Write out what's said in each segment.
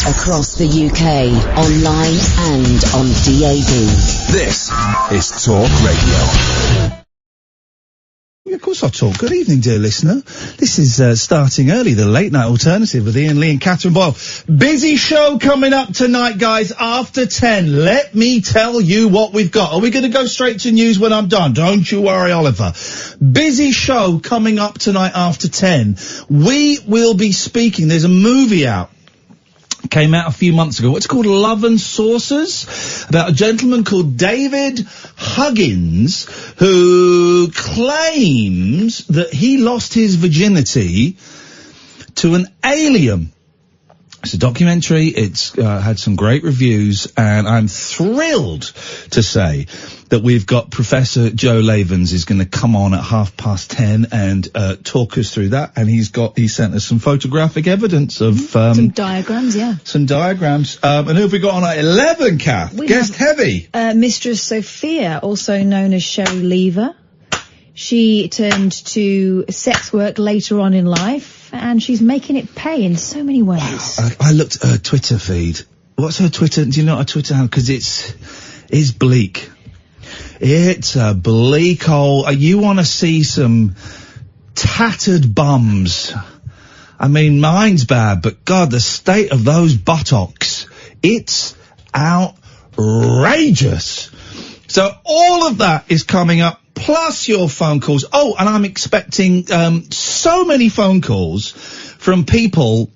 Across the UK, online and on DAB. This is Talk Radio. Yeah, of course I'll talk. Good evening, dear listener. This is starting early, the late night alternative with Iain, Lee and Catherine Boyle. Busy show coming up tonight, guys, after 10. Let me tell you what we've got. Are we going to go straight to news when I'm done? Don't you worry, Oliver. Busy show coming up tonight after 10. We will be speaking. There's a movie out. Came out a few months ago. What's called Love and Saucers, about a gentleman called David Huggins who claims that he lost his virginity to an alien. It's a documentary. It's had some great reviews, and I'm thrilled to say that we've got Professor Joe Laevens is going to come on at 10:30 and talk us through that. And he sent us some photographic evidence of some diagrams, yeah. Some diagrams. And who have we got on at 11, Kath? Guest heavy. Mistress Sofia, also known as Sherry Lever. She turned to sex work later on in life, and she's making it pay in so many ways. Wow. I looked at her Twitter feed. What's her Twitter? Do you know her Twitter handle? Because it's bleak. It's a bleak hole. You want to see some tattered bums. I mean, mine's bad, but God, the state of those buttocks, it's outrageous. So all of that is coming up, plus your phone calls. Oh, and I'm expecting so many phone calls from people,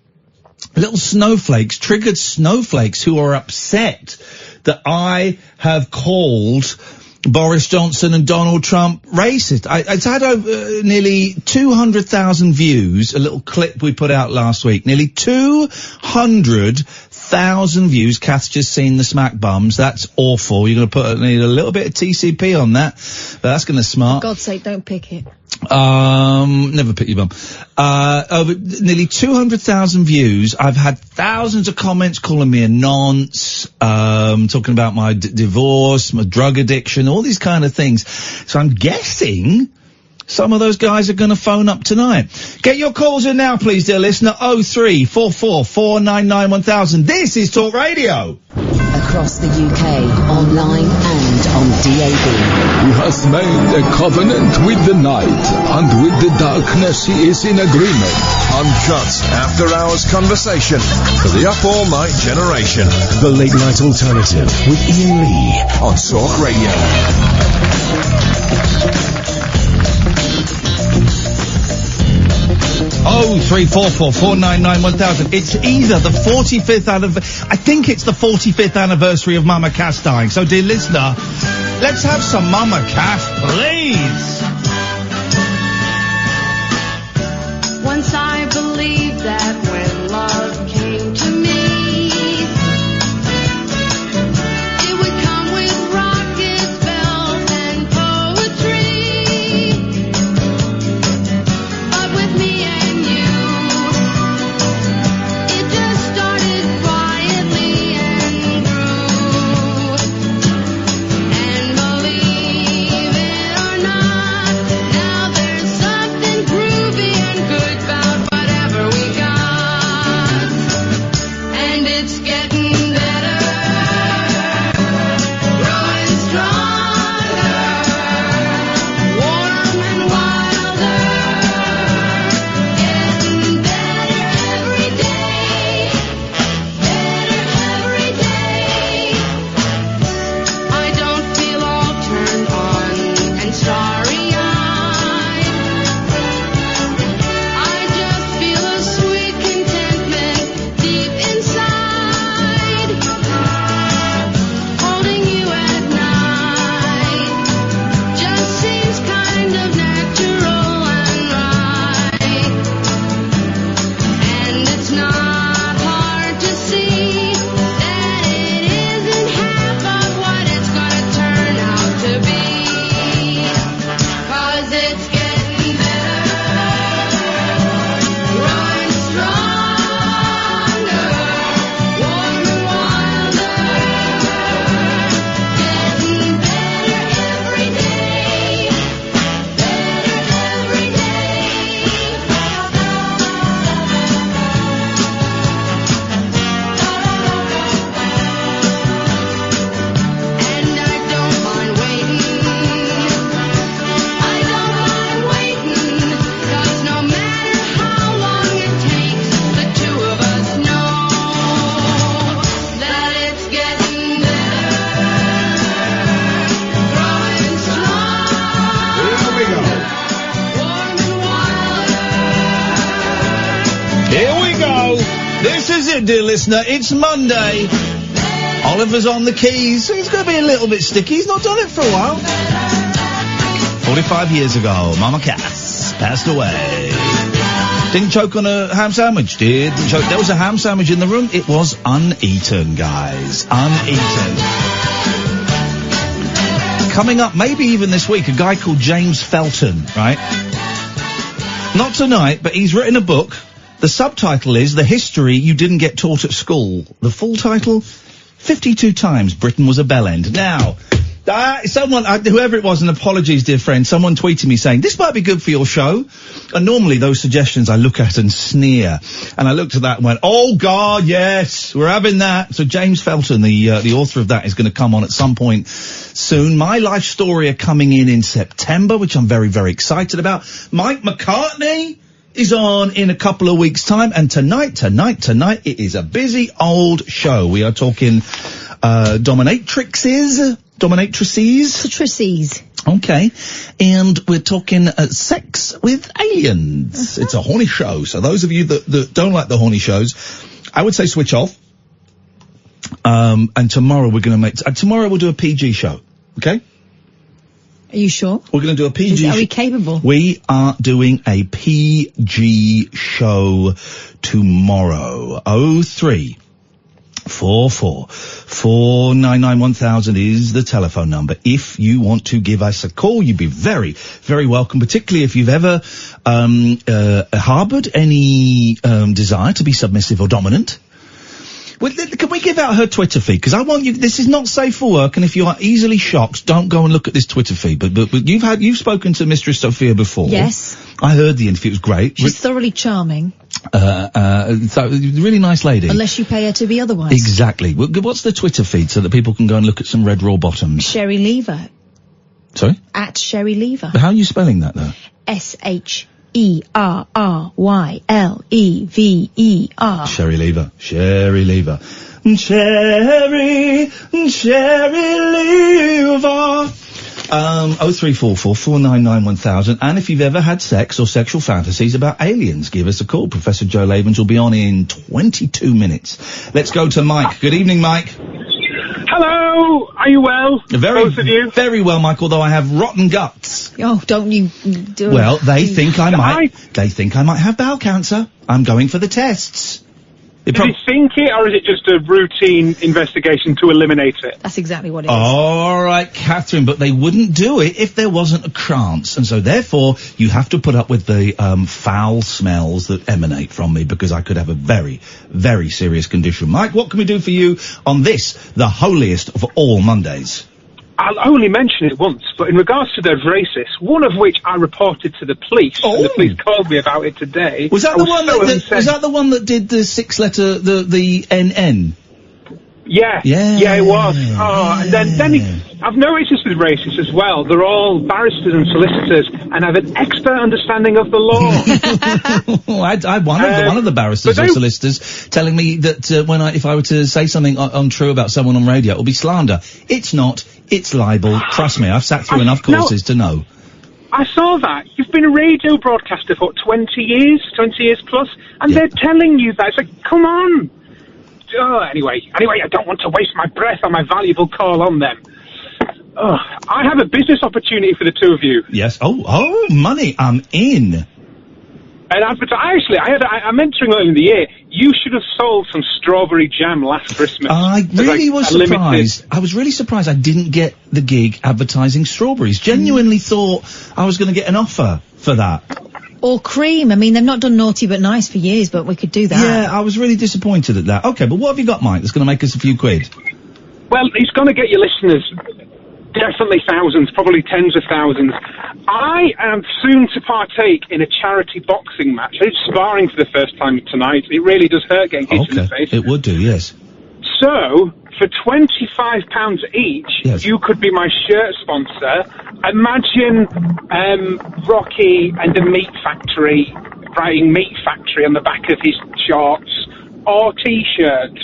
little snowflakes, triggered snowflakes, who are upset that I have called Boris Johnson and Donald Trump racist. It's had over nearly 200,000 views, a little clip we put out last week. Nearly 200,000 views. Kath's just seen the smack bums. That's awful. You're going to need a little bit of TCP on that, but that's going to smart. For God's sake, don't pick it. Never pick your bum. Over nearly 200,000 views. I've had thousands of comments calling me a nonce, talking about my divorce, my drug addiction, all these kind of things. So I'm guessing some of those guys are going to phone up tonight. Get your calls in now, please, dear listener. 0344 499 1000. This is Talk Radio. Across the UK, online and on DAB. He has made a covenant with the night, and with the darkness he is in agreement. Uncut after-hours conversation for the up-all-night generation. The Late Night Alternative with Iain Lee on Talk Radio. 0344 499 1000. It's either the 45th anniversary. I think it's the 45th anniversary of Mama Cass dying. So, dear listener, let's have some Mama Cass, please. Once I believed that when love came to me, it would come with rockets, bells, and poetry. But with me and you, it just started quietly and grew. And believe it or not, now there's something groovy and good about whatever we got. right, dear listener, it's Monday. Oliver's on the keys, so it's going to be a little bit sticky. He's not done it for a while. 45 years ago, Mama Cass passed away. Didn't choke on a ham sandwich, didn't choke. There was a ham sandwich in the room. It was uneaten, guys. Uneaten. Coming up, maybe even this week, a guy called James Felton, right? Not tonight, but he's written a book. The subtitle is The History You Didn't Get Taught at School. The full title, 52 Times Britain Was a Bellend. Now, someone, whoever it was, and apologies, dear friend, someone tweeted me saying, this might be good for your show. And normally those suggestions I look at and sneer. And I looked at that and went, oh God, yes, we're having that. So James Felton, the author of that, is going to come on at some point soon. My Life Story are coming in September, which I'm very, very excited about. Mike McCartney is on in a couple of weeks' time. And tonight, it is a busy old show. We are talking, Dominatrices. Okay. And we're talking sex with aliens. It's a horny show. So those of you that don't like the horny shows, I would say switch off. And tomorrow we're going to tomorrow we'll do a PG show. Okay? Are you sure? We're going to do a PG Are we capable? We are doing a PG show tomorrow. 0344991000 is the telephone number. If you want to give us a call, you'd be very, very welcome, particularly if you've ever harboured any desire to be submissive or dominant. Well, can we give out her Twitter feed? Because I want you. This is not safe for work, and if you are easily shocked, don't go and look at this Twitter feed. But you've spoken to Mistress Sofia before. Yes. I heard the interview. It was great. She's thoroughly charming. So really nice lady. Unless you pay her to be otherwise. Exactly. What's the Twitter feed so that people can go and look at some red raw bottoms? Sherry Lever. Sorry? At Sherry Lever. But how are you spelling that though? SHERRYLEVER. Sherry Lever. Sherry Lever. Sherry Lever. 034449911000. And if you've ever had sex or sexual fantasies about aliens, give us a call. Professor Joe Laevens will be on in 22 minutes. Let's go to Mike. Good evening, Mike. Hello. Are you well? Both of you? Very well, Mike, although I have rotten guts. Oh, don't you do it. Well, they think I might have bowel cancer. I'm going for the tests. Did he think it, or is it just a routine investigation to eliminate it? That's exactly what it is. All right, Catherine, but they wouldn't do it if there wasn't a chance. And so, therefore, you have to put up with the foul smells that emanate from me, because I could have a very, very serious condition. Mike, what can we do for you on this, the holiest of all Mondays? I'll only mention it once, but in regards to those racists, one of which I reported to the police, and the police called me about it today. Was that the one that did the 6-letter, the NN? Yeah, it was. Oh, and then I've noticed this with racists as well. They're all barristers and solicitors and have an expert understanding of the law. I had one of the barristers or solicitors telling me that if I were to say something untrue about someone on radio, it will be slander. It's not. It's libel. Trust me, I've sat through enough courses to know. I saw that. You've been a radio broadcaster for 20 years plus, and they're telling you that. It's like, come on. Oh, anyway, I don't want to waste my breath on my valuable call on them. Oh, I have a business opportunity for the two of you. Yes. Oh, money. I'm in. And I'm entering early in the year. You should have sold some strawberry jam last Christmas. I was surprised. I was really surprised I didn't get the gig advertising strawberries. Genuinely thought I was going to get an offer for that. Or cream. I mean, they've not done naughty but nice for years, but we could do that. Yeah, I was really disappointed at that. Okay, but what have you got, Mike, that's going to make us a few quid? Well, it's going to get your listeners definitely thousands, probably tens of thousands. I am soon to partake in a charity boxing match. I'm sparring for the first time tonight. It really does hurt getting hit in the face. It would do, yes. So, for £25 each, you could be my shirt sponsor. Imagine Rocky and the meat factory, writing meat factory on the back of his shorts, or T-shirts.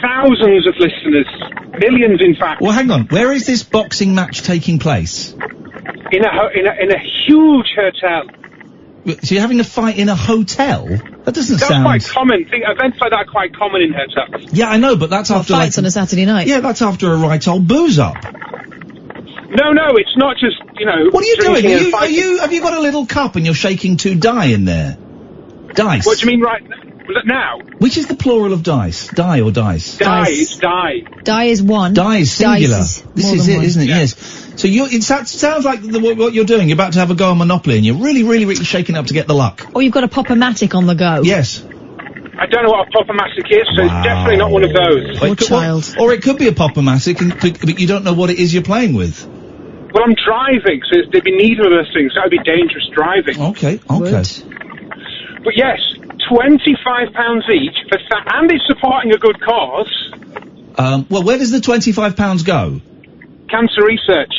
Thousands of listeners, millions in fact. Well, hang on. Where is this boxing match taking place? In a huge hotel. So you're having a fight in a hotel? That doesn't That's sound... quite common. Events like that are quite common in hotels. Yeah, I know, but that's after Fights on a Saturday night. Yeah, that's after a right old booze up. No, it's not just, What are you doing? drinking and fighting. Have you got a little cup and you're shaking 2 die in there? Dice. What do you mean right now? Which is the plural of dice? Die or dice? Die, Dice. it's die. Die is one. Die is singular. Dice is This more is than it, one. isn't it? Yeah. Yes. So it sounds like what you're doing. You're about to have a go on Monopoly and you're really, really, really shaking up to get the luck. Or you've got a Pop-O-Matic on the go. Yes. I don't know what a Pop-O-Matic is, so it's definitely not one of those. Or Poor it could- child. Or it could be a Pop-O-Matic, but you don't know what it is you're playing with. Well, I'm driving, so there'd be neither of those things. That would be dangerous driving. Okay. Would. But yes, £25 each for that, and it's supporting a good cause. Well, where does the £25 go? Cancer research.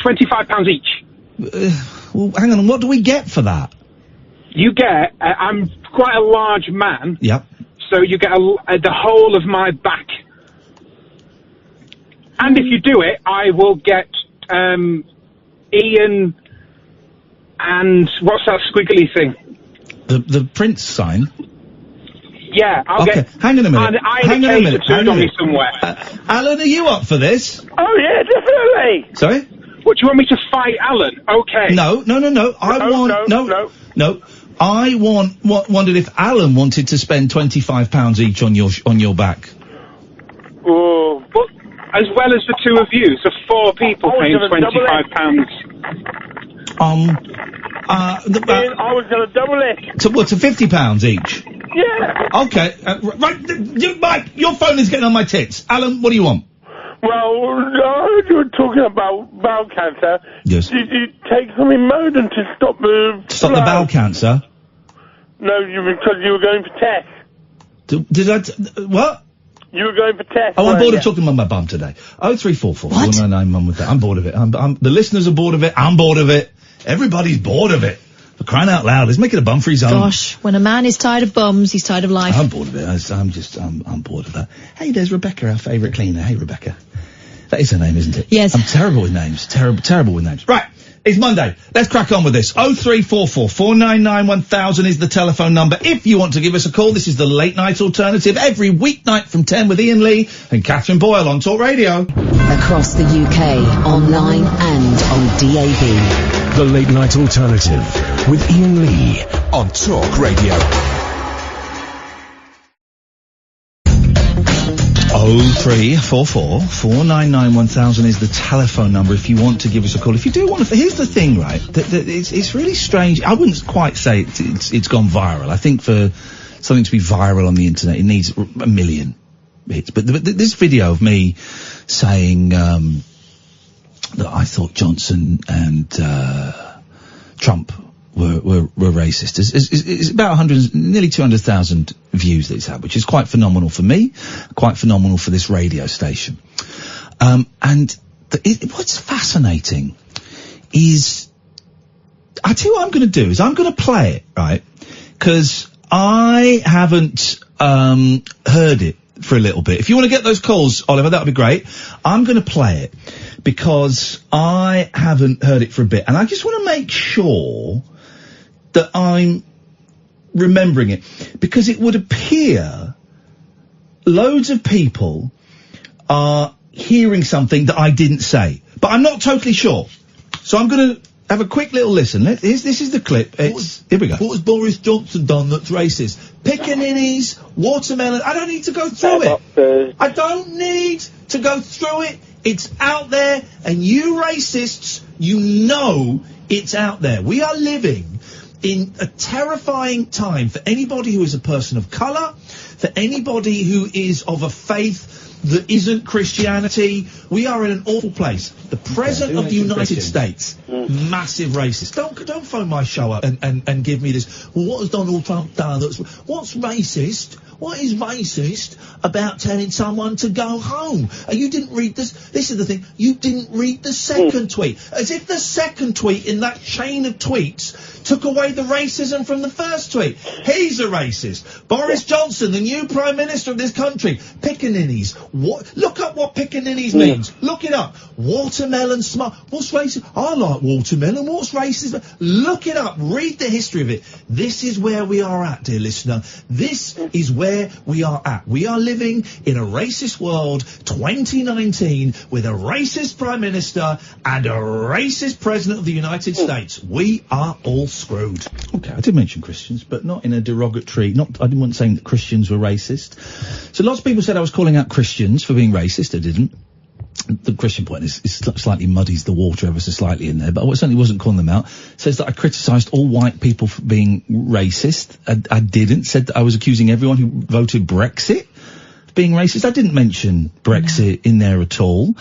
£25 each. Well, hang on. What do we get for that? You get. I'm quite a large man, Yep. so you get the whole of my back. And if you do it, I will get Iain and what's that squiggly thing? The Prince sign. Yeah, I'll Okay, get. hang on a minute. And I Hang on a minute. tattooed Hang on on a me minute. somewhere. Alan, are you up for this? Oh, yeah, definitely. Sorry? What, do you want me to fight Alan? Okay. No. I wondered if Alan wanted to spend £25 each on your back. Oh, Well, as well as the two of you, so 4 people I was paying gonna double it. £25. Ian, I was going to double it. To £50 each. Yeah. Okay, Mike, your phone is getting on my tits. Alan, what do you want? Well, I heard you were talking about bowel cancer. Yes. Did you take some Imodin to stop the... Stop the bowel cancer. No, because you were going for tests. Did I? What? You were going for tests. Oh, I'm weren't bored you? of talking about my bum today. 0344 499 mum with that. I'm bored of it. The listeners are bored of it. I'm bored of it. Everybody's bored of it. For crying out loud, let's make it a bum-free zone. Gosh, when a man is tired of bums, he's tired of life. I'm bored of it. I'm bored of that. Hey, there's Rebecca, our favourite cleaner. Hey, Rebecca. That is her name, isn't it? Yes. I'm terrible with names. Terrible with names. Right. It's Monday. Let's crack on with this. 0344 499 1000 is the telephone number. If you want to give us a call, this is the late night alternative every weeknight from 10 with Iain Lee and Catherine Boyle on Talk Radio. Across the UK, online and on DAB. The Late Night Alternative with Iain Lee on Talk Radio. 0344 499 1000 is the telephone number if you want to give us a call. If you do want to, here's the thing, right? It's really strange. I wouldn't quite say it's gone viral. I think for something to be viral on the internet, it needs a million hits. But this video of me saying that I thought Johnson and Trump were racist. It's about nearly 200,000 views that it's had, which is quite phenomenal for me, quite phenomenal for this radio station. What's fascinating is, I tell you what I'm going to do is I'm going to play it, right? Because I haven't heard it for a little bit. If you want to get those calls, Oliver, that would be great. I'm going to play it because I haven't heard it for a bit, and I just want to make sure that I'm remembering it, because it would appear loads of people are hearing something that I didn't say, but I'm not totally sure. So I'm going to have a quick little listen. This is the clip. Here we go. What has Boris Johnson done that's racist? Pickaninnies, watermelon. I don't need to go through it. I don't need to go through it. It's out there, and you racists, you know it's out there. We are living in a terrifying time for anybody who is a person of colour, for anybody who is of a faith that isn't Christianity. We are in an awful place. The President of the United States, massive racist. Don't phone my show up and give me this. Well, what has Donald Trump done? What's racist? What is racist about telling someone to go home? You didn't read this. This is the thing. You didn't read the second tweet. As if the second tweet in that chain of tweets took away the racism from the first tweet. He's a racist. Boris Johnson, the new Prime Minister of this country. Pickaninnies. What? Look up what pickaninnies mean. things. Look it up. Watermelon smart. What's racist? I like watermelon. What's racist? Look it up. Read the history of it. This is where we are at, dear listener. This is where we are at. We are living in a racist world, 2019, with a racist Prime Minister and a racist President of the United States. We are all screwed. Okay, I did mention Christians, but not in a derogatory, I didn't say that Christians were racist. So lots of people said I was calling out Christians for being racist. I didn't. The Christian point is slightly muddies the water ever so slightly in there, but I certainly wasn't calling them out. Says that I criticised all white people for being racist. I didn't. Said that I was accusing everyone who voted Brexit of being racist. I didn't mention Brexit in there at all.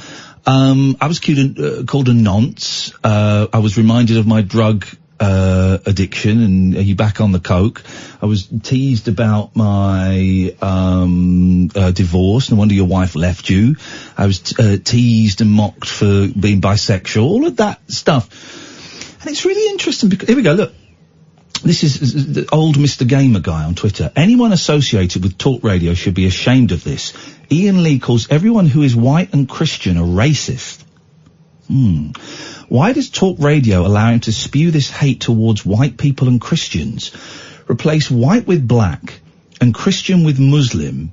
I was called a nonce. I was reminded of my drug addiction, and are you back on the coke? I was teased about my divorce. No wonder your wife left you. I was teased and mocked for being bisexual. All of that stuff, and it's really interesting because here we go. Look, this is the old Mr. Gamer guy on Twitter. Anyone associated with talk radio should be ashamed of this. Ian Lee calls everyone who is white and Christian a racist. Why does talk radio allow him to spew this hate towards white people and Christians? Replace white with black and Christian with Muslim,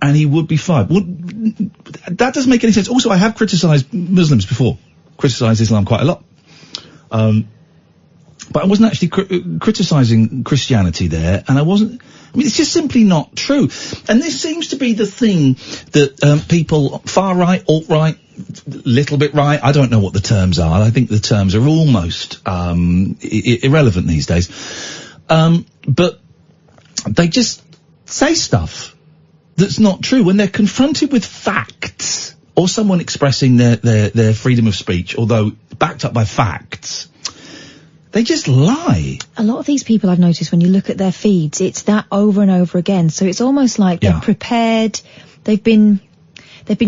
and he would be fired. Well, that doesn't make any sense. Also, I have criticised Muslims before. Criticised Islam quite a lot. But I wasn't actually criticising Christianity there, and I mean, it's just simply not true. And this seems to be the thing that people, far right, alt-right, little bit right, I don't know what the terms are. I think the terms are almost irrelevant these days. But they just say stuff that's not true when they're confronted with facts, or someone expressing their freedom of speech, although backed up by facts. They just lie. A lot of these people, I've noticed, when you look at their feeds, it's that over and over again. So it's almost like they're prepared. They've been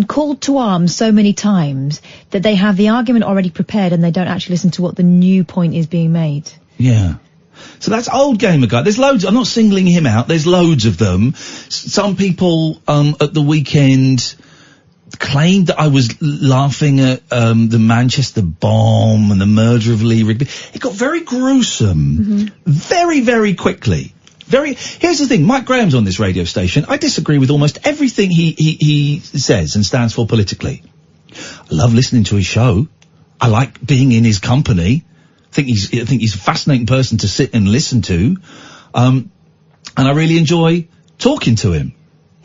called to arms so many times that they have the argument already prepared and they don't actually listen to what the new point is being made. Yeah. So that's old gamer guy. There's loads. I'm not singling him out. There's loads of them. Some people at the weekend claimed that I was laughing at the Manchester bomb and the murder of Lee Rigby. It got very gruesome very, very quickly. Here's the thing, Mike Graham's on this radio station. I disagree with almost everything he says and stands for politically. I love listening to his show. I like being in his company. I think he's a fascinating person to sit and listen to. And I really enjoy talking to him.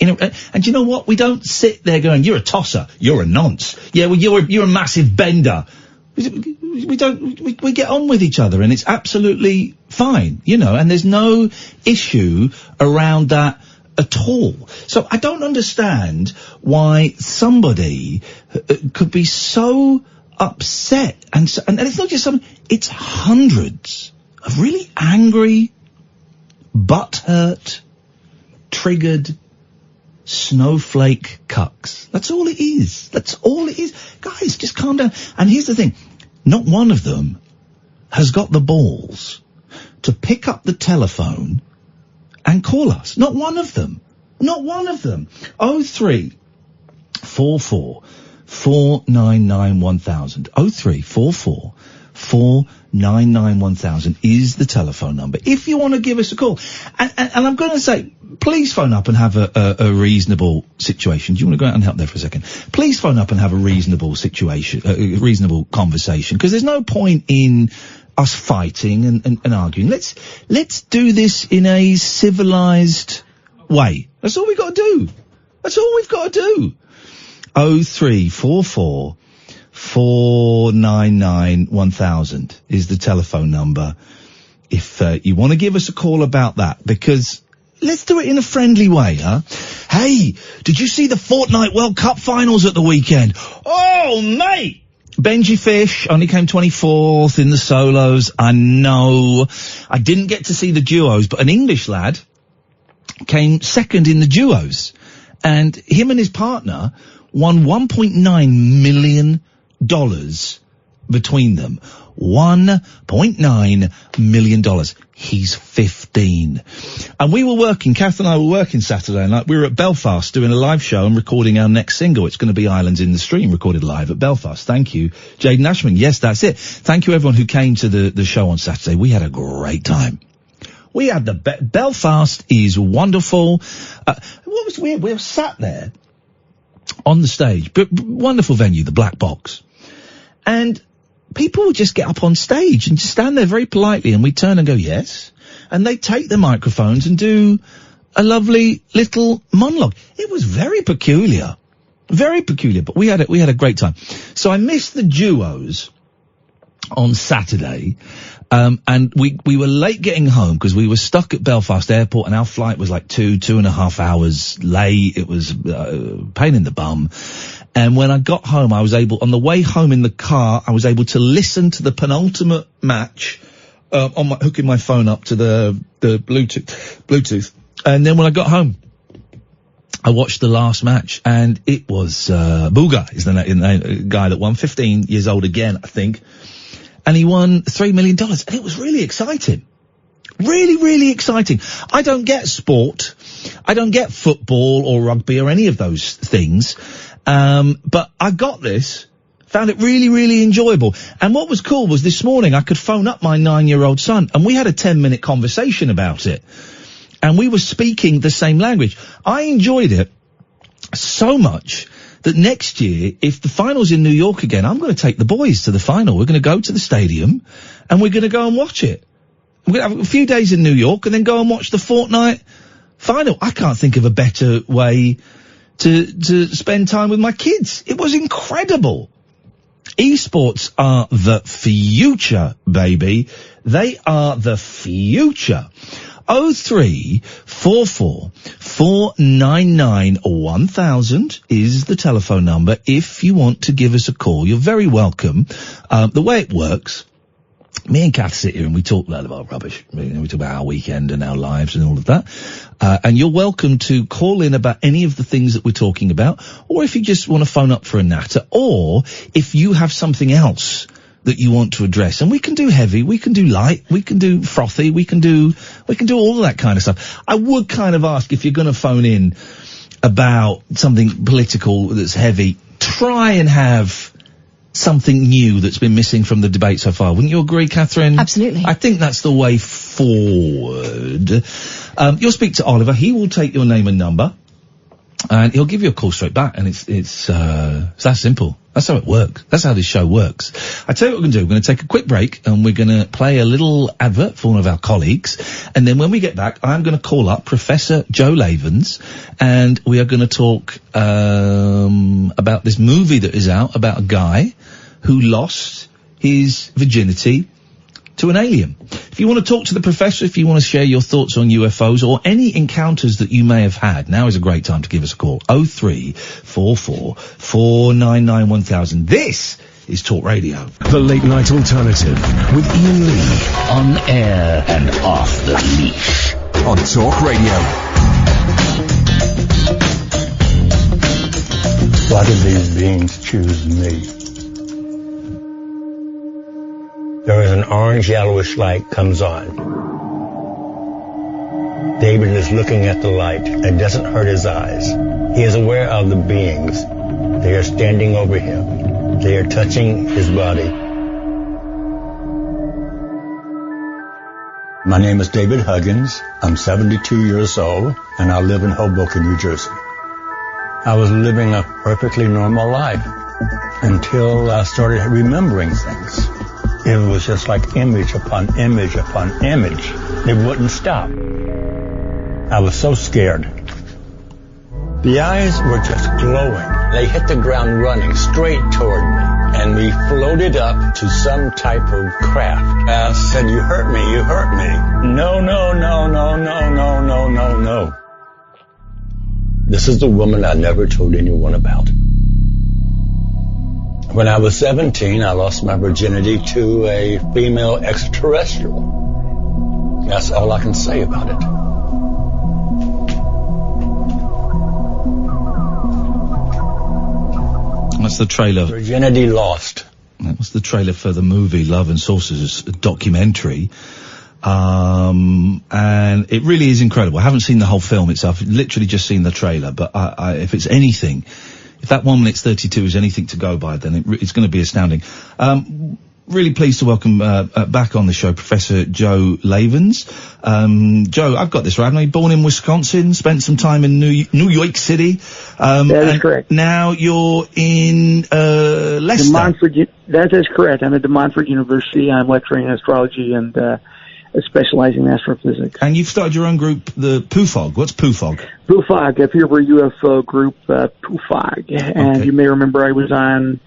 And you know what? We don't sit there going, you're a tosser, you're a nonce. Yeah, well, you're a massive bender. We get on with each other and it's absolutely fine, and there's no issue around that at all. So I don't understand why somebody could be so upset and it's not just some, it's hundreds of really angry, butthurt, triggered, snowflake cucks. That's all it is. That's all it is. Guys, just calm down. And here's the thing. Not one of them has got the balls to pick up the telephone and call us. Not one of them. Not one of them. 0344 499 1000. 0344 499 1000 is the telephone number. If you want to give us a call. And I'm going to say, please phone up and have a reasonable situation. Do you want to go out and help there for a second? Please phone up and have a reasonable situation, a reasonable conversation, because there's no point in us fighting and arguing. Let's do this in a civilized way. That's all we've got to do. That's all we've got to do. 0344 499 1000 is the telephone number. If you want to give us a call about that, because let's do it in a friendly way, huh? Hey, did you see the Fortnite World Cup finals at the weekend? Oh, mate! Benji Fish only came 24th in the solos. I know. I didn't get to see the duos, but an English lad came second in the duos. And him and his partner won $1.9 million between them. $1.9 million. He's 15. And we were working, Kath and I were working Saturday night. We were at Belfast doing a live show and recording our next single. It's going to be Islands in the Stream, recorded live at Belfast. Thank you, Jaden Ashman. Yes, that's it. Thank you everyone who came to the show on Saturday. We had a great time. We had Belfast is wonderful. What was weird? We were sat there on the stage, but wonderful venue, the Black Box. And people would just get up on stage and just stand there very politely, and we'd turn and go, yes. And they'd take the microphones and do a lovely little monologue. It was very peculiar. Very peculiar, but we had a great time. So I missed the duos on Saturday, and we were late getting home because we were stuck at Belfast Airport, and our flight was like 2.5 hours late. It was pain in the bum. And when I got home, on the way home in the car, I was able to listen to the penultimate match, hooking my phone up to the Bluetooth. And then when I got home, I watched the last match, and it was, Booga is the guy that won, 15 years old again, I think. And he won $3 million. And it was really exciting. Really, really exciting. I don't get sport. I don't get football or rugby or any of those things. But I got this, found it really, really enjoyable. And what was cool was this morning I could phone up my 9-year-old son, and we had a 10-minute conversation about it. And we were speaking the same language. I enjoyed it so much that next year, if the final's in New York again, I'm going to take the boys to the final. We're going to go to the stadium, and we're going to go and watch it. We're going to have a few days in New York and then go and watch the fortnight final. I can't think of a better way to spend time with my kids. It was incredible. Esports are the future, baby. They are the future. 0344 499 1000 is the telephone number if you want to give us a call. You're very welcome. The way it works, me and Kath sit here and we talk a lot about rubbish. We talk about our weekend and our lives and all of that. And you're welcome to call in about any of the things that we're talking about, or if you just want to phone up for a natter, or if you have something else that you want to address. And we can do heavy, we can do light, we can do frothy, we can do all of that kind of stuff. I would kind of ask, if you're going to phone in about something political that's heavy, try and have something new that's been missing from the debate so far. Wouldn't you agree, Catherine? Absolutely. I think that's the way forward. You'll speak to Oliver. He will take your name and number, and he'll give you a call straight back. And it's that simple. That's how it works. That's how this show works. I tell you what we're going to do. We're going to take a quick break, and we're going to play a little advert for one of our colleagues. And then when we get back, I'm going to call up Professor Joe Laevens, and we are going to talk about this movie that is out about a guy who lost his virginity to an alien. If you want to talk to the professor, if you want to share your thoughts on UFOs or any encounters that you may have had, now is a great time to give us a call. 0344 499 1000. This is Talk Radio. The Late Night Alternative with Iain Lee. On air and off the leash. On Talk Radio. Why did these beings choose me? There is an orange yellowish light comes on. David is looking at the light. It doesn't hurt his eyes. He is aware of the beings. They are standing over him. They are touching his body. My name is David Huggins. I'm 72 years old, and I live in Hoboken, New Jersey. I was living a perfectly normal life until I started remembering things. It was just like image upon image upon image. It wouldn't stop. I was so scared. The eyes were just glowing. They hit the ground running straight toward me, and we floated up to some type of craft. I said, "You hurt me, you hurt me." No, no, no, no, no, no, no, no, no. This is the woman I never told anyone about. When I was 17, I lost my virginity to a female extraterrestrial. That's all I can say about it. That's the trailer. Virginity lost. That was the trailer for the movie Love and Sorcerers documentary. And it really is incredible. I haven't seen the whole film itself. I've literally just seen the trailer. But if it's anything, if that 1 minute 32 is anything to go by, then it's going to be astounding. Really pleased to welcome back on the show Professor Joe Laevens. Joe, I've got this right. Are you born in Wisconsin? Spent some time in New York City. That is correct. Now you're in Leicester. That is correct. I'm at De Montfort University. I'm lecturing in astrology and specializing in astrophysics. And you've started your own group, the PUFOG. What's PUFOG? PUFOG, a Peterborough UFO group, PUFOG. And Okay. you may remember I was on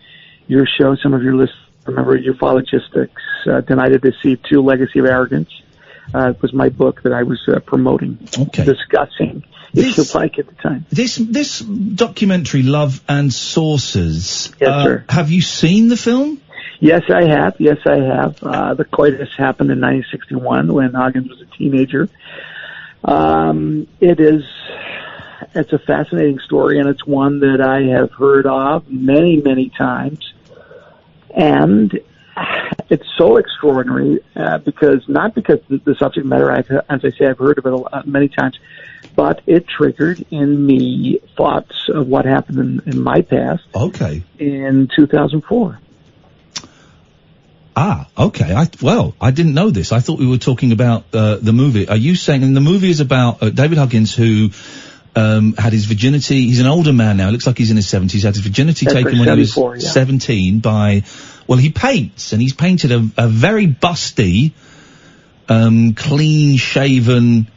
your show. Some of your listeners remember Ufologistics, Denied and Deceived 2, Legacy of Arrogance. It was my book that I was promoting, discussing, if you like, at the time. This documentary, Love and Saucers. Yes, sir. Have you seen the film? Yes, I have. The coitus happened in 1961 when Huggins was a teenager. It's a fascinating story, and it's one that I have heard of many, many times. And it's so extraordinary because the subject matter, as I say, I've heard of it many times, but it triggered in me thoughts of what happened in my past. Okay. In 2004. Ah, okay. I didn't know this. I thought we were talking about the movie. Are you saying, and the movie is about David Huggins, who had his virginity. He's an older man now. It looks like he's in his 70s. Had his virginity taken when he was 17 by, well, he paints, and he's painted a very busty, clean-shaven,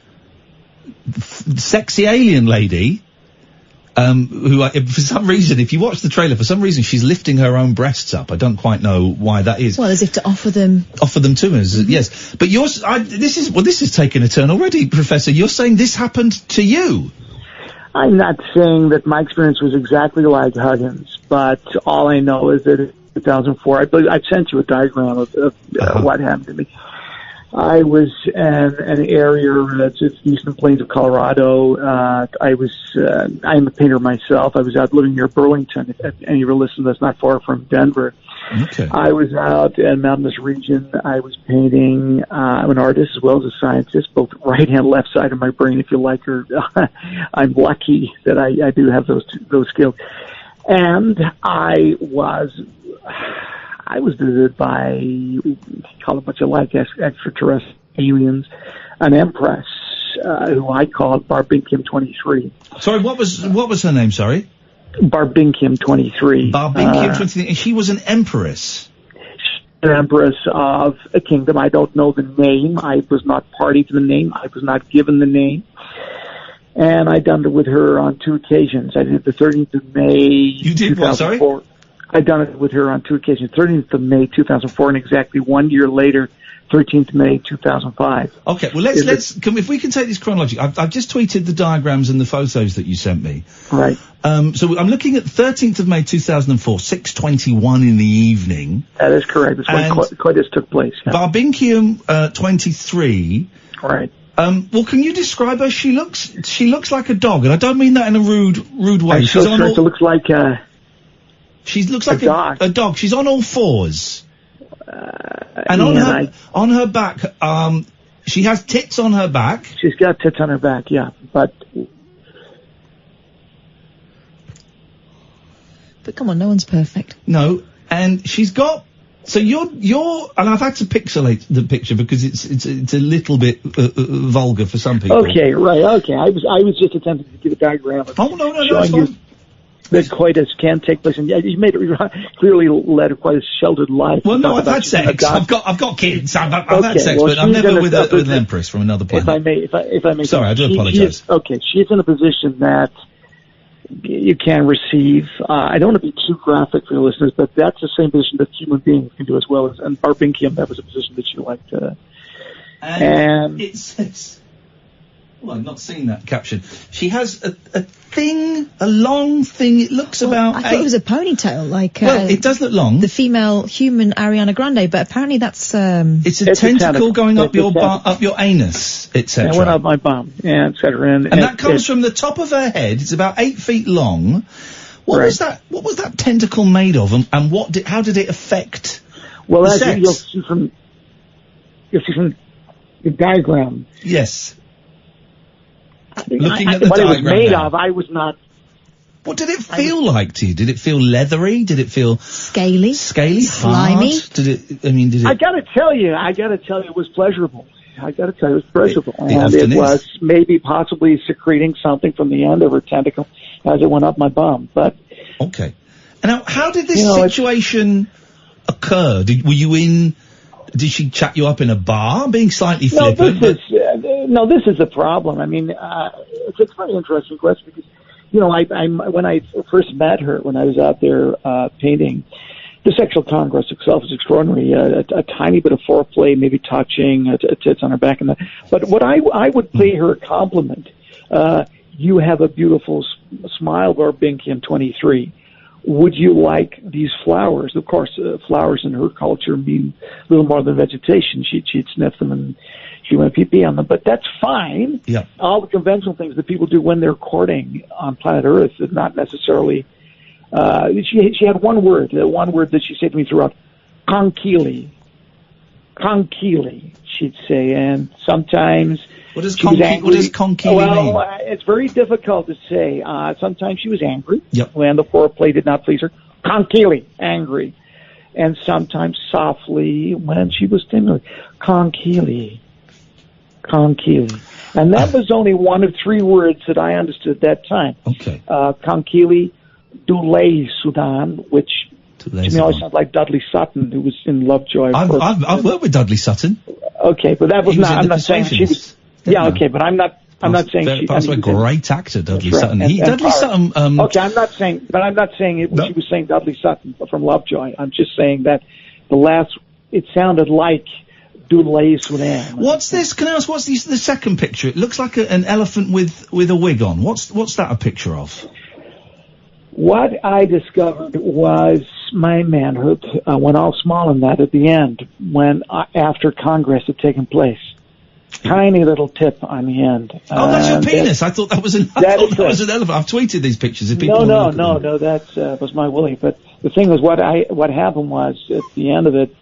sexy alien lady, who, for some reason, if you watch the trailer, for some reason she's lifting her own breasts up. I don't quite know why that is. Well, as if to offer them to us, yes. But this is taking a turn already, Professor. You're saying this happened to you? I'm not saying that my experience was exactly like Huggins, but all I know is that in 2004, I believe I've sent you a diagram of what happened to me. I was in an area that's the eastern plains of Colorado. I'm a painter myself. I was out living near Burlington. If any of your listeners, that's not far from Denver. Okay. I was out in a mountainous region. I was painting. I'm an artist as well as a scientist, both right and left side of my brain, if you like. Or I'm lucky that I do have those skills. And I was visited by, call it what you like, extraterrestrial aliens, an empress who I called Barbinkium 23. Sorry, what was her name? Sorry. Barbinkium 23. Barbinkium 23. She was an empress. An empress of a kingdom. I don't know the name. I was not party to the name. I was not given the name. And I done it with her on 2 occasions. I did the 13th of May. You did what? Sorry. I done it with her on 2 occasions. 13th of May 2004, and exactly 1 year later, 13th May 2005. Okay, well if we can take this chronologically. I've just tweeted the diagrams and the photos that you sent me. Right. So I'm looking at 13th of May 2004, 6:21 in the evening. That is correct. That's when coitus took place. Yeah. Barbinkium 23. Right. Well, can you describe her? She looks like a dog, and I don't mean that in a rude way. She looks like she looks like a dog. She's on all fours. And on her back, she has tits on her back. She's got tits on her back, yeah. But come on, no one's perfect. No, and she's got. So you're, and I've had to pixelate the picture because it's a little bit vulgar for some people. Okay, right. Okay, I was just attempting to give a diagram. No, that's fine. That coitus can take place, and you made it clearly led quite a sheltered life. Well, no, I've had sex. I've got kids. I've had sex, but I'm never with an empress from another planet. If I may. Sorry, I do apologize. She's in a position that you can receive. I don't want to be too graphic for your listeners, but that's the same position that human beings can do as well as. And Barbinkium, that was a position that she liked. And it's. Well, I've not seen that caption. She has a long thing. It looks about. I thought it was a ponytail, like. Well, it does look long. The female human Ariana Grande, but apparently that's. It's a tentacle going up your anus, etc. And went up my bum, etc. And that comes from the top of her head. It's about 8 feet long, What was that? What was that tentacle made of, and how did it affect? Well, the as sex? you'll see from the diagram. Yes. Looking at the what diagram it was made now. of, I was not. What did it feel like to you? Did it feel leathery? Did it feel scaly? Slimy? Hard? Did it? I gotta tell you, it was pleasurable. And often it is. was maybe possibly secreting something from the end of her tentacle as it went up my bum. But okay. And now, how did this situation occur? Were you in? Did she chat you up in a bar, being slightly flippant? This is the problem. I mean, it's a very interesting question because, when I first met her, when I was out there painting, the sexual congress itself is extraordinary. A tiny bit of foreplay, maybe touching, tits on her back, and that. But what I would pay her a compliment. You have a beautiful smile, Barbinkium 23. Would you like these flowers? Of course, flowers in her culture mean a little more than vegetation. She'd sniff them and she went pee-pee on them, but that's fine. Yeah. All the conventional things that people do when they're courting on planet Earth is not necessarily. She had one word that she said to me throughout, "Conkeely," she'd say, and sometimes. What does conkeely mean? Well, it's very difficult to say. Sometimes she was angry when the foreplay did not please her. Conkeely, angry. And sometimes softly when she was stimulated. Conkeely. And that was only one of three words that I understood at that time. Okay. Conkeely, Dulay Sudan, which to me always sounds like Dudley Sutton, who was in Lovejoy. I've worked with Dudley Sutton. Okay, but that was not. I'm not saying she was. Yeah, okay, but I'm not saying she. That's a great actor, Dudley Sutton. Sutton. Okay, I'm not saying it. She was saying Dudley Sutton from Lovejoy. I'm just saying that it sounded like Doodle Sudan. What's this? Can I ask? What's the second picture? It looks like an elephant with a wig on. What's that a picture of? What I discovered was my manhood went all small in that at the end after Congress had taken place. Tiny little tip on the end. Oh, that's your penis. I thought that was an elephant. I've tweeted these pictures. If people no, that was my willy. But the thing was, what happened was at the end of it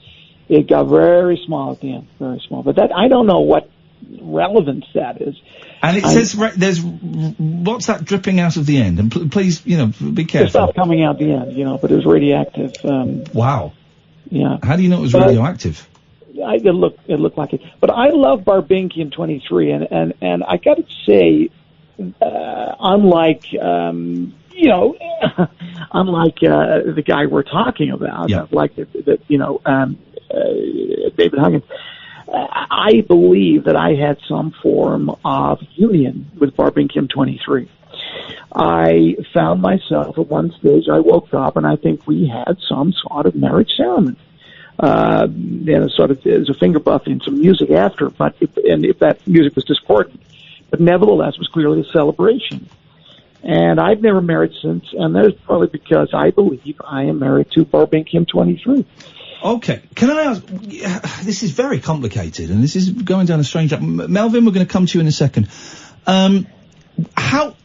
got very small at the end, very small. But I don't know what relevance that is. And it says there's what's that dripping out of the end? And please, be careful. There's stuff coming out the end, but it was radioactive. Wow. Yeah. How do you know it was radioactive? It looked like it. But I love Barbinkium 23, and I got to say, unlike the guy we're talking about, like David Huggins, I believe that I had some form of union with Barbinkium 23. I found myself at one stage, I woke up and I think we had some sort of marriage ceremony. There's a finger buffing, some music after, but if that music was discordant, but nevertheless was clearly a celebration. And I've never married since, and that is probably because I believe I am married to Barbinkium 23. Okay, can I ask? This is very complicated, and this is going down a strange track. Melvin, we're going to come to you in a second. How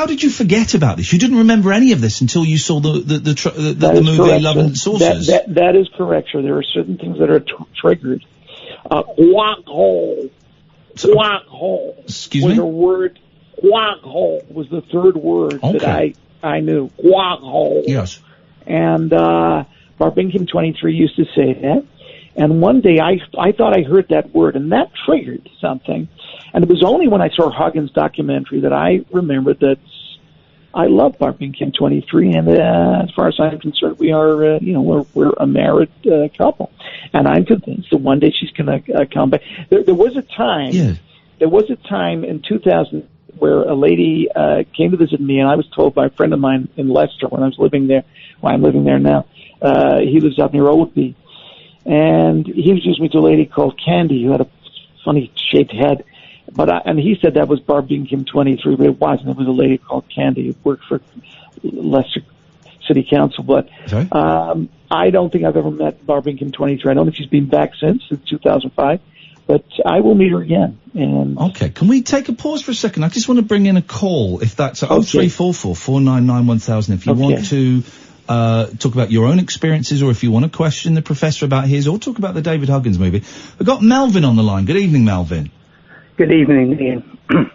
did you forget about this? You didn't remember any of this until you saw the movie correct, Love and Saucers. That is correct, sir. There are certain things that are triggered. Quack hole. Excuse was me? a word. Quack hole was the third word that I knew. Quack hole. Yes. And Barbinkium 23 used to say that. And one day I thought I heard that word, and that triggered something. And it was only when I saw Huggins' documentary that I remembered that I love Barbinkium 23, and as far as I'm concerned, we are, we're a married couple. And I'm convinced that one day she's going to come back. There was a time. Yeah. There was a time in 2000 where a lady came to visit me, and I was told by a friend of mine in Leicester when I was living there. Well, I'm living there now. He lives out near Oldby. And he introduced me to a lady called Candy who had a funny shaped head. And he said that was Barbinkium 23, but it wasn't. It was a lady called Candy who worked for Leicester City Council. But I don't think I've ever met Barbinkium 23. I don't think she's been back since 2005. But I will meet her again. And Okay, can we take a pause for a second? I just want to bring in a call, if that's 0344 499 1000. If you want to talk about your own experiences, or if you want to question the professor about his, or talk about the David Huggins movie. We've got Melvin on the line. Good evening, Melvin. Good evening, Ian.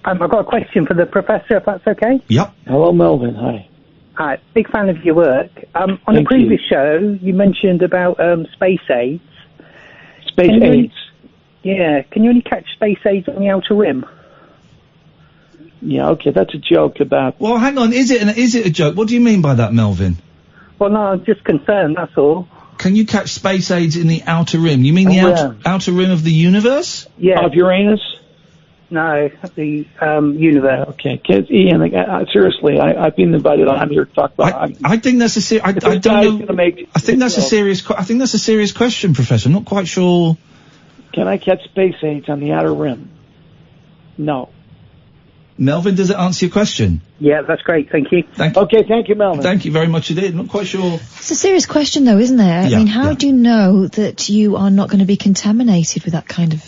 I've got a question for the professor, if that's okay. Yep. Hello, Melvin. Hi. Hi, big fan of your work. On the previous show, you mentioned about space aids. Space aids? Yeah, can you only catch space aids on the outer rim? Yeah, okay, that's a joke about... Well, hang on, is it a joke? What do you mean by that, Melvin? Well, no, I'm just concerned, that's all. Can you catch space aids in the outer rim? You mean the outer rim of the universe? Yeah. Of Uranus? No, the universe. Okay, Ian, seriously, I've been invited on here to talk about... I think that's a I don't know. I think that's a serious question, Professor. I'm not quite sure. Can I catch space aids on the outer rim? No. Melvin, does it answer your question? Yeah, that's great. Thank you. Okay, thank you, Melvin. Thank you very much indeed. I'm not quite sure. It's a serious question, though, isn't there? I mean, how do you know that you are not going to be contaminated with that kind of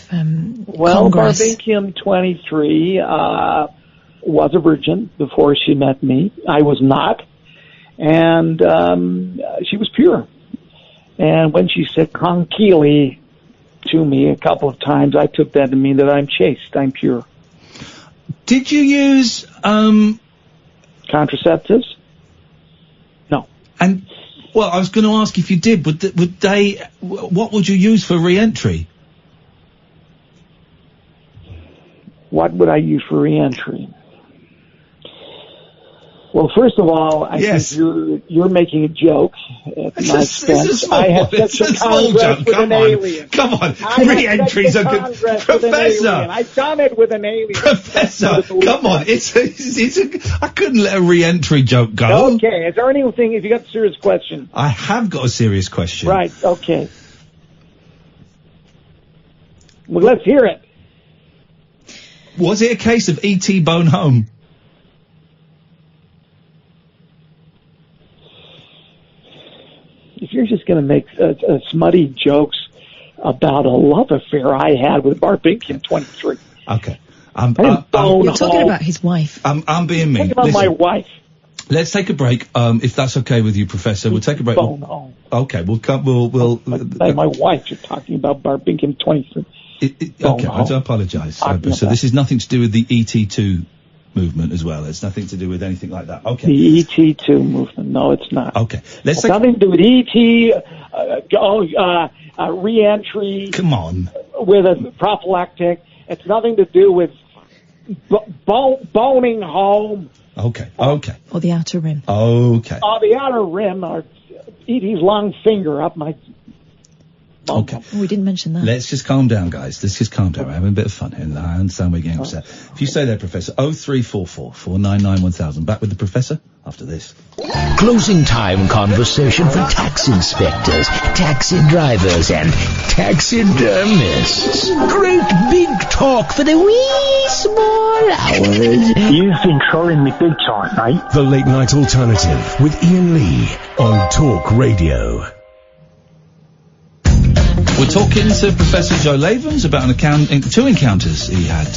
Well, Congress? Barbinkium 23 was a virgin before she met me. I was not. And she was pure. And when she said "conkeely" to me a couple of times, I took that to mean that I'm chaste, I'm pure. Did you use contraceptives? No. And well, I was going to ask if you did. What would you use for re-entry? What would I use for re-entry? Well, first of all, I think you're making a joke at my expense. I had such a congress with an alien. Come on, re-entry's a good... Professor! I've done it with an alien. Professor, come on, it's a... I couldn't let a re-entry joke go. Okay, is there anything, if you got a serious question? I have got a serious question. Right, okay. Well, let's hear it. Was it a case of E.T. Bone Home? If you're just going to make smutty jokes about a love affair I had with Barbinkium 23. Okay. You're talking about his wife. I'm being mean. Think about my wife. Let's take a break, if that's okay with you, Professor. We'll take a break. Okay, we'll come. We'll. My wife. You're talking about Barbinkium 23. Okay, I do apologise. So this is nothing to do with the ET2 movement as well. It's nothing to do with anything like that. Okay. The ET2 movement. No, it's not. Okay. It's nothing to do with re-entry. Come on. With a prophylactic. It's nothing to do with boning home. Okay. Or the outer rim. Okay. The outer rim, or E.T.'s long finger up my... Okay. Oh, we didn't mention that. Let's just calm down, guys. Let's just calm down. We're having a bit of fun here, and I understand we're getting upset. If you stay there, Professor, 0344 499 1000. Back with the Professor after this. Closing time conversation for tax inspectors, taxi drivers, and taxidermists. Great big talk for the wee small hours. You've been trolling me big time, mate. The Late Night Alternative with Iain Lee on Talk Radio. We're talking to Professor Joe Laevens about two encounters he had,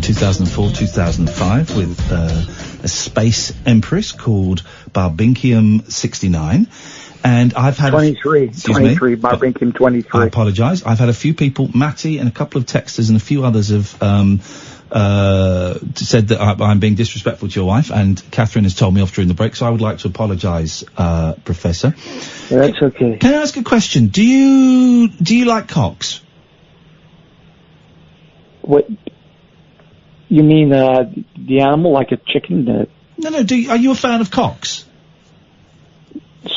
2004, 2005, with a space empress called Barbinkium 69. And I've had 23, Barbinkium 23. I apologise. I've had a few people, Matty and a couple of texters and a few others have said that I'm being disrespectful to your wife, and Catherine has told me off during the break, so I would like to apologise, Professor. That's okay. Can I ask a question? Do you like cocks? What? You mean the animal, like a chicken? No. Are you a fan of cocks?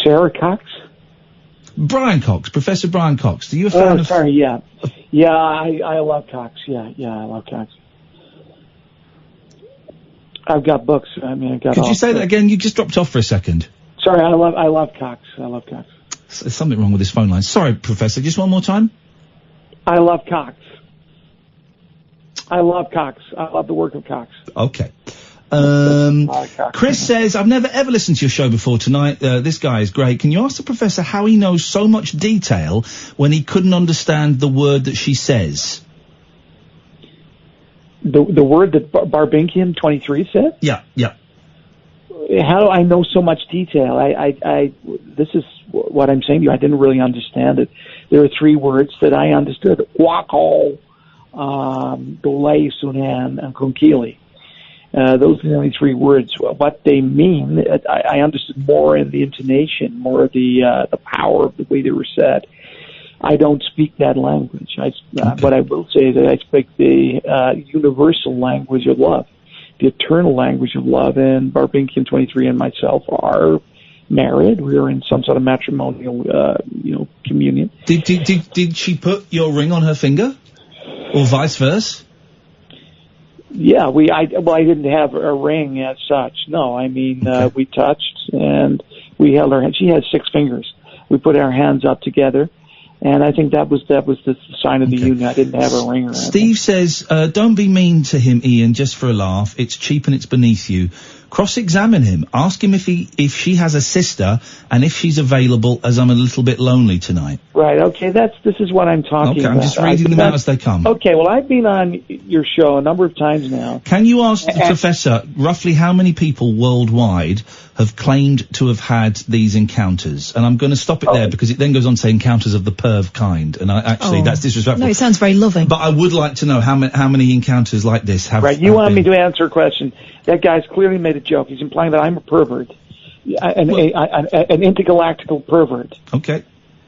Sarah Cox? Brian Cox, Professor Brian Cox. Are you a fan of... sorry, yeah. Yeah, I love Cox. Yeah, I love Cox. I've got books. I mean, I got. Could you say that again? You just dropped off for a second. Sorry, I love Cox. I love Cox. There's something wrong with this phone line. Sorry, Professor. Just one more time. I love Cox. I love Cox. I love the work of Cox. Okay. Chris says, I've never ever listened to your show before tonight. This guy is great. Can you ask the professor how he knows so much detail when he couldn't understand the word that she says? The word that Barbinkium 23 said? Yeah. How do I know so much detail? This is what I'm saying to you. I didn't really understand it. There are 3 words that I understood. Wako, Dolay, Sunan, and Kunkili. Those are the only 3 words. What they mean, I understood more in the intonation, more of the power of the way they were said. I don't speak that language. What I will say is that I speak the universal language of love, the eternal language of love. And Barbinkium 23 and myself are married. We are in some sort of matrimonial, communion. Did she put your ring on her finger, or vice versa? Yeah, I didn't have a ring as such. No, I mean, we touched and we held her hand. She has 6 fingers. We put our hands up together, and I think that was the sign of the union. I didn't have a ring or anything. Steve says, don't be mean to him, Ian, just for a laugh. It's cheap and it's beneath you. Cross-examine him. Ask him if she has a sister and if she's available, as I'm a little bit lonely tonight. Right, okay, this is what I'm talking about. Okay, I'm just reading them out as they come. Okay, well, I've been on your show a number of times now. Can you ask the professor roughly how many people worldwide have claimed to have had these encounters? And I'm going to stop it there because it then goes on to say encounters of the perv kind. And that's disrespectful. No, it sounds very loving. But I would like to know how many encounters like this have. Right, you want me to answer a question. That guy's clearly made a joke. He's implying that I'm a pervert, an intergalactical pervert. Okay.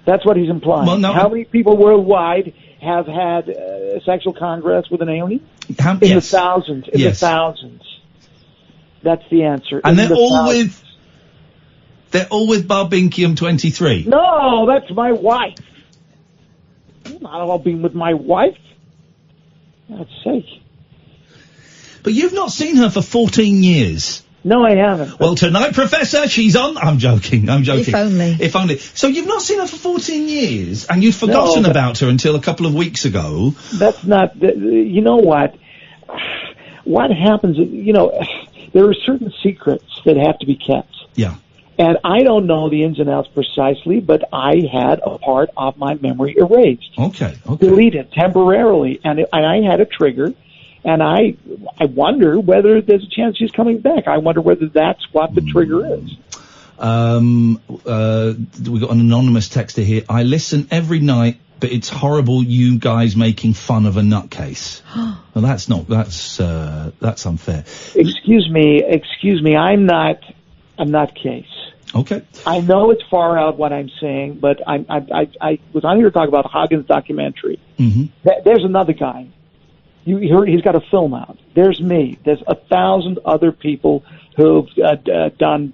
That's what he's implying. Well, no, how many people worldwide have had sexual congress with an alien? In the thousands. In the thousands. That's the answer. And they're all with Barbinkium 23. No, that's my wife. I'm not all being with my wife. For God's sake. But you've not seen her for 14 years. No, I haven't. Well, tonight, Professor, she's on. I'm joking. If only. If only. So you've not seen her for 14 years, and you'd forgotten about her until a couple of weeks ago. That's not. You know what? What happens? There are certain secrets that have to be kept. Yeah. And I don't know the ins and outs precisely, but I had a part of my memory erased. Okay. Deleted temporarily, and I had a trigger. And I wonder whether there's a chance she's coming back. I wonder whether that's what the trigger is. We got an anonymous texter here. I listen every night, but it's horrible you guys making fun of a nutcase. Well, that's unfair. Excuse me. I'm not a nutcase. Okay. I know it's far out what I'm saying, but I was on here to talk about Hagen's documentary. Mm-hmm. There's another guy. You heard he's got a film out. There's me. There's 1,000 other people who've done,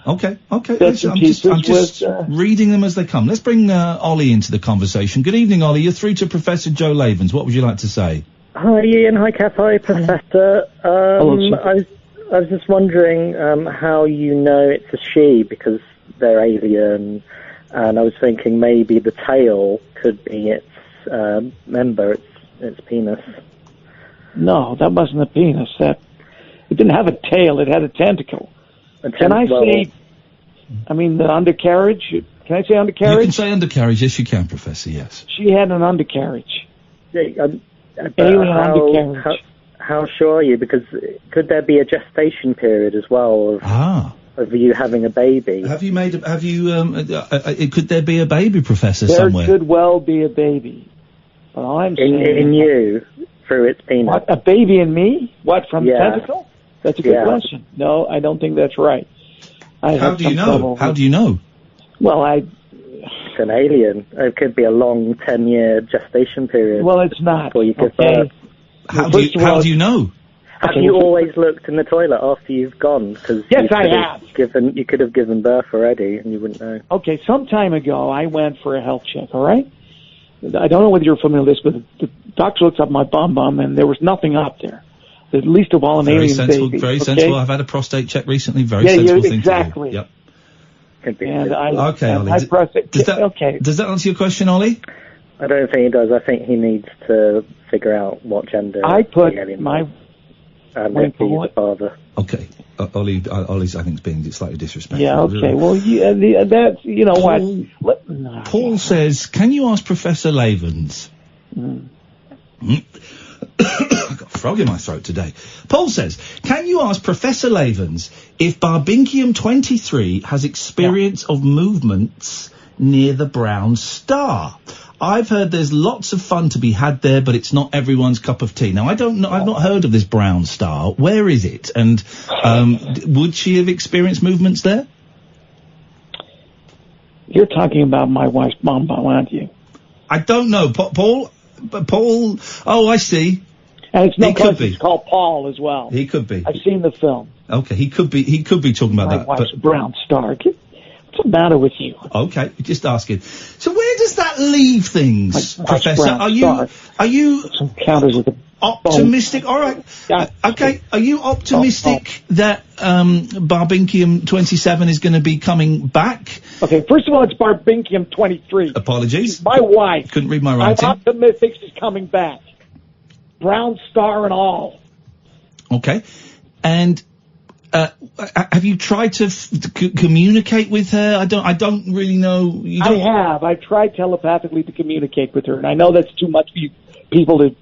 Okay. I'm just reading them as they come. Let's bring Ollie into the conversation. Good evening, Ollie. You're through to Professor Joe Laevens. What would you like to say? Hi, Ian. Hi, Kath. Hi, Professor. Hello, I was just wondering how you know it's a she, because they're alien, and I was thinking maybe the tail could be its member, its penis. No, that wasn't a penis. It didn't have a tail. It had a tentacle. Can I say? I mean, the undercarriage. Can I say undercarriage? You can say undercarriage. Yes, you can, Professor. Yes. She had an undercarriage. Alien undercarriage. How sure are you? Because could there be a gestation period as well of you having a baby? Could there be a baby, Professor, somewhere? There could well be a baby. But all I'm saying in you through its penis. What, a baby in me? What, from the tentacle? That's a good question. No, I don't think that's right. How do you know? How do you know? Well, it's an alien. It could be a long 10-year gestation period. Well, it's not. Before you give birth. How do you know? Have you always looked in the toilet after you've gone? Because yes, I have. You could have given birth already, and you wouldn't know. Okay, some time ago, I went for a health check. All right. I don't know whether you're familiar with this, but the doctor looks up my bum, and there was nothing up there. At least of all, an alien baby. Very sensible. I've had a prostate check recently. Very sensible thing exactly. to do. Yep. And okay, Ollie. Does that answer your question, Ollie? I don't think he does. I think he needs to figure out what gender. I put and if he's the father. Okay. Ollie's, I think, is being slightly disrespectful. Yeah, okay. Well, that's, you know what? Paul says, can you ask Professor Laevens? I've got a frog in my throat today. Paul says, can you ask Professor Laevens if Barbinkium 23 has experience of movements near the brown star? I've heard there's lots of fun to be had there, but it's not everyone's cup of tea. Now, I don't know, I've not heard of this brown star. Where is it? And would she have experienced movements there? You're talking about my wife's mom, aren't you? I don't know. Paul, oh, I see. And it's no question, he's called Paul as well. He could be. I've seen the film. Okay, he could be talking about my that. Wife's brown star. What's the matter with you? Okay, just asking. So where does that leave things, Professor? Are you counters with optimistic? All right. Okay. Are you optimistic that Barbinkium 27 is going to be coming back? Okay. First of all, it's Barbinkium 23. Apologies. My wife. Couldn't read my writing. I'm optimistic she's coming back. Brown star and all. Okay. And have you tried to communicate with her? I don't really know. I have. I tried telepathically to communicate with her, and I know that's too much for you people to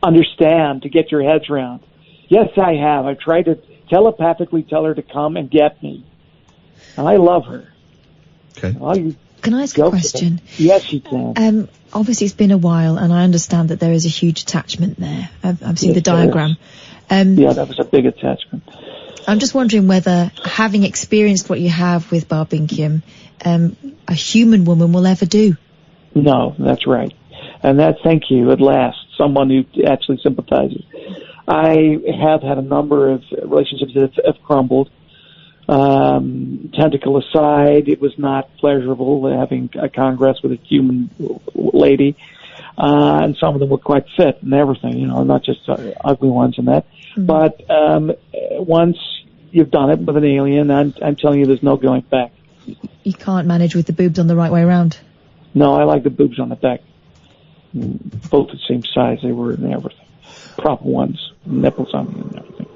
understand, to get your heads around. Yes, I have. I've tried to telepathically tell her to come and get me. And I love her. Okay. Can I ask a question? Yes, you can. Obviously, it's been a while, and I understand that there is a huge attachment there. I've seen the diagram. Yeah, that was a big attachment. I'm just wondering whether, having experienced what you have with Barbinkium, a human woman will ever do. No, that's right. And thank you, at last, someone who actually sympathizes. I have had a number of relationships that have crumbled. Tentacle aside, it was not pleasurable having a congress with a human lady. And some of them were quite fit and everything, you know, not just ugly ones and that. Mm-hmm. But once you've done it with an alien, I'm telling you, there's no going back. You can't manage with the boobs on the right way around? No, I like the boobs on the back. Both the same size, they were and everything. Proper ones, nipples on them and everything.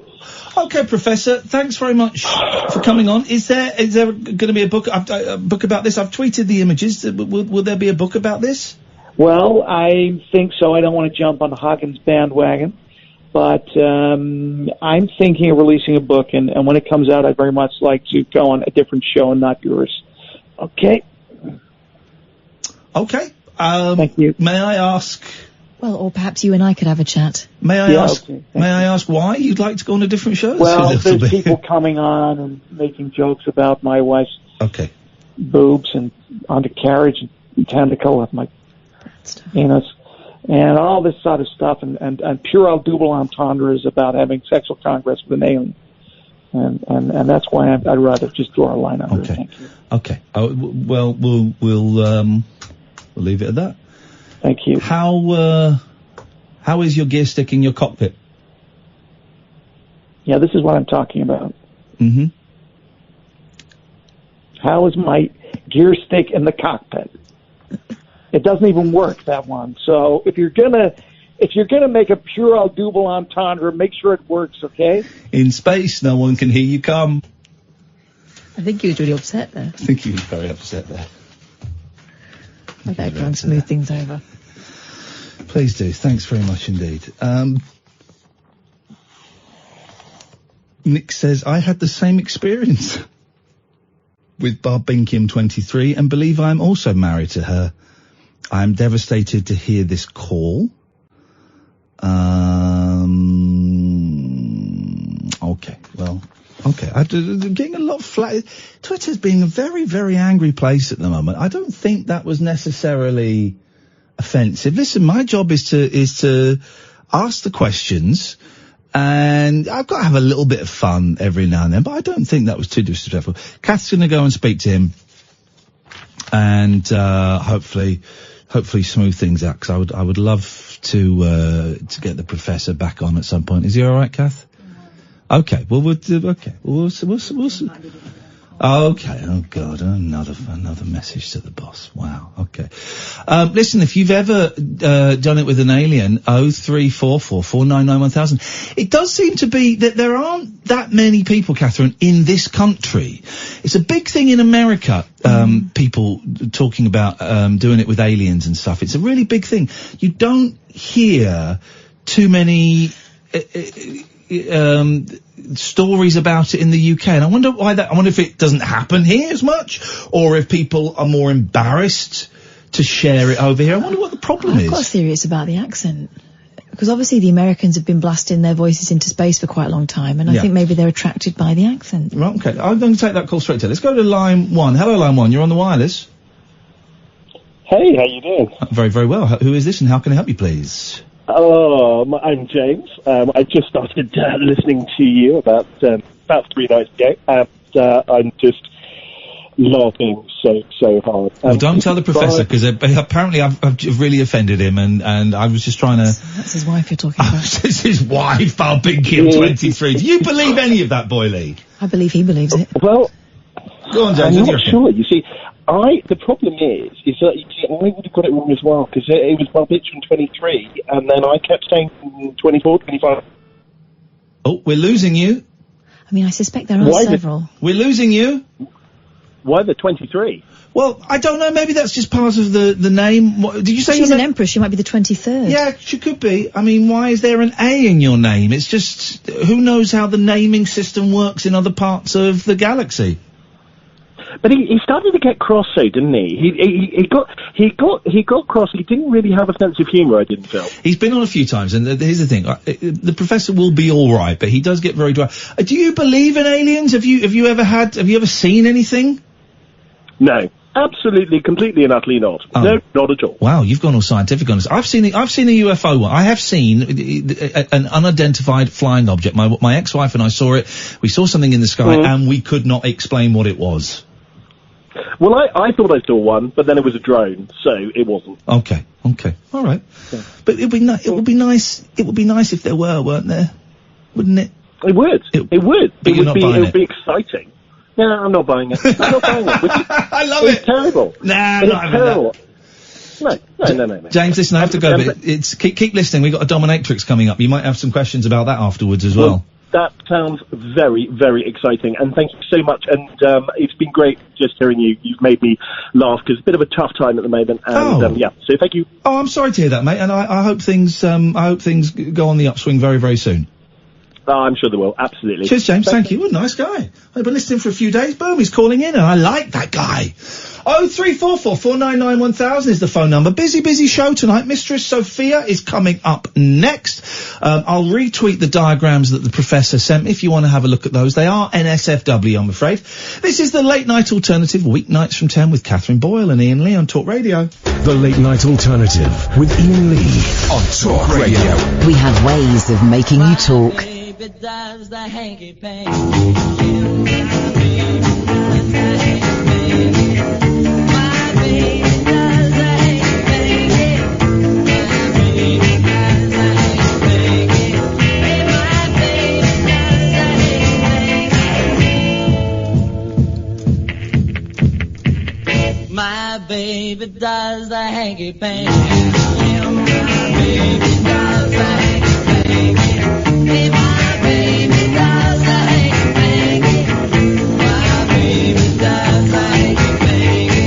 Okay, Professor, thanks very much for coming on. Is there going to be a book about this? I've tweeted the images. Will there be a book about this? Well, I think so. I don't want to jump on the Hawkins bandwagon, but I'm thinking of releasing a book, and when it comes out, I'd very much like to go on a different show and not yours. Okay? Okay. Thank you. May I ask... Well, or perhaps you and I could have a chat. May I ask why you'd like to go on a different show? Well, there's people coming on and making jokes about my wife's boobs and undercarriage and tentacle of my anus and all this sort of stuff, and puerile double entendres about having sexual congress with an alien. And that's why I'd rather just draw a line under it. Thank you. Okay. Well, we'll leave it at that. Thank you. How is your gear stick in your cockpit? Yeah, this is what I'm talking about. Mm-hmm. How is my gear stick in the cockpit? It doesn't even work, that one. So if you're gonna make a puerile double entendre, make sure it works, okay? In space, no one can hear you come. I think he was really upset there. I think he was very upset there. I better try and smooth things over. Please do. Thanks very much indeed. Nick says, I had the same experience with Barbinkium 23 and believe I am also married to her. I am devastated to hear this call. Okay, well... Okay, I'm getting a lot of flack. Twitter's being a very, very angry place at the moment. I don't think that was necessarily offensive. Listen, my job is to ask the questions, and I've got to have a little bit of fun every now and then, but I don't think that was too disrespectful. Kath's going to go and speak to him, and hopefully smooth things out, because I would love to get the professor back on at some point. Is he all right, Kath? Okay, well, we'll see. Okay. Oh God, another message to the boss. Wow. Okay. Listen, if you've ever done it with an alien, 0344 499 1000. It does seem to be that there aren't that many people, Catherine, in this country. It's a big thing in America. People talking about doing it with aliens and stuff. It's a really big thing. You don't hear too many stories about it in the UK, and I wonder why that. I wonder if it doesn't happen here as much, or if people are more embarrassed to share it over here. I wonder what the problem is. I've got a theory. It's about the accent, because obviously the Americans have been blasting their voices into space for quite a long time, and I think maybe they're attracted by the accent. Right. Okay. I'm going to take that call straight to. Let's go to line 1. Hello, line 1. You're on the wireless. Hey, how you doing? Very, very well. Who is this, and how can I help you, please? I'm James. I just started listening to you about 3 nights ago, and I'm just laughing so hard. Well, don't tell the professor, because apparently I've really offended him, and I was just trying to... That's his wife you're talking about. It's his wife, Barbinkium 23. Do you believe any of that, Boyley? I believe he believes it. Well, go on, James. I'm not sure. You see, the problem is that I would have got it wrong as well, because it was Barbinkium 23, and then I kept saying 24, 25. Oh, we're losing you. I mean, I suspect there are several. We're losing you. Why the 23? Well, I don't know. Maybe that's just part of the name. Did you say she's an empress? She might be the 23rd. Yeah, she could be. I mean, why is there an A in your name? It's just, who knows how the naming system works in other parts of the galaxy. But he started to get cross, though, didn't he? He got cross. He didn't really have a sense of humour, I didn't feel. He's been on a few times, and here's the thing: the professor will be all right, but he does get very dry. Do you believe in aliens? Have you ever seen anything? No, absolutely, completely, and utterly not. Oh. No, not at all. Wow, you've gone all scientific on this. I've seen a UFO one. I have seen an unidentified flying object. My ex-wife and I saw it. We saw something in the sky, and we could not explain what it was. Well, I thought I saw one, but then it was a drone, so it wasn't. Okay, all right. Yeah. But it would be nice if there weren't there, wouldn't it? It would. It would. But you're not buying it. It would be exciting. No, I'm not buying it. I'm not buying it. I love it. It's terrible. Nah, it's terrible. No. James, listen, I have to go, but keep listening. We've got a dominatrix coming up. You might have some questions about that afterwards as well. That sounds very, very exciting, and thank you so much. And it's been great just hearing you. You've made me laugh, because it's a bit of a tough time at the moment. And so thank you. Oh, I'm sorry to hear that, mate. And I hope things go on the upswing very, very soon. Oh, I'm sure they will. Absolutely. Cheers, James. Thank you. What a nice guy. I've been listening for a few days. Boom, he's calling in, and I like that guy. 0344 499 1000 is the phone number. Busy show tonight. Mistress Sofia is coming up next. I'll retweet the diagrams that the professor sent me if you want to have a look at those. They are NSFW, I'm afraid. This is the Late Night Alternative, weeknights from 10 with Catherine Boyle and Iain Lee on Talk Radio. The Late Night Alternative with Iain Lee on Talk Radio. We have ways of making you talk. Does the hanky panky. My baby does the hanky panky. My baby does the hanky panky. My baby does the hanky panky. My baby does the hanky panky.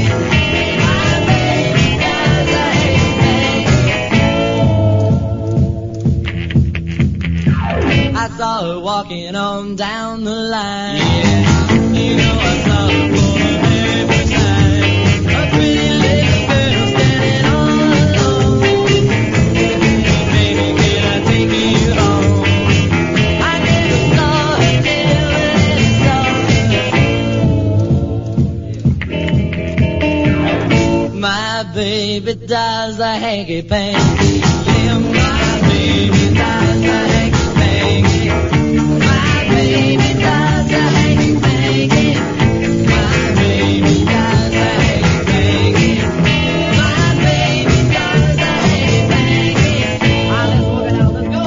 My baby does the hanky panky. I saw her walking on down the line. Yeah, you know I saw her pulling every time. A pretty little girl standing all alone. Baby, can I take you home? I never saw her till it's my baby does the hanky panky. Yeah, my baby does the hanky panky. My baby does the hanky panky. My baby does the hanky panky. My baby does the hanky panky. Let's walk it out, let's go.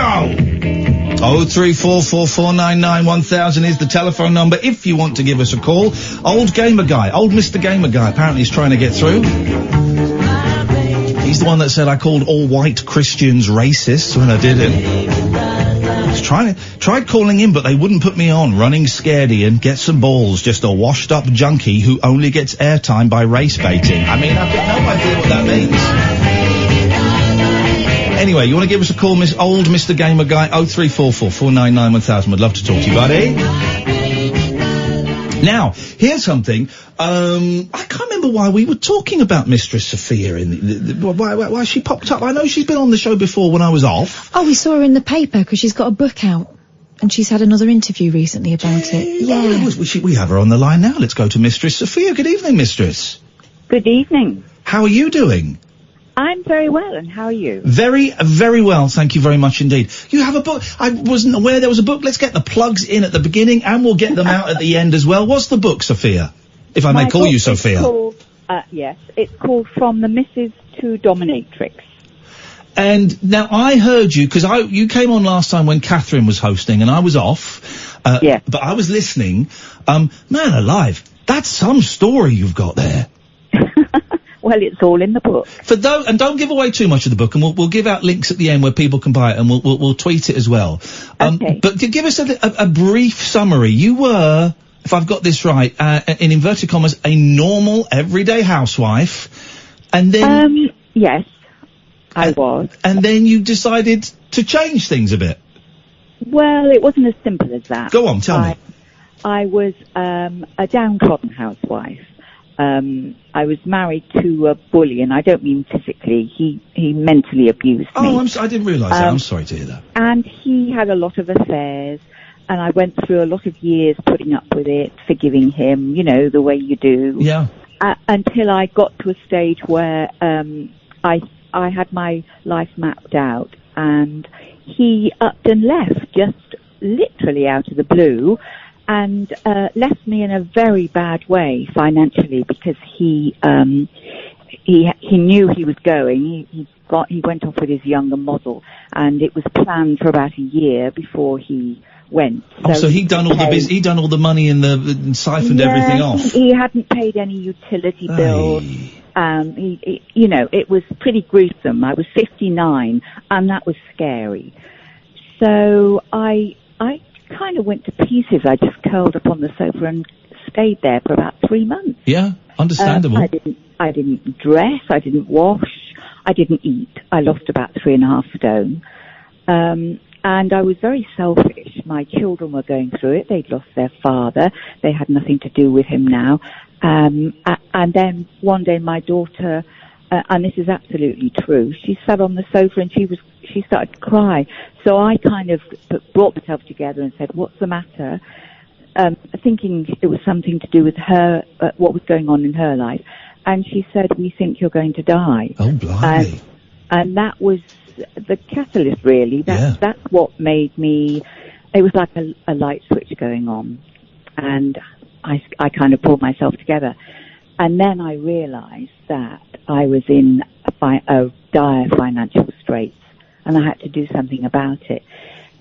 go! 03444991000 is the telephone number if you want to give us a call. Old Mr. Gamer Guy, apparently is trying to get through. He's the one that said I called all white Christians racists when I didn't. Tried calling in, but they wouldn't put me on. Running scared, Ian. Get some balls. Just a washed-up junkie who only gets airtime by race baiting. I mean, I've got no idea what that means. Anyway, you want to give us a call, old Mr. Gamer Guy? 03444991000. Would love to talk to you, buddy. Now, here's something. I can't remember why we were talking about Mistress Sofia why she popped up. I know she's been on the show before when I was off. Oh, we saw her in the paper because she's got a book out. And she's had another interview recently about it. Yeah. We have her on the line now. Let's go to Mistress Sofia. Good evening, Mistress. Good evening. How are you doing? I'm very well, and how are you? Very, very well, thank you very much indeed. You have a book. I wasn't aware there was a book. Let's get the plugs in at the beginning, and we'll get them out at the end as well. What's the book, Sophia? If I may call you Sophia. Yes, it's called From the Missus to Dominatrix. And now I heard you, because you came on last time when Catherine was hosting, and I was off. Yeah. But I was listening. Man alive, that's some story you've got there. Well, it's all in the book. And don't give away too much of the book, and we'll give out links at the end where people can buy it, and we'll tweet it as well. Okay. But give us a brief summary. You were, if I've got this right, in inverted commas, a normal, everyday housewife, and then... yes, I was. And then you decided to change things a bit. Well, it wasn't as simple as that. Go on, tell me. I was a downtrodden housewife. I was married to a bully, and I don't mean physically. He mentally abused me. Oh, I didn't realise that. I'm sorry to hear that. And he had a lot of affairs, and I went through a lot of years putting up with it, forgiving him, the way you do. Yeah. Until I got to a stage where I had my life mapped out, and he upped and left, just literally out of the blue. And left me in a very bad way financially because he knew he was going. He went off with his younger model, and it was planned for about a year before he went. So he'd done all he'd done all the money and siphoned everything off. He hadn't paid any utility bills. It was pretty gruesome. I was 59, and that was scary. So I kind of went to pieces. I just curled up on the sofa and stayed there for about 3 months. Yeah, understandable. I didn't dress, I didn't wash, I didn't eat. I lost about 3.5 stone. And I was very selfish. My children were going through it. They'd lost their father. They had nothing to do with him now. And then one day my daughter, and this is absolutely true, she sat on the sofa and she started to cry. So I kind of brought myself together and said, what's the matter? Thinking it was something to do with her, what was going on in her life. And she said, we think you're going to die. Oh, blimey. And that was the catalyst, really. That's what made me, it was like a light switch going on. And I kind of pulled myself together. And then I realized that I was in a dire financial straits, and I had to do something about it.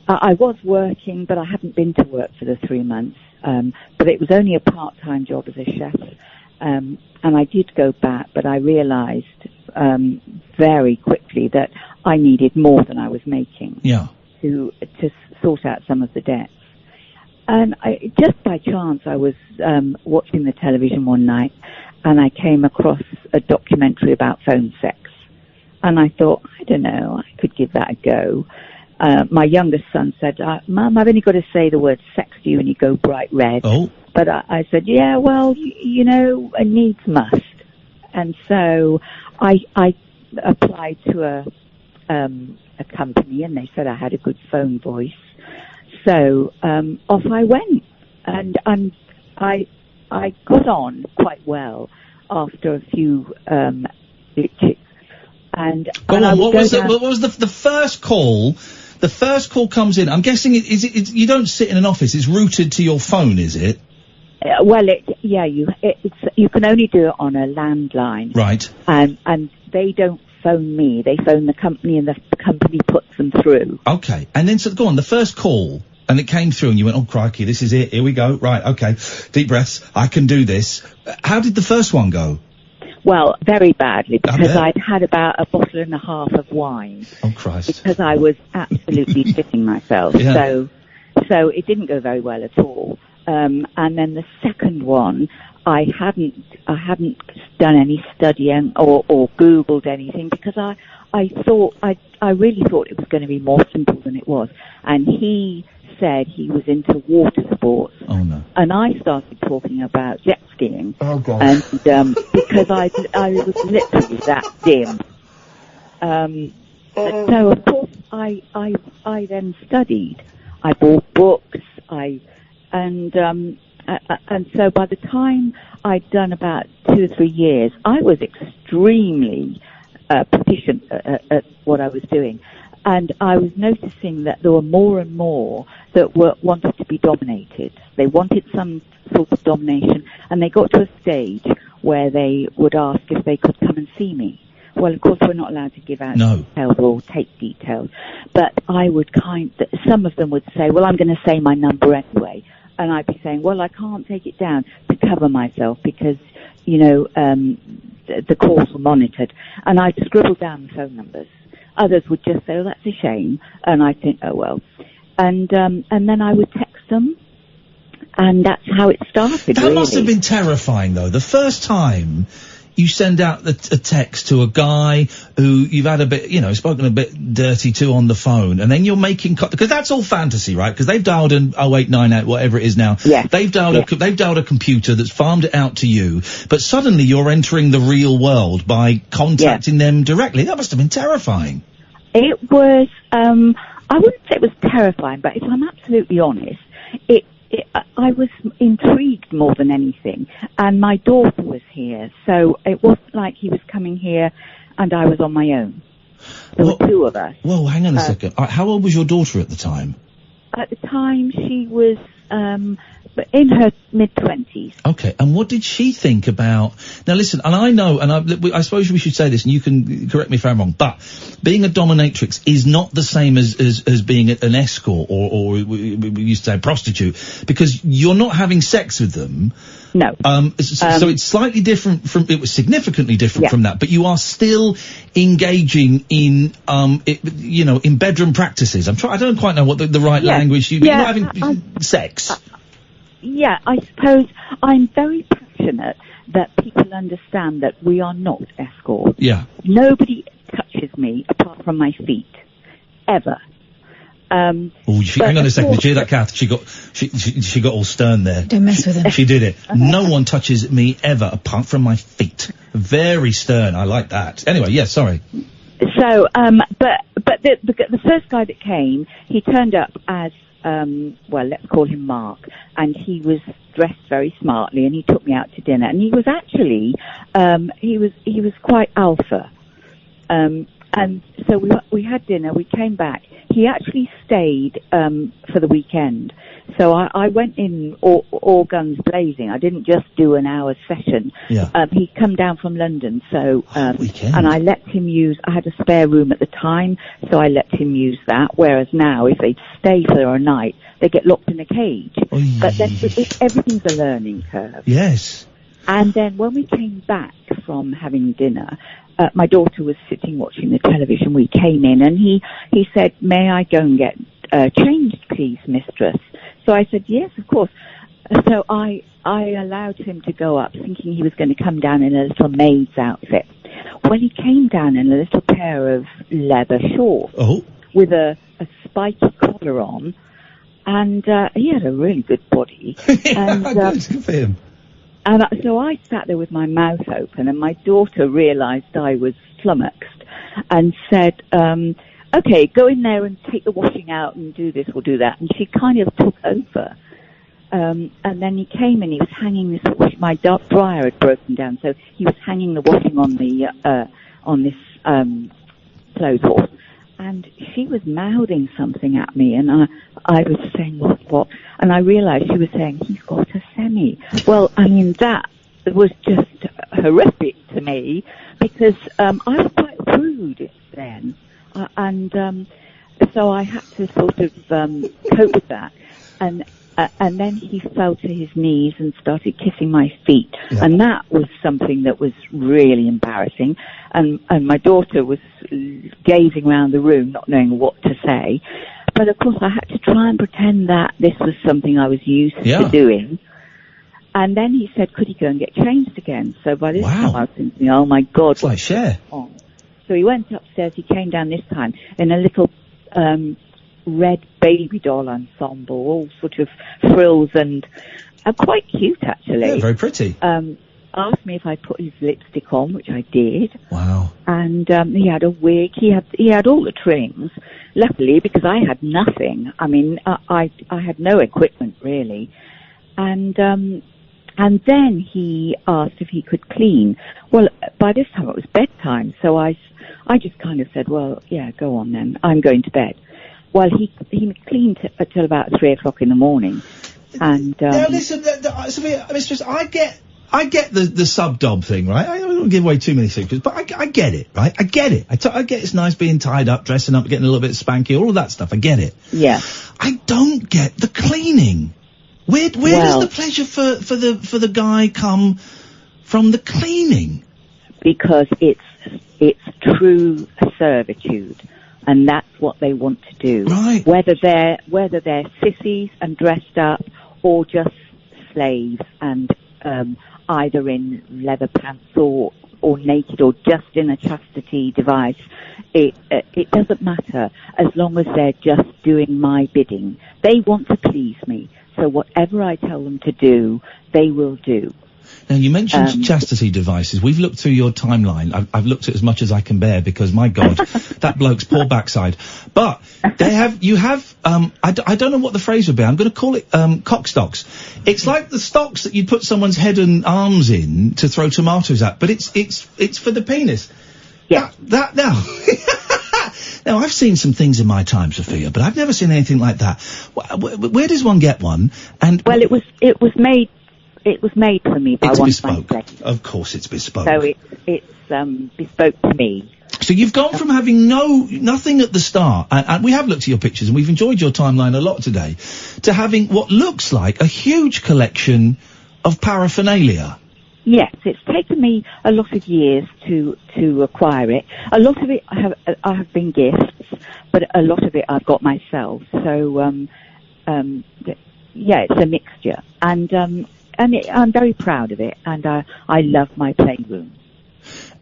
I was working, but I hadn't been to work for the 3 months. But it was only a part-time job as a chef. And I did go back, but I realized very quickly that I needed more than I was making to sort out some of the debts. And just by chance, I was watching the television one night, and I came across a documentary about phone sex. And I thought, I don't know, I could give that a go. My youngest son said, Mum, I've only got to say the word sex to you and you go bright red. Oh. But I said, yeah, well, a needs must. And so I applied to a company, and they said I had a good phone voice. So off I went, and I got on quite well after a few glitches. And what was the first call? The first call comes in. I'm guessing you don't sit in an office. It's routed to your phone, is it? You can only do it on a landline, right? And they don't phone me. They phone the company, and the company puts them through. Okay, and then so go on. The first call, and it came through, and you went, "Oh crikey, this is it. Here we go. Right, okay. Deep breaths. I can do this." How did the first one go? Well, very badly, because I'd had about a bottle and a half of wine. Oh Christ! Because I was absolutely shitting myself. Yeah. So it didn't go very well at all. And then the second one, I hadn't done any studying or Googled anything, because I really thought it was going to be more simple than it was. And he said he was into water sports. Oh no. And I started talking about jet skiing. Oh God. And because I was literally that dim. So of course I then studied. I bought books. And so by the time I'd done about 2 or 3 years, I was extremely proficient at what I was doing. And I was noticing that there were more and more that wanted to be dominated. They wanted some sort of domination, and they got to a stage where they would ask if they could come and see me. Well, of course, we're not allowed to give out details or take details. But I would some of them would say, well, I'm going to say my number anyway. And I'd be saying, well, I can't take it down to cover myself because, the calls were monitored. And I'd scribble down the phone numbers. Others would just say, oh, that's a shame. And I'd think, oh, well. And then I would text them. And that's how it started, That must have been terrifying, though. The first time you send out a text to a guy who you've had a bit, spoken a bit dirty to on the phone, and then you're making because that's all fantasy, right? Because they've dialed an 0898, whatever it is now. Yeah. They've dialed a computer that's farmed it out to you, but suddenly you're entering the real world by contacting them directly. That must have been terrifying. It was. I wouldn't say it was terrifying, but if I'm absolutely honest, I was intrigued more than anything, and my daughter was here, so it wasn't like he was coming here and I was on my own. There were two of us. Whoa, hang on a second. How old was your daughter at the time? At the time, she was in her mid-20s. Okay, and what did she think about... Now listen, and I know, and I suppose we should say this, and you can correct me if I'm wrong, but being a dominatrix is not the same as being an escort, or we used to say a prostitute, because you're not having sex with them. No. So it's slightly different it was significantly different from that, but you are still engaging in, in bedroom practices. I don't quite know what the right language, you're not having sex. Yeah, I suppose I'm very passionate that people understand that we are not escorts. Yeah. Nobody touches me apart from my feet. Ever. Hang on a second. Did you hear that, Kath? She got all stern there. Don't mess with her. She did it. No one touches me ever apart from my feet. Very stern. I like that. Anyway, yeah, sorry. So, but the first guy that came, he turned up as, let's call him Mark, and he was dressed very smartly, and he took me out to dinner, and he was actually, he was quite alpha. And so we had dinner, we came back. He actually stayed for the weekend. So I went in all guns blazing. I didn't just do an hour session. Yeah. He'd come down from London, so weekend. and I let him use. I had a spare room at the time, so I let him use that. Whereas now, if they stay for a night, they get locked in a cage. But then everything's a learning curve. Yes. And then when we came back from having dinner, my daughter was sitting watching the television. We came in, and he said, "May I go and get changed, please, mistress?" So I said, "Yes, of course." So I allowed him to go up, thinking he was going to come down in a little maid's outfit. Well, he came down in a little pair of leather shorts with a spiky collar on, and he had a really good body. And, good for him. And so I sat there with my mouth open, and my daughter realised I was flummoxed and said, "Okay, go in there and take the washing out and do this or do that." And she kind of took over. And then he came and he was hanging this washing. My dryer had broken down, so he was hanging the washing on this clothes horse. And she was mouthing something at me, and I was saying, what? And I realised she was saying, "He's got a semi." Well, I mean, that was just horrific to me, because I was quite crude then. So I had to sort of cope with that. And then he fell to his knees and started kissing my feet. Yeah. And that was something that was really embarrassing. And my daughter was gazing around the room, not knowing what to say. But of course I had to try and pretend that this was something I was used to doing. And then he said, could he go and get changed again? So by this time I was thinking, oh my God. It's like Cher. So he went upstairs, he came down this time in a little red baby doll ensemble, all sort of frills and quite cute actually. Yeah, very pretty. Asked me if I put his lipstick on, which I did. Wow. And he had a wig. He had all the trimmings. Luckily, because I had nothing. I mean, I had no equipment really. And then he asked if he could clean. Well, by this time it was bedtime, so I just kind of said, well, yeah, go on then. I'm going to bed. Well, he cleaned until about 3 o'clock in the morning. And now listen, Sophia, Mistress, I get the sub-dom thing, right? I don't want to give away too many secrets, but I get it, right? I get it. I get it's nice being tied up, dressing up, getting a little bit spanky, all of that stuff. I get it. Yeah. I don't get the cleaning. Where does the pleasure for the guy come from the cleaning? Because it's true servitude. And that's what they want to do. Right. Whether they're sissies and dressed up or just slaves and either in leather pants or naked or just in a chastity device, it doesn't matter as long as they're just doing my bidding. They want to please me. So whatever I tell them to do, they will do. Now, you mentioned chastity devices. We've looked through your timeline. I've looked at as much as I can bear because, my God, that bloke's poor backside. But you have, I don't know what the phrase would be. I'm going to call it, cock stocks. It's like the stocks that you put someone's head and arms in to throw tomatoes at, but it's for the penis. Yeah. Now, now, I've seen some things in my time, Sophia, but I've never seen anything like that. Where does one get one? And well, it was made for me by one of my friends. Of course it's bespoke. So it's bespoke to me. So you've gone from having nothing at the start, and we have looked at your pictures and we've enjoyed your timeline a lot today, to having what looks like a huge collection of paraphernalia. Yes, it's taken me a lot of years to acquire it. A lot of it I have been gifts, but a lot of it I've got myself. So yeah, it's a mixture, and I'm very proud of it, and I love my playroom.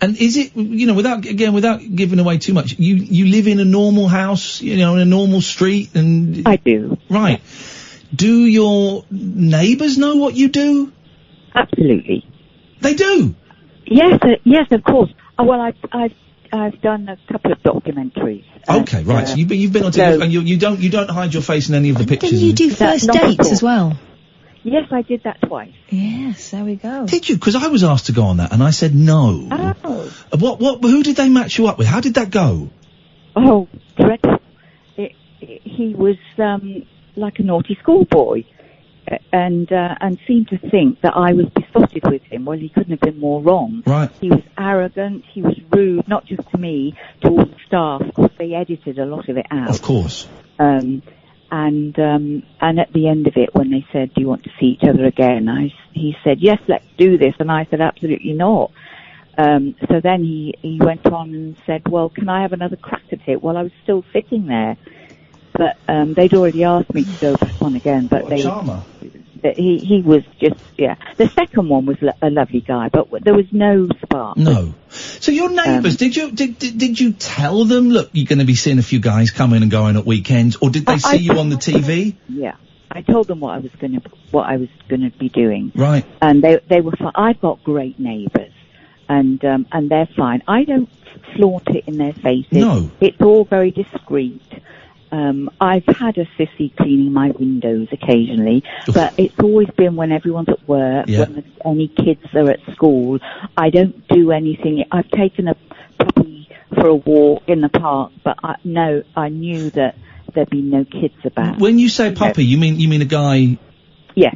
And is it, without giving away too much, you live in a normal house, in a normal street, and I do. Right. Do your neighbours know what you do? Absolutely. They do. Yes, yes, of course. Well, I've done a couple of documentaries. Okay, right. So you've been on TV, and you don't hide your face in any of the pictures. Didn't you do first dates as well? Yes, I did that twice. Yes, there we go. Did you? Because I was asked to go on that, and I said no. Oh. Who did they match you up with? How did that go? Oh, dreadful. He was like a naughty schoolboy, and seemed to think that I was besotted with him. Well, he couldn't have been more wrong. Right. He was arrogant. He was rude, not just to me, to all the staff. Of course, they edited a lot of it out. Of course. And at the end of it, when they said, do you want to see each other again? He said, yes, let's do this. And I said, absolutely not. So then he went on and said, well, can I have another crack at it? Well, I was still sitting there. But they'd already asked me to go back on again. But he was just, yeah. The second one was a lovely guy, but there was no spark. No. So your neighbours, did you tell them, look, you're going to be seeing a few guys coming and going at weekends, or did they see you on the TV? Yeah, I told them what I was going to be doing. Right. And they were fine. I've got great neighbours, and they're fine. I don't flaunt it in their faces. No. It's all very discreet. I've had a sissy cleaning my windows occasionally, but it's always been when everyone's at work, when any kids are at school. I don't do anything. I've taken a puppy for a walk in the park, but I knew that there'd be no kids about. When you say puppy, you mean a guy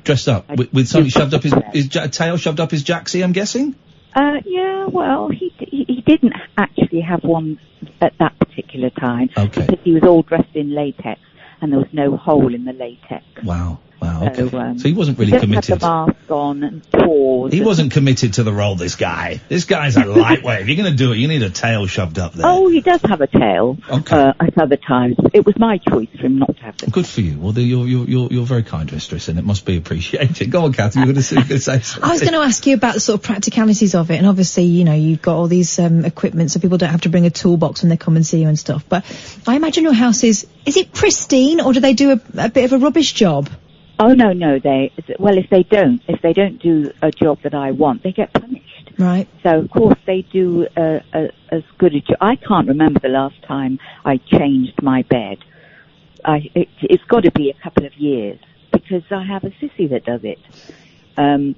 dressed up with something shoved up his tail shoved up his jacksie, I'm guessing? Yeah, well, he didn't actually have one at that particular time. Okay. Because he was all dressed in latex and there was no hole in the latex. Wow. Okay. So, he wasn't really he committed. had the mask on and paws. He wasn't committed to the role, this guy. This guy's a lightweight. If you're going to do it, you need a tail shoved up there. Oh, he does have a tail. Okay. At other times. It was my choice for him not to have the Good for you. Well, you're very kind, Mistress, and it must be appreciated. Go on, Kath, you were going to say something. I was going to ask you about the sort of practicalities of it, and obviously, you know, you've got all these equipment, so people don't have to bring a toolbox when they come and see you and stuff. But I imagine your house is it pristine, or do they do a bit of a rubbish job? Oh no, if they don't do a job that I want, they get punished. Right. So of course they do as good a job. I can't remember the last time I changed my bed. It's got to be a couple of years because I have a sissy that does it. And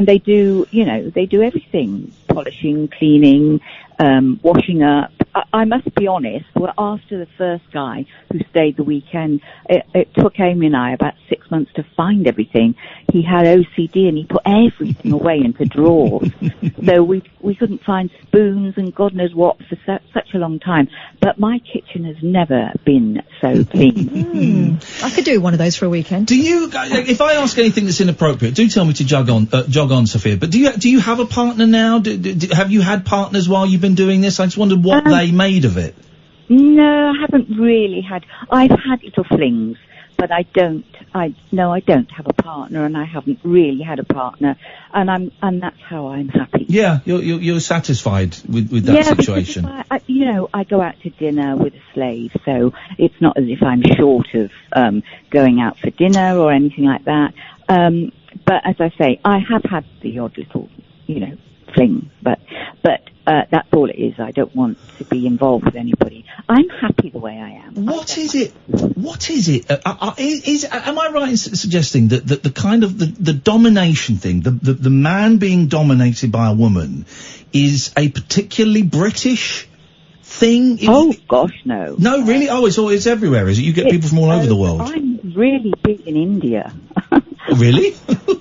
they do everything: polishing, cleaning, washing up. I must be honest, well, after the first guy who stayed the weekend, it took Amy and I about 6 months to find everything. He had OCD and he put everything away into drawers. So we couldn't find spoons and God knows what for such a long time. But my kitchen has never been so clean. I could do one of those for a weekend. Do you, if I ask anything that's inappropriate, do tell me to jog on, Sophia. But do you have a partner now? Have you had partners while you've been doing this? I just wondered what they made of it. No, I haven't really had. I've had little flings, but I don't have a partner, and I haven't really had a partner, and that's how I'm happy. Yeah, you're satisfied with that situation. Because I go out to dinner with a slave, so it's not as if I'm short of going out for dinner or anything like that. But as I say, I have had the odd little, fling, but that's all it is. I don't want to be involved with anybody. I'm happy the way I am. What is it? Am I right in suggesting that the kind of the domination thing, the man being dominated by a woman, is a particularly British thing? Oh gosh, no. No, really? Oh, it's everywhere, is it? You get people from all over the world. I'm really big in India. Really?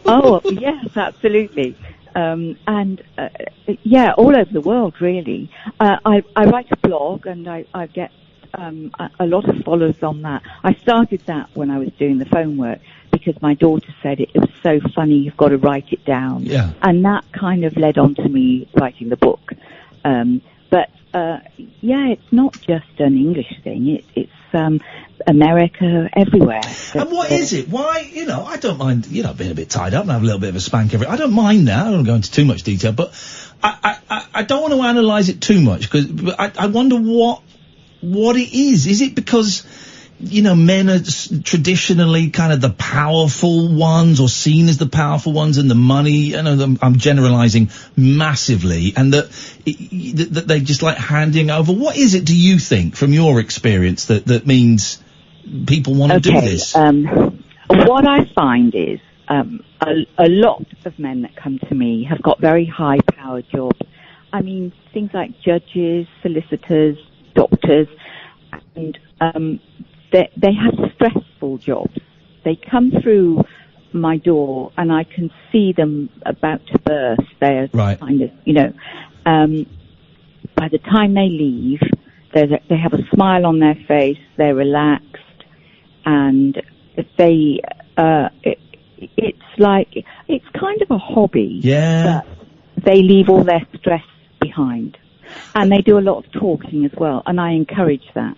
Oh yes, absolutely. All over the world, really. I write a blog and I get a lot of followers on that. I started that when I was doing the phone work because my daughter said it was so funny, you've got to write it down. Yeah. And that kind of led on to me writing the book. It's not just an English thing. It's America, everywhere. And what is it? Why, I don't mind, being a bit tied up and have a little bit of a spank I don't mind that. I don't want to go into too much detail, but I don't want to analyse it too much because I wonder what it is. Is it because, men are traditionally kind of the powerful ones or seen as the powerful ones and the money, I'm generalising massively, and that they just like handing over. What is it, do you think, from your experience, that means people want to do this? What I find is a lot of men that come to me have got very high-powered jobs. I mean, things like judges, solicitors, doctors, and they have stressful jobs. They come through my door and I can see them about to burst. They're kind of, by the time they leave, they have a smile on their face, they're relaxed, and it's kind of a hobby. Yeah. But they leave all their stress behind. And they do a lot of talking as well, and I encourage that.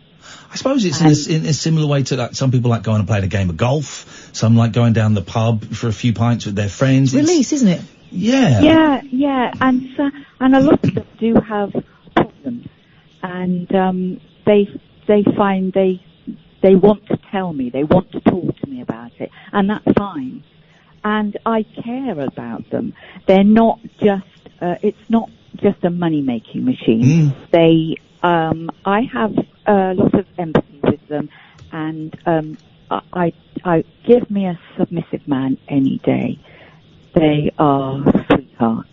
I suppose it's in a similar way to that. Some people like going and playing a game of golf. Some like going down the pub for a few pints with their friends. Release, isn't it? Yeah. Yeah. And a lot of them do have problems, and they find they want to tell me, they want to talk to me about it, and that's fine. And I care about them. They're not just. It's not just a money-making machine. I have a lot of empathy with them, and I give me a submissive man any day. They are sweethearts.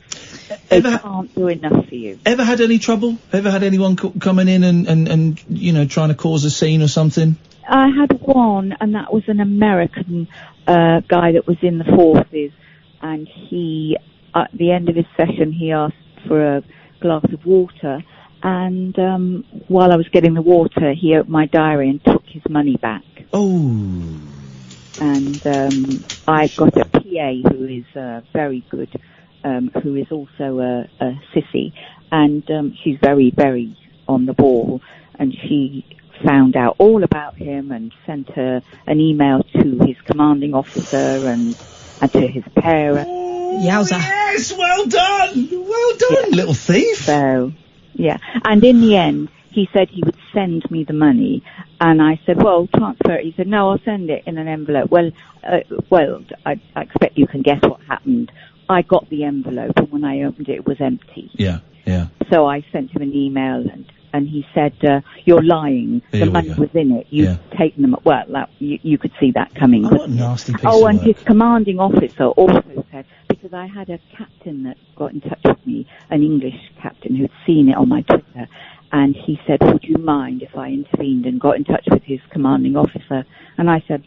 They can't do enough for you. Ever had any trouble? Ever had anyone coming in and trying to cause a scene or something? I had one, and that was an American guy that was in the forces, and he, at the end of his session, he asked for glass of water, and while I was getting the water, he opened my diary and took his money back. Oh. And I got a PA who is very good, who is also a sissy, and she's very, very on the ball, and she found out all about him and sent her an email to his commanding officer and to his parents. Yowza. Yes, well done! Well done, little thief! So, yeah. And in the end, he said he would send me the money, and I said, well, transfer it. He said, no, I'll send it in an envelope. Well, I expect you can guess what happened. I got the envelope, and when I opened it, it was empty. Yeah. So I sent him an email, and he said, you're lying. The money was in it. You've taken them. Well, you could see that coming. What a nasty piece Oh, of and work. his commanding officer also said, because I had a captain that got in touch with me, an English captain who'd seen it on my Twitter, and he said, would you mind if I intervened and got in touch with his commanding officer? And I said,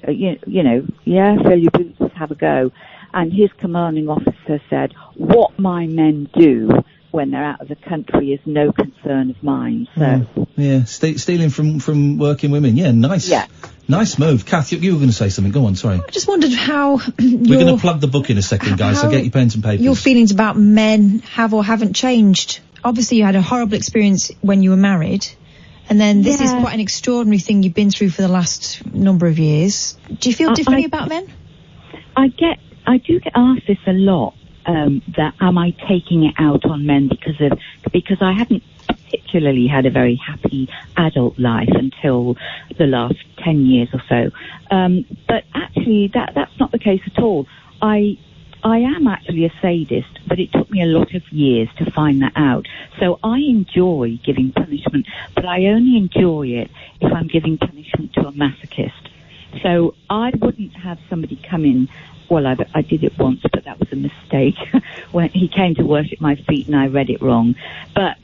you know, yeah, fill your boots, have a go. And his commanding officer said, what my men do when they're out of the country is no concern of mine. So stealing from working women. Yeah, nice. Yeah. Nice move. Kath, you were going to say something. Go on, sorry. I just wondered how We're going to plug the book in a second, guys, so get your pens and papers. your feelings about men have or haven't changed. Obviously, you had a horrible experience when you were married, and then this is quite an extraordinary thing you've been through for the last number of years. Do you feel differently about men? I do get asked this a lot. That am I taking it out on men because I haven't particularly had a very happy adult life until the last 10 years or so. But actually that's not the case at all. I am actually a sadist, but it took me a lot of years to find that out. So I enjoy giving punishment, but I only enjoy it if I'm giving punishment to a masochist. So I wouldn't have somebody come in. Well, I did it once, but that was a mistake. When he came to worship my feet and I read it wrong. But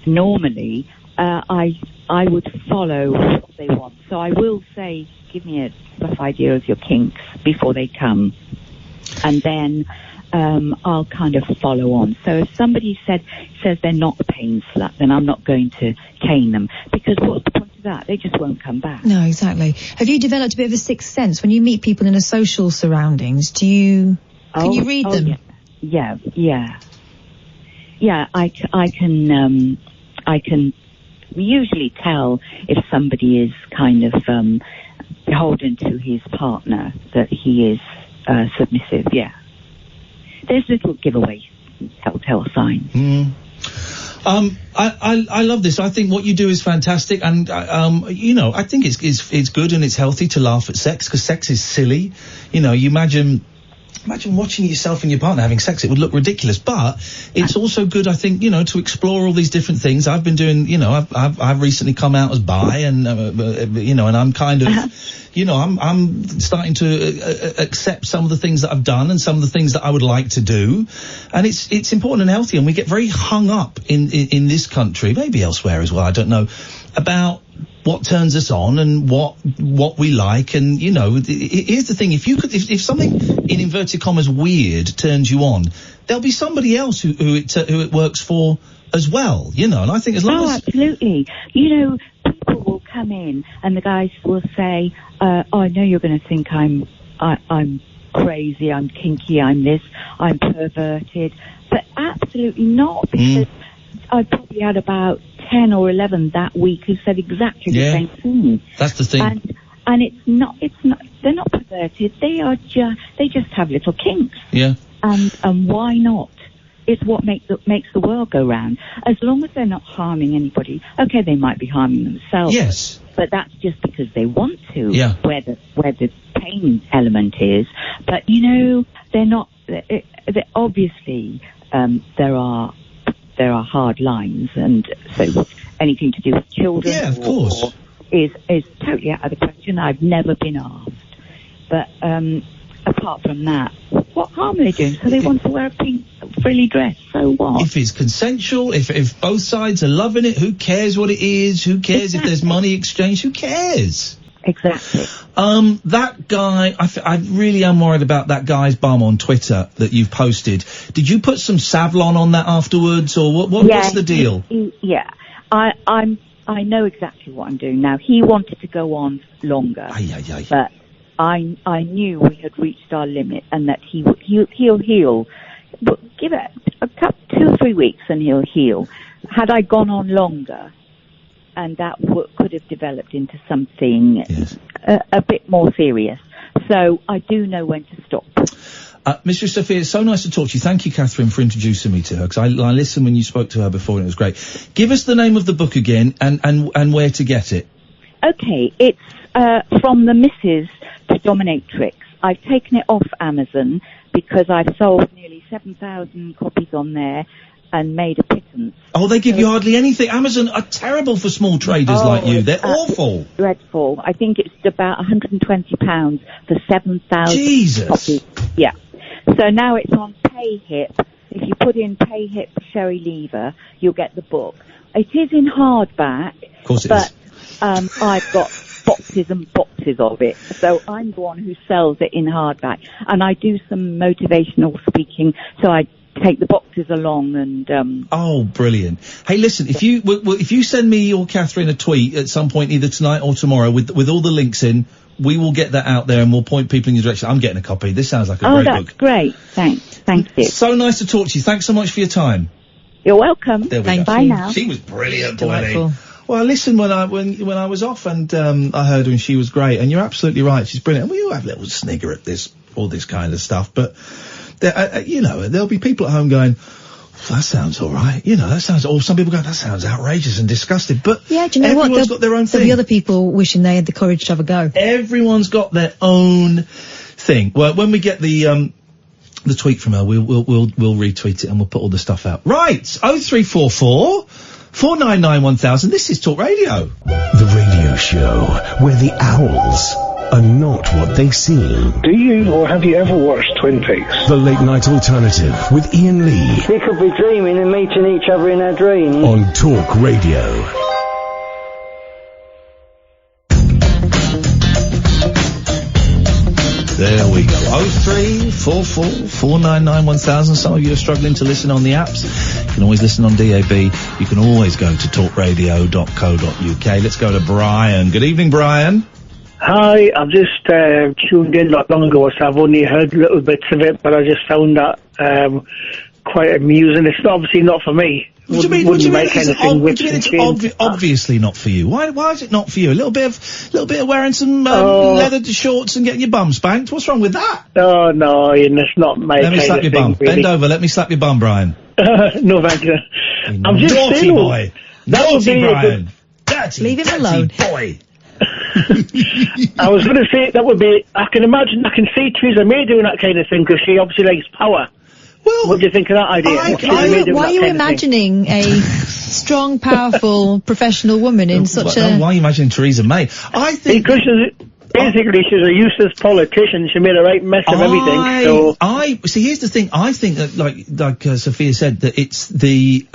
normally, I would follow what they want. So I will say, give me a rough idea of your kinks before they come. And then I'll kind of follow on. So if somebody says they're not a pain slut, then I'm not going to cane them. Because what's the point of that? They just won't come back. No, exactly. Have you developed a bit of a sixth sense when you meet people in a social surroundings? Can you read them? Yeah. I can usually tell if somebody is kind of beholden to his partner, that he is submissive. Yeah. There's little giveaway telltale signs. I love this. I think what you do is fantastic, and I think it's good and it's healthy to laugh at sex, because sex is silly. You know, you imagine watching yourself and your partner having sex. It would look ridiculous, but it's also good, I think, to explore all these different things. I've been doing, I've recently come out as bi, and and I'm kind of, I'm starting to accept some of the things that I've done and some of the things that I would like to do, and it's important and healthy. And we get very hung up in this country, maybe elsewhere as well, I don't know, about what turns us on and what we like. And here's the thing: if something in inverted commas weird turns you on, there'll be somebody else who it works for as well. And I think as long as absolutely, people will come in and the guys will say, I know you're going to think I'm crazy, I'm kinky, I'm this, I'm perverted, but absolutely not, because I probably had about 10 or 11 that week who said exactly the same thing. That's the thing. And it's not, they're not perverted, they just have little kinks. Yeah. And why not? It's what makes the world go round. As long as they're not harming anybody. Okay, they might be harming themselves. Yes. But that's just because they want to. Yeah. Where the pain element is. But they're not. Obviously, there are hard lines, and so anything to do with children, of course, is totally out of the question. I've never been asked. But apart from that, what harm are they doing? So they want to wear a pink frilly dress, so what? If it's consensual, if both sides are loving it, who cares what it is? Who cares if there's money exchanged? Who cares? Exactly. That guy, I really am worried about that guy's bum on Twitter that you've posted. Did you put some Savlon on that afterwards, or what's the deal? Yeah. I know exactly what I'm doing now. He wanted to go on longer, but I knew we had reached our limit and that he'll heal. But give it a couple, 2 or 3 weeks and he'll heal. Had I gone on longer, and that could have developed into something a bit more serious. So I do know when to stop. Mistress Sofia, it's so nice to talk to you. Thank you, Catherine, for introducing me to her, because I listened when you spoke to her before and it was great. Give us the name of the book again and where to get it. Okay, it's From the Misses to Dominatrix. I've taken it off Amazon because I've sold nearly 7,000 copies on there and made a pittance. Oh, they give you hardly anything. Amazon are terrible for small traders like you. They're awful. Dreadful. I think it's about £120 for 7,000 copies. Yeah. So now it's on PayHip. If you put in PayHip Sherry Lever, you'll get the book. It is in hardback. Of course it is. I've got boxes and boxes of it. So I'm the one who sells it in hardback. And I do some motivational speaking, so I take the boxes along and Oh, brilliant. Hey, listen, if you send me or Catherine a tweet at some point, either tonight or tomorrow, with all the links in, we will get that out there and we'll point people in your direction. I'm getting a copy. This sounds like a great book. Oh, that's great. Thanks. Thank you. So nice to talk to you. Thanks so much for your time. You're welcome. There we go. Bye now. She was brilliant, Delightful. Well, listen, when I was off and I heard her and she was great, and you're absolutely right, she's brilliant. We all have a little snigger at all this kind of stuff, but there'll be people at home going, that sounds all right. Or some people go, that sounds outrageous and disgusting. But yeah, do you know everyone's got their own thing. There'll be other people wishing they had the courage to have a go. Everyone's got their own thing. Well, when we get the tweet from her, we'll retweet it and we'll put all the stuff out. Right, 0344 499 1000. This is Talk Radio. The radio show where the owls are not what they seem. Do you or have you ever watched Twin Peaks? The Late Night Alternative with Iain Lee. We could be dreaming and meeting each other in our dreams. On Talk Radio. There we go. 0344 499 1000. Some of you are struggling to listen on the apps. You can always listen on DAB. You can always go to talkradio.co.uk. Let's go to Brian. Good evening, Brian. Hi, I've just tuned in not long ago, so I've only heard little bits of it, but I just found that quite amusing. It's obviously not for me. What do you mean? It's obviously not for you. Why is it not for you? A little bit of wearing some leather shorts and getting your bum spanked. What's wrong with that? Oh no, Ian, it's not my Let me slap your bum. Really. Bend over. Let me slap your bum, Brian. No, thank you. I'm just naughty saying, boy. Naughty Brian. Dirty. Leave him alone. Boy. I was going to say that would be. I can see Theresa May doing that kind of thing because she obviously likes power. Well, what do you think of that idea? Why are you imagining a strong, powerful, professional woman in such a... Why are you imagining Theresa May? I think... Because basically she's a useless politician. She made a right mess of everything. So see, here's the thing. I think that, like Sophia said, that it's the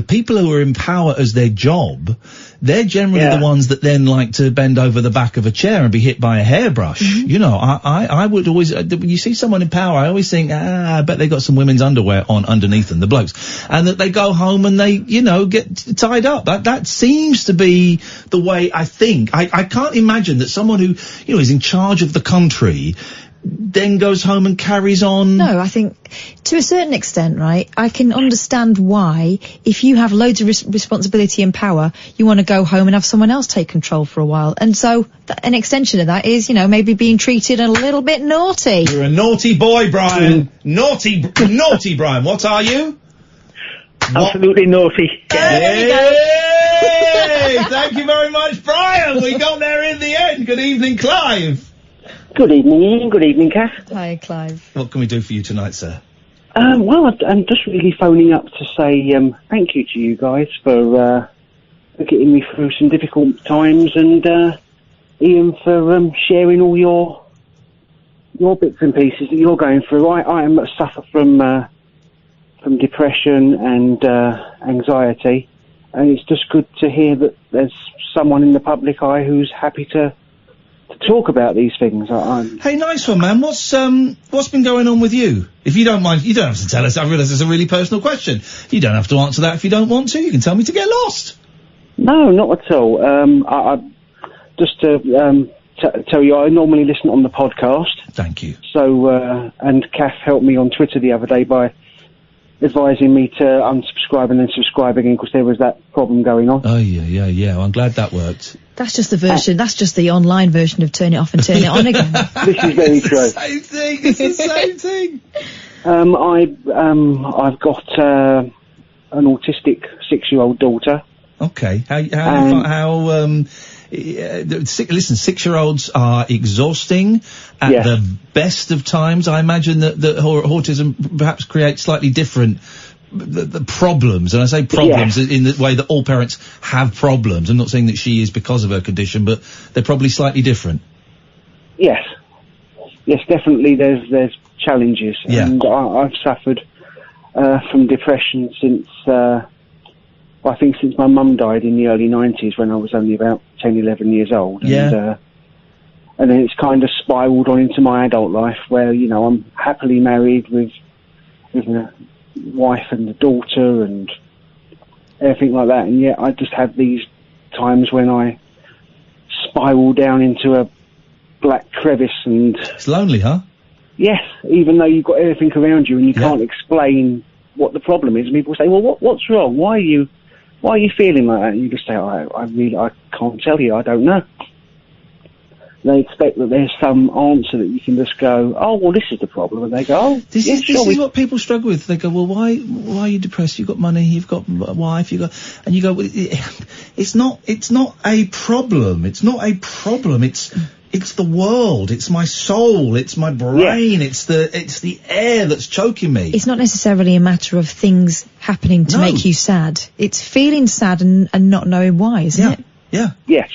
people who are in power as their job. They're generally the ones that then like to bend over the back of a chair and be hit by a hairbrush. Mm-hmm. I would always, when you see someone in power, I always think, I bet they got some women's underwear on underneath them, the blokes. And that they go home and they, get tied up. That seems to be the way I think. I can't imagine that someone who, is in charge of the country then goes home and carries on. No, I think to a certain extent, right, I can understand why, if you have loads of responsibility and power, you want to go home and have someone else take control for a while. And so an extension of that is, maybe being treated a little bit naughty. You're a naughty boy, Brian. Naughty Brian. What are you? Absolutely naughty. There we go. Thank you very much, Brian. We got there in the end. Good evening, Clive. Good evening, Ian. Good evening, Kath. Hi, Clive. What can we do for you tonight, sir? Well, I'm just really phoning up to say thank you to you guys for getting me through some difficult times, and Ian for sharing all your bits and pieces that you're going through. I suffer from depression and anxiety, and it's just good to hear that there's someone in the public eye who's happy to talk about these things. Hey, nice one, man. What's been going on with you? If you don't mind, you don't have to tell us. I realise it's a really personal question. You don't have to answer that if you don't want to. You can tell me to get lost. No, not at all. I just to tell you, I normally listen on the podcast. Thank you. So, and Kath helped me on Twitter the other day by advising me to unsubscribe and then subscribe again because there was that problem going on. Oh, yeah. Well, I'm glad that worked. That's just the version. That's just the online version of turn it off and turn it on again. This is very true. Same thing. It's the same thing. I've got an autistic 6-year-old daughter. Okay. Listen, 6-year-olds are exhausting at the best of times. I imagine that autism perhaps creates slightly different the problems, and I say problems in the way that all parents have problems. I'm not saying that she is because of her condition, but they're probably slightly different. Yes, definitely. There's challenges, and I've suffered from depression since I think since my mum died in the early 90s when I was only about 10, 11 years old. And then it's kind of spiraled on into my adult life where, you know, I'm happily married with a wife and a daughter and everything like that. And yet I just have these times when I spiral down into a black crevice and... It's lonely, huh? Yes, even though you've got everything around you and you can't explain what the problem is. And people say, well, what's wrong? Why are you feeling like that? And you just say, I can't tell you, I don't know. They expect that there's some answer that you can just go, oh, well, this is the problem. And they go, oh, this is what people struggle with. They go, well, why are you depressed? You've got money, you've got a wife, and you go, well, it's not a problem. It's not a problem. It's the world. It's my soul. It's my brain. It's the air that's choking me. It's not necessarily a matter of things happening to make you sad. It's feeling sad and not knowing why, isn't it? Yeah. Yes.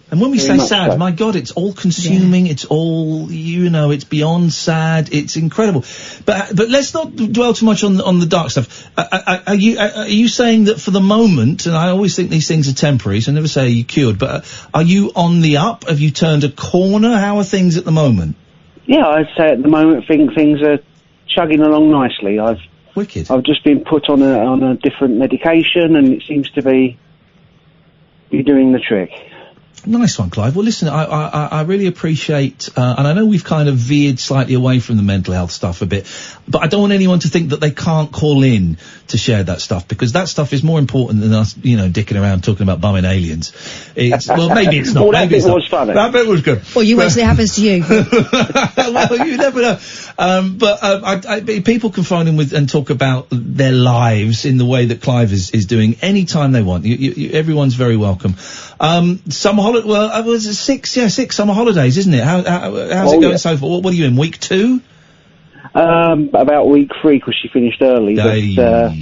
And when we say sad, my God, it's all consuming. It's all, it's beyond sad. It's incredible. But let's not dwell too much on the dark stuff. Are you saying that for the moment, and I always think these things are temporary, so I never say you're cured, but are you on the up? Have you turned a corner? How are things at the moment? Yeah, I'd say at the moment things are chugging along nicely. Wicked. I've just been put on a different medication and it seems to be doing the trick. Nice one, Clive. Well, listen, I really appreciate, and I know we've kind of veered slightly away from the mental health stuff a bit, but I don't want anyone to think that they can't call in to share that stuff, because that stuff is more important than us, dicking around talking about bumming aliens. Well, maybe it's not. Well, that bit was funny. That bit was good. Well, you wait till it happens to you. Well, you never know. But people can phone in and talk about their lives in the way that Clive is doing anytime they want. Everyone's very welcome. Summer holiday. Well, was it 6 summer holidays, isn't it? How's it going so far? What are you in, week 2? About week 3 because she finished early. But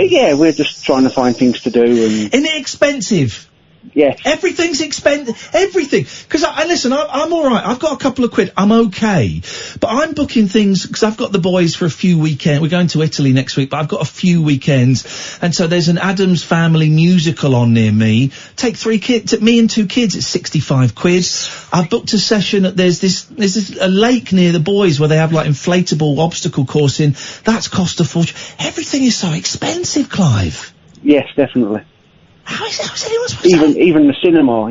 yeah, we're just trying to find things to do. And isn't it expensive? Yes. Everything's expensive. Everything. Because listen, I'm all right. I've got a couple of quid. I'm okay. But I'm booking things because I've got the boys for a few weekends. We're going to Italy next week, but I've got a few weekends. And so there's an Addams Family musical on near me. Take 3 kids, me and 2 kids, it's 65 quid. I've booked a session at, there's a lake near the boys where they have like inflatable obstacle coursing. That's cost a fortune. Everything is so expensive, Clive. Yes, definitely. How's anyone supposed to... Even the cinema,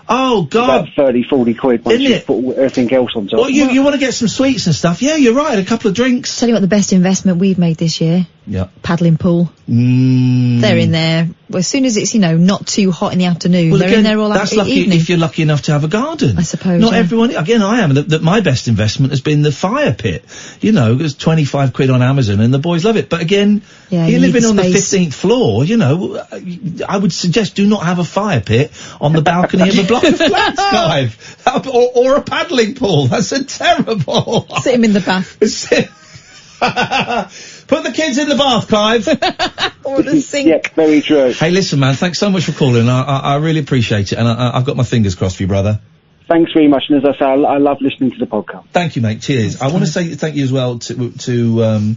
Oh, God. About 30, 40 quid once you put everything else on top. Well, you want to get some sweets and stuff. Yeah, you're right. A couple of drinks. Tell you what, the best investment we've made this year. Yeah. Paddling pool. They're in there. Well, as soon as it's, not too hot in the afternoon, they're in there all that's lucky evening. If you're lucky enough to have a garden. I suppose. Not everyone, again, I am, that my best investment has been the fire pit. It's 25 quid on Amazon and the boys love it. But again, you're living on the 15th floor, I would suggest do not have a fire pit on the balcony of a block of flats, Clive. Or a paddling pool. That's terrible. Sit him in the bath. Put the kids in the bath, Clive. Or the sink. Yeah, very true. Hey, listen, man, thanks so much for calling. I really appreciate it, and I've got my fingers crossed for you, brother. Thanks very much, and as I say, I love listening to the podcast. Thank you, mate. Cheers. I want to say thank you as well to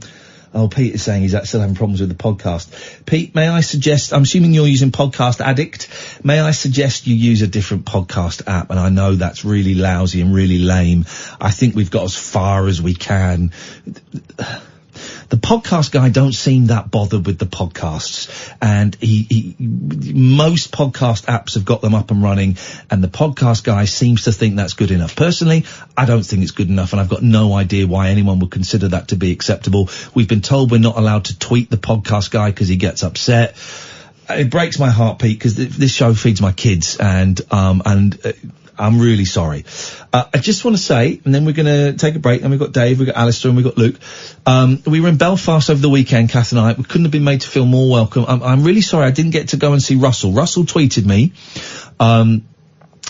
Oh, Pete is saying he's still having problems with the podcast. Pete, may I suggest, I'm assuming you're using Podcast Addict, may I suggest you use a different podcast app? And I know that's really lousy and really lame. I think we've got as far as we can. The podcast guy don't seem that bothered with the podcasts, and most podcast apps have got them up and running, and the podcast guy seems to think that's good enough. Personally, I don't think it's good enough, and I've got no idea why anyone would consider that to be acceptable. We've been told we're not allowed to tweet the podcast guy because he gets upset. It breaks my heart, Pete, because this show feeds my kids, and I'm really sorry. I just want to say, and then we're going to take a break, and we've got Dave, we've got Alistair, and we've got Luke. We were in Belfast over the weekend, Kath and I. We couldn't have been made to feel more welcome. I'm really sorry I didn't get to go and see Russell. Russell tweeted me.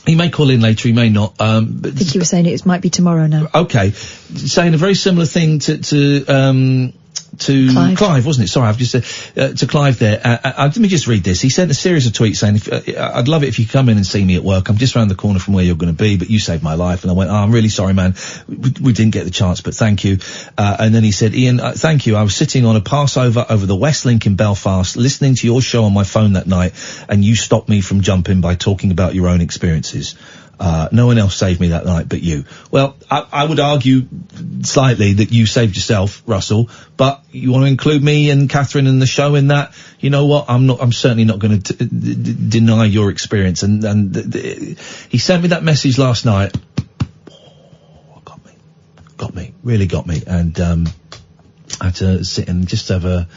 He may call in later, he may not. I think you were saying it might be tomorrow now. Okay. Saying a very similar thing to Clive, wasn't it? Sorry, I've just said to Clive there. Let me just read this. He sent a series of tweets saying, I'd love it if you come in and see me at work. I'm just around the corner from where you're going to be, but you saved my life. And I went, I'm really sorry, man. We didn't get the chance, but thank you. And then he said, Ian, thank you. I was sitting on a Passover over the West Link in Belfast, listening to your show on my phone that night, and you stopped me from jumping by talking about your own experiences. No one else saved me that night but you. Well, I would argue slightly that you saved yourself, Russell, but you want to include me and Catherine in the show in that, you know what, I'm certainly not going to deny your experience. And he sent me that message last night. Really got me. And, I had to sit and just have a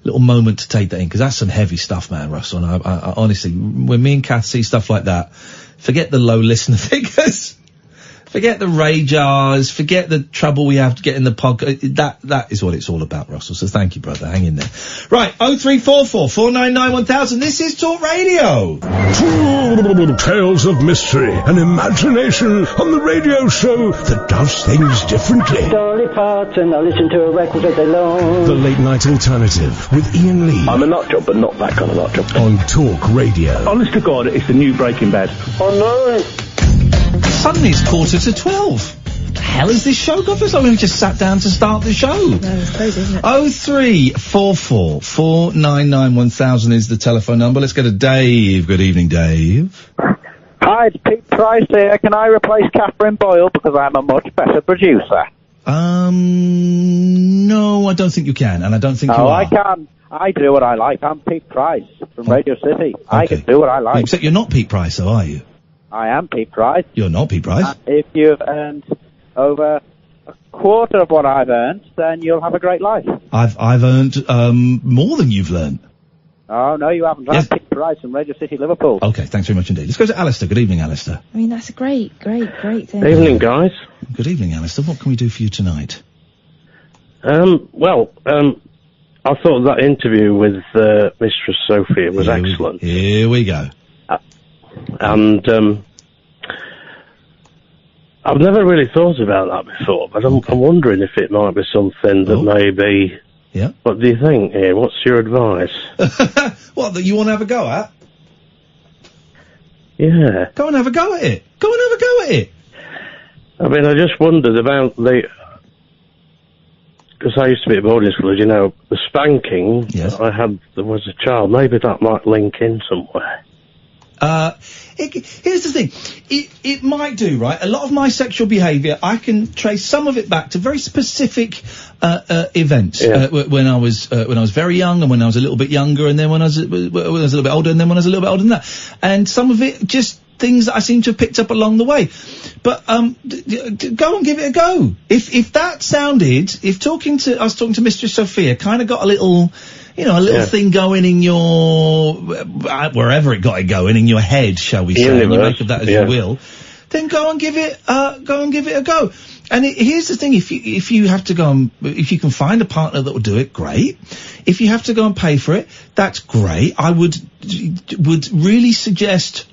little moment to take that in, because that's some heavy stuff, man, Russell. And I honestly, when me and Kath see stuff like that, forget the low listener figures. Forget the rage hours. Forget the trouble we have to get in the podcast. That is what it's all about, Russell. So thank you, brother. Hang in there. Right. 0344 499 1000. This is Talk Radio. Tales of mystery and imagination on the radio show that does things differently. Dolly Parton, I listen to a record all day long. The Late Night Alternative with Iain Lee. I'm a nut job, but not that kind of nut job. On Talk Radio. Honest to God, it's the new Breaking Bad. Oh no! Suddenly it's 11:45. The hell is this show got for so long? We just sat down to start the show. No, it's crazy, isn't it? 0344 499 1000 is the telephone number. Let's go to Dave. Good evening, Dave. Hi, it's Pete Price here. Can I replace Catherine Boyle because I'm a much better producer? No, I don't think you can, and I don't think you are. I can. I do what I like. I'm Pete Price from Radio City. Okay. I can do what I like. Except you're not Pete Price, though, are you? I am Pete Price. You're not Pete Price. If you've earned over a quarter of what I've earned, then you'll have a great life. I've earned more than you've learned. Oh, no, you haven't. Yes. I'm Pete Price from Radio City, Liverpool. Okay, thanks very much indeed. Let's go to Alistair. Good evening, Alistair. I mean, that's a great thing. Evening, guys. Good evening, Alistair. What can we do for you tonight? I thought that interview with Mistress Sofia was excellent. Here we go. And I've never really thought about that before, but I'm wondering if it might be something that maybe... Yeah. What do you think, Ian? What's your advice? What, that you want to have a go at? Yeah. Go and have a go at it. Go and have a go at it. I mean, I just wondered about the... Because I used to be at boarding school, you know, the spanking I had there was a child. Maybe that might link in somewhere. Here's the thing. It might do, right? A lot of my sexual behaviour, I can trace some of it back to very specific events. When I was very young, and when I was a little bit younger, and then when I was a little bit older, and then when I was a little bit older than that. And some of it just things that I seem to have picked up along the way. But go and give it a go. If that sounded, I was talking to Mistress Sofia, kind of got a little, thing going in your, wherever it got it going, in your head, shall we say, and you make of that as you will, then go and give it a go. And here's the thing, if you have to go and, if you can find a partner that will do it, great. If you have to go and pay for it, that's great. I would really suggest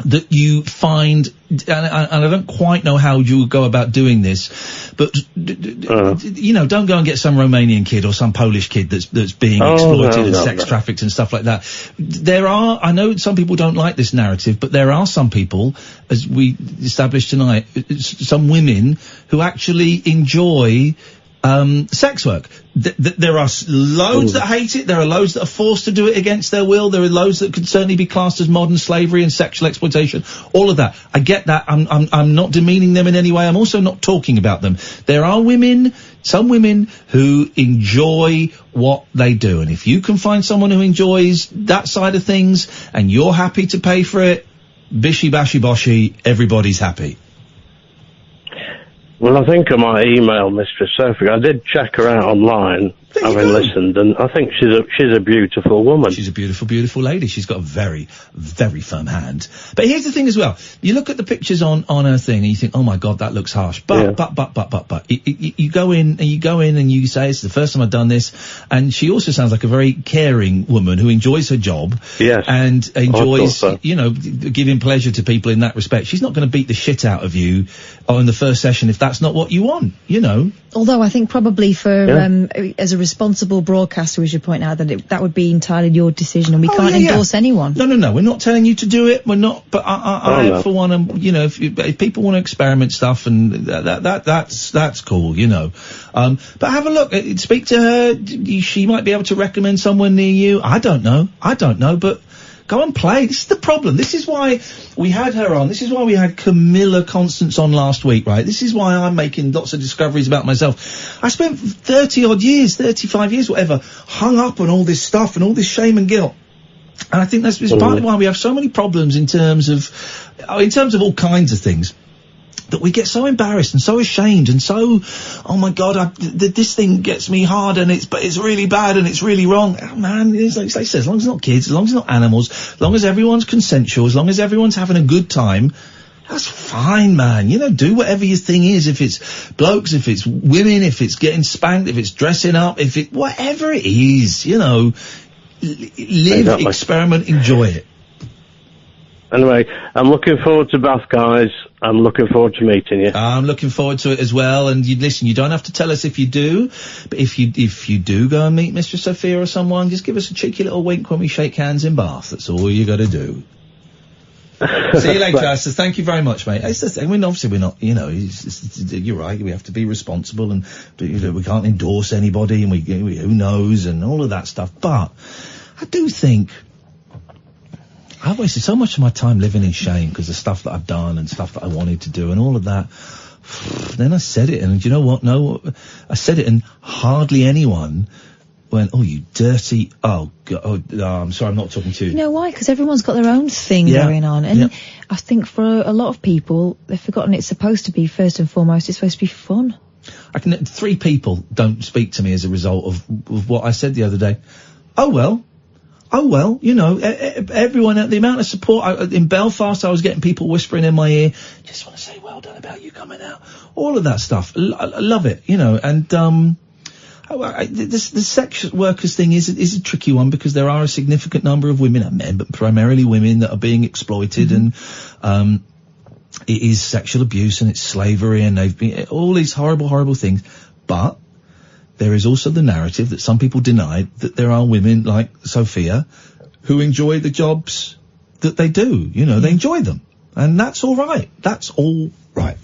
that you find, and I don't quite know how you would go about doing this, but don't go and get some Romanian kid or some Polish kid that's being exploited and sex trafficked and stuff like that. I know some people don't like this narrative, but there are some people, as we established tonight, some women who actually enjoy sex work. There are loads that hate it. There are loads that are forced to do it against their will. There are loads that could certainly be classed as modern slavery and sexual exploitation. All of that. I get that. I'm not demeaning them in any way. I'm also not talking about them. There are some women who enjoy what they do. And if you can find someone who enjoys that side of things and you're happy to pay for it, bishy bashy boshy, everybody's happy. Well, I think I might email Mistress Sofia. I did check her out online, having listened, and I think she's a beautiful woman. She's a beautiful, beautiful lady. She's got a very, very firm hand. But here's the thing as well. You look at the pictures on her thing and you think, oh my God, that looks harsh. But. You go in and you say, it's the first time I've done this. And she also sounds like a very caring woman who enjoys her job. Yes. And enjoys, giving pleasure to people in that respect. She's not going to beat the shit out of you in the first session if that's not what you want, Although I think probably for, as a responsible broadcaster, we should point out that that would be entirely your decision and we can't endorse anyone. No, we're not telling you to do it, we're not, but I for one, if people want to experiment stuff and that's cool, but have a look, speak to her, she might be able to recommend someone near you, I don't know, but go and play. This is the problem. This is why we had her on. This is why we had Camilla Constance on last week, right? This is why I'm making lots of discoveries about myself. I spent 35 years, whatever, hung up on all this stuff and all this shame and guilt. And I think that's partly why we have so many problems in terms of all kinds of things. That we get so embarrassed and so ashamed and so, oh my God, this thing gets me hard and it's really bad and it's really wrong. Oh man, it's like they say, as long as it's not kids, as long as it's not animals, as long as everyone's consensual, as long as everyone's having a good time, that's fine, man. Do whatever your thing is. If it's blokes, if it's women, if it's getting spanked, if it's dressing up, whatever it is, live, experiment, enjoy it. Anyway, I'm looking forward to Bath, guys. I'm looking forward to meeting you. I'm looking forward to it as well. And you don't have to tell us if you do, but if you do go and meet Mistress Sofia or someone, just give us a cheeky little wink when we shake hands in Bath. That's all you got to do. See you later, Alistair. Thank you very much, mate. It's the thing. I mean, obviously we're not, you're right. We have to be responsible and we can't endorse anybody and we who knows and all of that stuff. But I do think I've wasted so much of my time living in shame because of stuff that I've done and stuff that I wanted to do and all of that. Then I said it, and do you know what? No, I said it, and hardly anyone went, "Oh, you dirty!" Oh, God, I'm sorry, I'm not talking to you. You know why? Because everyone's got their own thing going on, and I think for a lot of people, they've forgotten it's supposed to be first and foremost. It's supposed to be fun. 3 people don't speak to me as a result of what I said the other day. Oh well, everyone, the amount of support, in Belfast I was getting people whispering in my ear, just want to say well done about you coming out, all of that stuff, I love it, and the sex workers thing is a tricky one because there are a significant number of women and men, but primarily women, that are being exploited, and it is sexual abuse and it's slavery and they've been all these horrible things, but there is also the narrative that some people deny that there are women like Sofia who enjoy the jobs that they do. They enjoy them. And that's all right. That's all right.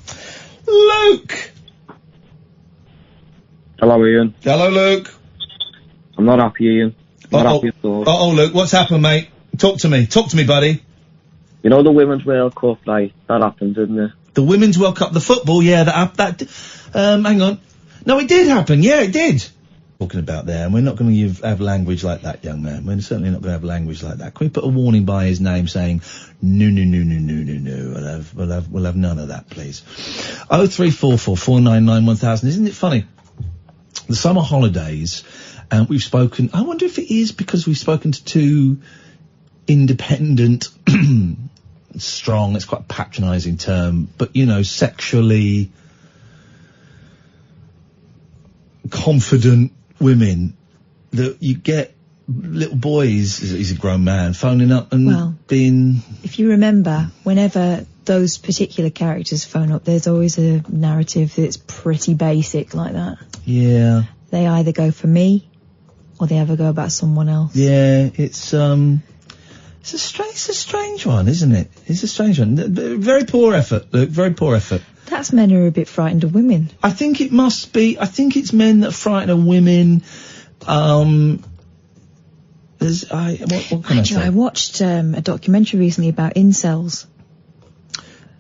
Luke! Hello, Ian. Hello, Luke. I'm not happy, Ian. Not happy at all. Uh-oh, Luke. What's happened, mate? Talk to me, buddy. You know the Women's World Cup, that happened, didn't it? The Women's World Cup, the football, hang on. No, it did happen. Yeah, it did. Talking about there, and we're not going to have language like that, young man. We're certainly not going to have language like that. Can we put a warning by his name saying, no. We'll have none of that, please. 0344 499 1000. Isn't it funny? The summer holidays, and we've spoken, I wonder if it is because we've spoken to 2 independent, strong, it's quite a patronising term, but, sexually confident women, that you get little boys, he's a grown man, phoning up and being... If you remember, whenever those particular characters phone up, there's always a narrative that's pretty basic like that. Yeah. They either go for me, or they ever go about someone else. Yeah, it's a strange one, isn't it? It's a strange one. Very poor effort, Luke, very poor effort. That's men who are a bit frightened of women. I think it must be. I think it's men that frighten women. What can I say? I watched a documentary recently about incels.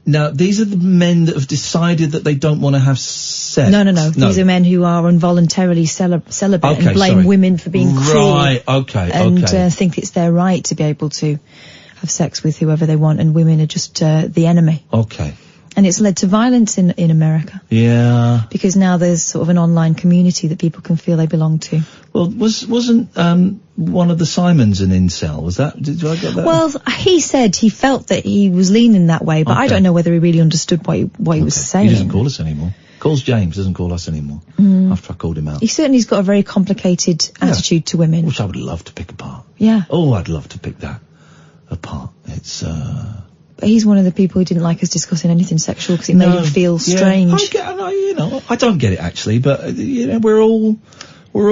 Now, these are the men that have decided that they don't want to have sex. No. These are men who are involuntarily celibate and blame women for being cruel. Right, okay. And think it's their right to be able to have sex with whoever they want, and women are just the enemy. Okay. And it's led to violence in America. Yeah. Because now there's sort of an online community that people can feel they belong to. Well, wasn't one of the Simons an incel? Was that? Did I get that? Well, he said he felt that he was leaning that way, but I don't know whether he really understood what he was saying. He doesn't call us anymore. Calls James, doesn't call us anymore. After I called him out. He certainly's got a very complicated attitude to women. Which I would love to pick apart. Yeah. Oh, I'd love to pick that apart. It's But he's one of the people who didn't like us discussing anything sexual because it made him feel strange. I don't get it actually, but we're all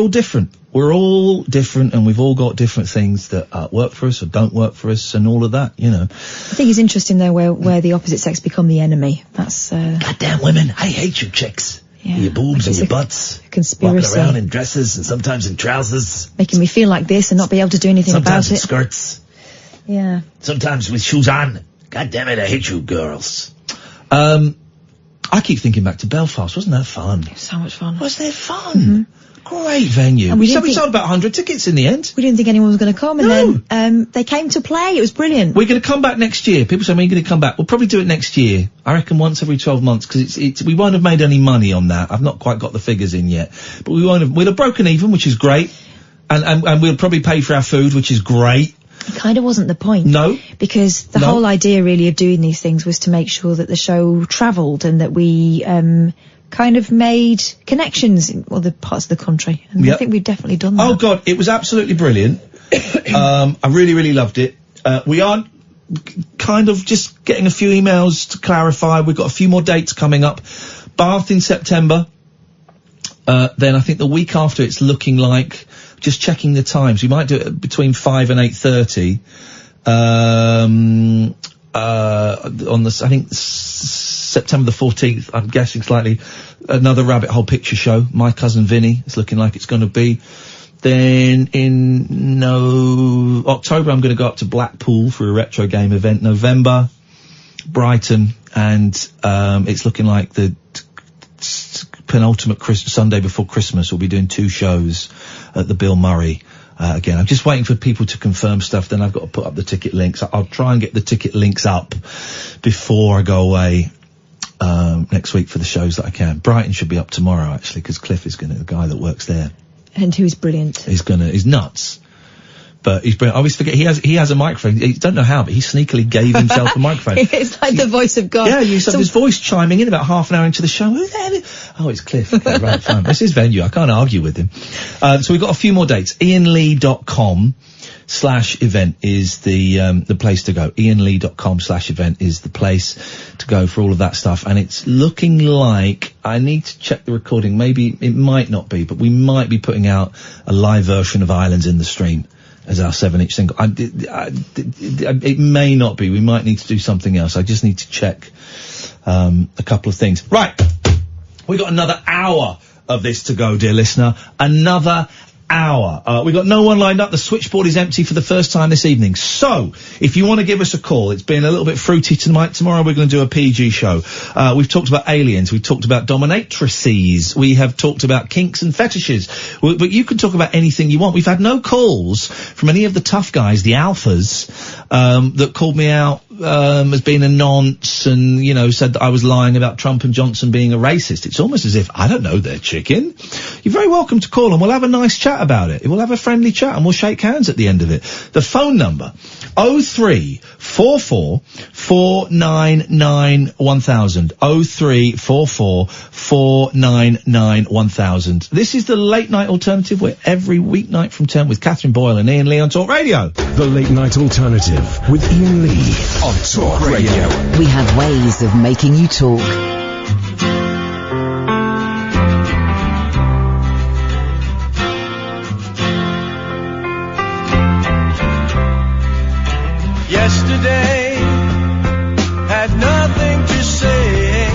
different. We're all different, and we've all got different things that work for us or don't work for us, and all of that. I think it's interesting though where the opposite sex become the enemy. That's goddamn women! I hate you chicks. Yeah. Your boobs and your butts. Conspiracy. Walking around in dresses and sometimes in trousers. Making me feel like this and not be able to do anything sometimes about it. Sometimes in skirts. Yeah. Sometimes with shoes on. God damn it, I hate you girls. I keep thinking back to Belfast. Wasn't that fun? So much fun. Wasn't it fun? Great venue. And we sold about 100 tickets in the end. We didn't think anyone was going to come, and then they came to play. It was brilliant. We're going to come back next year. People say, when are you going to come back? We'll probably do it next year. I reckon once every 12 months, because we won't have made any money on that. I've not quite got the figures in yet. But we'll have broken even, which is great. And we'll probably pay for our food, which is great. It kind of wasn't the point. No. Because the whole idea really of doing these things was to make sure that the show travelled and that we kind of made connections in other parts of the country. And I think we've definitely done that. Oh, God, it was absolutely brilliant. I really, really loved it. We are kind of just getting a few emails to clarify. We've got a few more dates coming up. Bath in September. Then I think the week after it's looking like, just checking the times, we might do it between 5 and 8:30. On the, I think, September the 14th, I'm guessing slightly, another Rabbit Hole picture show, My Cousin Vinny, it's looking like it's going to be. Then in October, I'm going to go up to Blackpool for a retro game event. November, Brighton, and it's looking like the penultimate Sunday before Christmas. We'll be doing 2 shows at the Bill Murray. Again, I'm just waiting for people to confirm stuff, then I've got to put up the ticket links. I'll try and get the ticket links up before I go away next week for the shows that I can. Brighton should be up tomorrow, actually, because Cliff is the guy that works there. And who's brilliant. He's nuts. But he's brilliant. I always forget, he has a microphone. I don't know how, but he sneakily gave himself a microphone. It's like the voice of God. Yeah, you have his voice chiming in about half an hour into the show. Who the hell is... Oh, it's Cliff. Okay, right, fine. This is venue. I can't argue with him. So we've got a few more dates. IainLee.com/event is the place to go. IainLee.com/event is the place to go for all of that stuff. And it's looking like, I need to check the recording. Maybe it might not be, but we might be putting out a live version of Islands in the Stream as our 7-inch single. It may not be. We might need to do something else. I just need to check a couple of things. Right. We got another hour of this to go, dear listener. Another hour. We've got no one lined up. The switchboard is empty for the first time this evening. So, if you want to give us a call, it's been a little bit fruity tonight. Tomorrow we're going to do a PG show. We've talked about aliens. We've talked about dominatrices. We have talked about kinks and fetishes. But you can talk about anything you want. We've had no calls from any of the tough guys, the alphas, that called me out as being a nonce and, said that I was lying about Trump and Johnson being a racist. It's almost as if, I don't know, they're chicken. You're very welcome to call and we'll have a nice chat about it. We'll have a friendly chat and we'll shake hands at the end of it. The phone number, 0344 499 1000. 0344 499 1000. This is the late night alternative. We're every weeknight from 10 with Catherine Boyle and Iain Lee on Talk Radio. The late night alternative with Iain Lee on Talk Radio. We have ways of making you talk. Yesterday had nothing to say.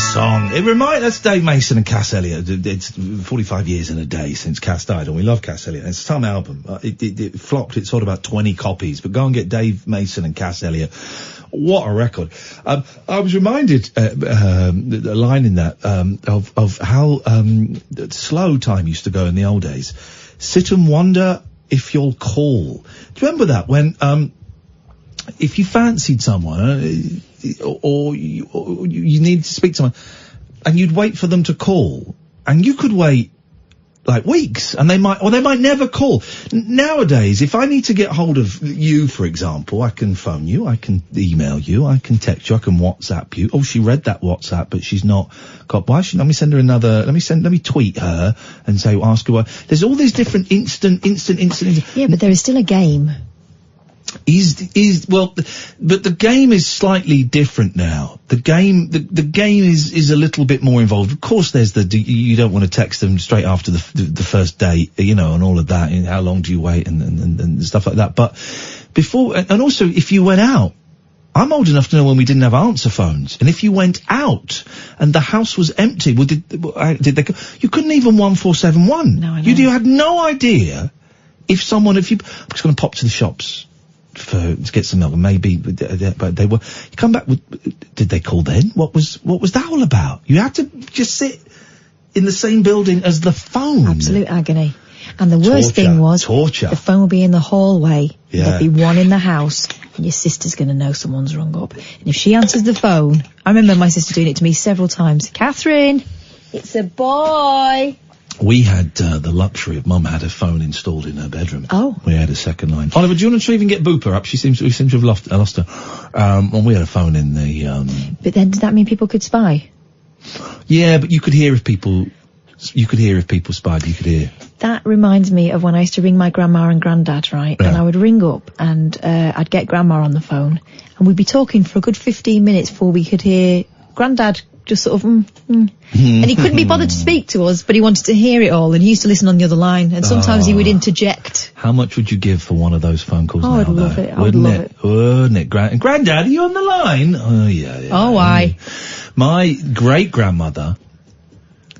song. That's Dave Mason and Cass Elliot. It's 45 years in a day since Cass died, and we love Cass Elliot. It's a Tom album. It flopped. It sold about 20 copies, but go and get Dave Mason and Cass Elliot. What a record. I was reminded, a line in that, of how, slow time used to go in the old days. Sit and wonder if you'll call. Do you remember that? When, if you fancied someone, or you needed to speak to someone, and you'd wait for them to call, and you could wait like weeks, and they might never call. Nowadays, if I need to get hold of you, for example, I can phone you, I can email you, I can text you, I can WhatsApp you. Oh, she read that WhatsApp, but she's not got, let me send her another, let me tweet her and say, ask her why. There's all these different instant. Yeah, but there is still a game. But the game is slightly different now. The game is a little bit more involved. Of course, there's you don't want to text them straight after the first date, and all of that, and how long do you wait and stuff like that. But before, and also if you went out, I'm old enough to know when we didn't have answer phones, and if you went out and the house was empty, did they? You couldn't even 1471. No, I know. You had no idea I'm just going to pop to the shops to get some milk, and maybe, but they were, you come back with, did they call then? What was that all about? You had to just sit in the same building as the phone. Absolute agony. And the worst thing was, torture. The phone would be in the hallway. Yeah. There'd be one in the house, and your sister's going to know someone's rung up. And if she answers the phone, I remember my sister doing it to me several times. Catherine, it's a boy. We had the luxury of Mum had a phone installed in her bedroom. Oh. We had a second line. Oliver, do you want to even get Booper up? We seem to have lost her. And we had a phone in the... But then, does that mean people could spy? Yeah, but you could hear if people spied. You could hear. That reminds me of when I used to ring my grandma and granddad, right? Yeah. And I would ring up and I'd get grandma on the phone, and we'd be talking for a good 15 minutes before we could hear granddad just sort of, and he couldn't be bothered to speak to us, but he wanted to hear it all, and he used to listen on the other line, and sometimes he would interject. How much would you give for one of those phone calls now? I'd love it. I would Wouldn't love it. Wouldn't it? Granddad, are you on the line? Oh, yeah. Oh, aye. My great-grandmother,